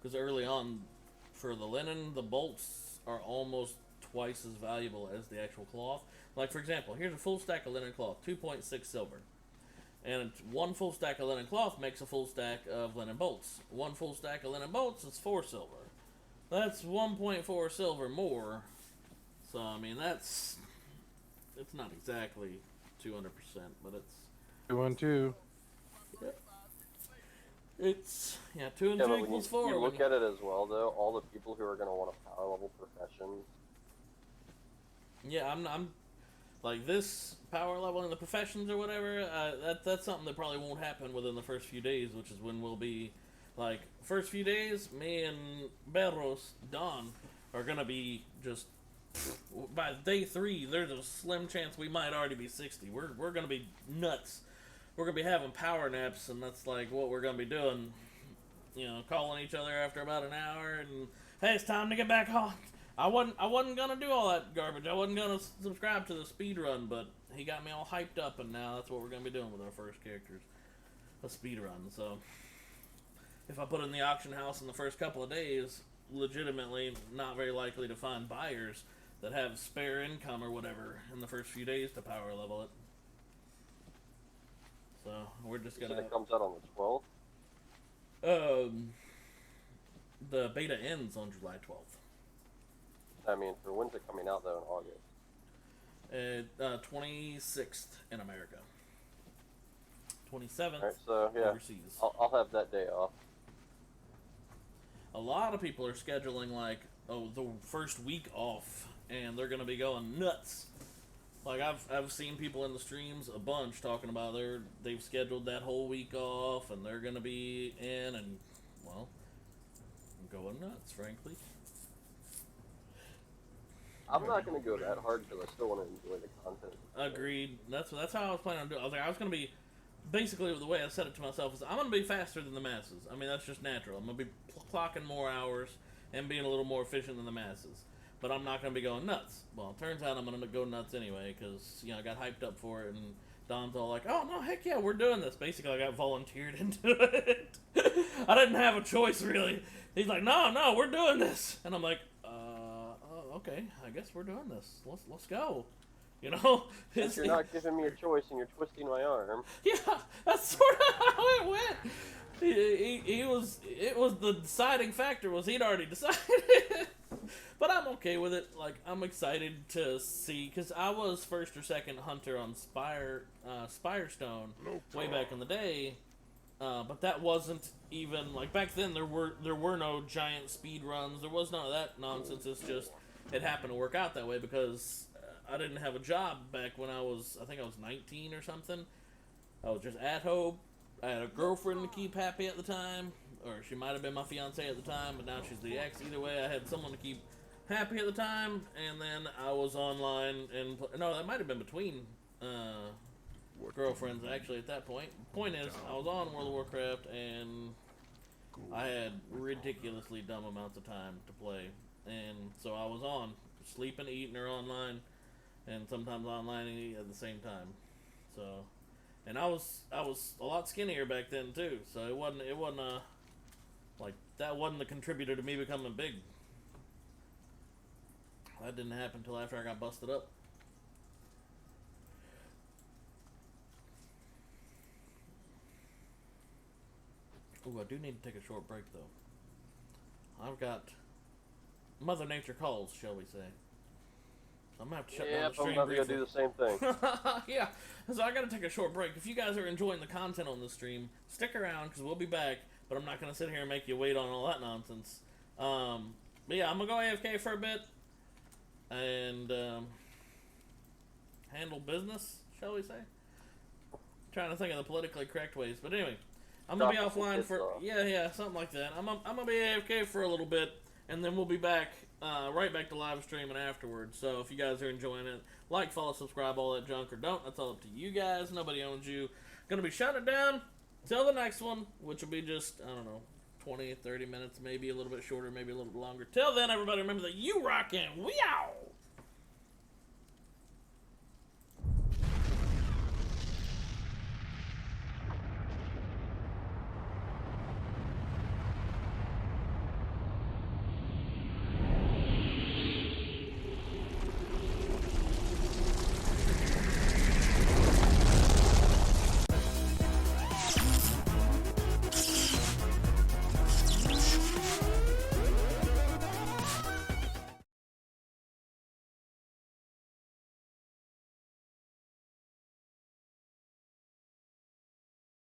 Speaker 1: Because early on, for the linen, the bolts are almost twice as valuable as the actual cloth. Like, for example, here's a full stack of linen cloth, 2.6 silver. And one full stack of linen cloth makes a full stack of linen bolts. One full stack of linen bolts is 4 silver. That's 1.4 silver more. So, I mean, it's not exactly 200%, but it's...
Speaker 2: 2 and 2.
Speaker 1: It's, yeah, 2 and
Speaker 8: Yeah,
Speaker 1: 2
Speaker 8: but when
Speaker 1: equals
Speaker 8: you
Speaker 1: 4.
Speaker 8: look at it as well, though, all the people who are going to want a power level profession.
Speaker 1: Yeah, like this power level in the professions or whatever, that's something that probably won't happen within the first few days, which is when we'll be, like, first few days, me and Barrens, Don, are gonna be just, by day 3, there's a slim chance we might already be 60. We're gonna be nuts. We're gonna be having power naps, and that's like what we're gonna be doing. You know, calling each other after about an hour, and hey, it's time to get back home. I wasn't gonna do all that garbage. I wasn't gonna subscribe to the speed run, but he got me all hyped up, and now that's what we're gonna be doing with our first characters, a speed run. So if I put in the auction house in the first couple of days, legitimately not very likely to find buyers that have spare income or whatever in the first few days to power level it. So we're just
Speaker 8: You
Speaker 1: gonna.
Speaker 8: said it comes out on the 12th.
Speaker 1: The beta ends on July 12th.
Speaker 8: I mean, for when's it coming out though in August?
Speaker 1: 26th in America. 27th
Speaker 8: Alright, so yeah,
Speaker 1: overseas.
Speaker 8: I'll have that day off.
Speaker 1: A lot of people are scheduling like, the first week off, and they're gonna be going nuts. Like I've seen people in the streams a bunch talking about they've scheduled that whole week off, and they're gonna be in, and well, going nuts, frankly.
Speaker 8: I'm not gonna go that hard because I still want to enjoy the content.
Speaker 1: Agreed. That's how I was planning on doing. I was gonna be, basically the way I said it to myself is I'm gonna be faster than the masses. I mean, that's just natural. I'm gonna be clocking more hours and being a little more efficient than the masses. But I'm not gonna be going nuts. Well, it turns out I'm gonna go nuts anyway because I got hyped up for it, and Don's all like, "Oh no, heck yeah, we're doing this." Basically, I got volunteered into it. I didn't have a choice really. He's like, "No, we're doing this," and I'm like, okay, I guess we're doing this. Let's go. You know,
Speaker 8: Since you're not giving me a choice and you're twisting my arm.
Speaker 1: Yeah, that's sort of how it went. It was the deciding factor was he'd already decided. But I'm okay with it. Like, I'm excited to see, because I was first or second hunter on Spirestone way back in the day. But that wasn't even, like, back then there were no giant speed runs. There was none of that nonsense. It's just it happened to work out that way because I didn't have a job back when I think I was 19 or something. I was just at home. I had a girlfriend to keep happy at the time, or she might have been my fiance at the time, but now she's the ex. Either way, I had someone to keep happy at the time, and then I was online, and no, that might have been between girlfriends actually at that point. Point is, I was on World of Warcraft, and I had ridiculously dumb amounts of time to play, and so I was on, sleeping, eating, or online, and sometimes online and eating at the same time. So, and I was a lot skinnier back then too, so it wasn't like that wasn't the contributor to me becoming big. That didn't happen until after I got busted up. Ooh, I do need to take a short break though. I've got Mother Nature calls, shall we say. I'm gonna have to shut down the stream.
Speaker 8: I'm about to go do the same thing.
Speaker 1: Yeah, so I gotta take a short break. If you guys are enjoying the content on this stream, stick around because we'll be back. But I'm not gonna sit here and make you wait on all that nonsense. But yeah, I'm gonna go AFK for a bit and handle business, shall we say? Trying to think of the politically correct ways, but anyway, I'm gonna be offline for something like that. I'm gonna be AFK for a little bit, and then we'll be back. Right back to live streaming afterwards. So if you guys are enjoying it, like, follow, subscribe, all that junk, or don't. That's all up to you guys. Nobody owns you. Gonna be shutting it down till the next one, which will be just, I don't know, 20, 30 minutes, maybe a little bit shorter, maybe a little bit longer. Till then, everybody remember that you rock and we out!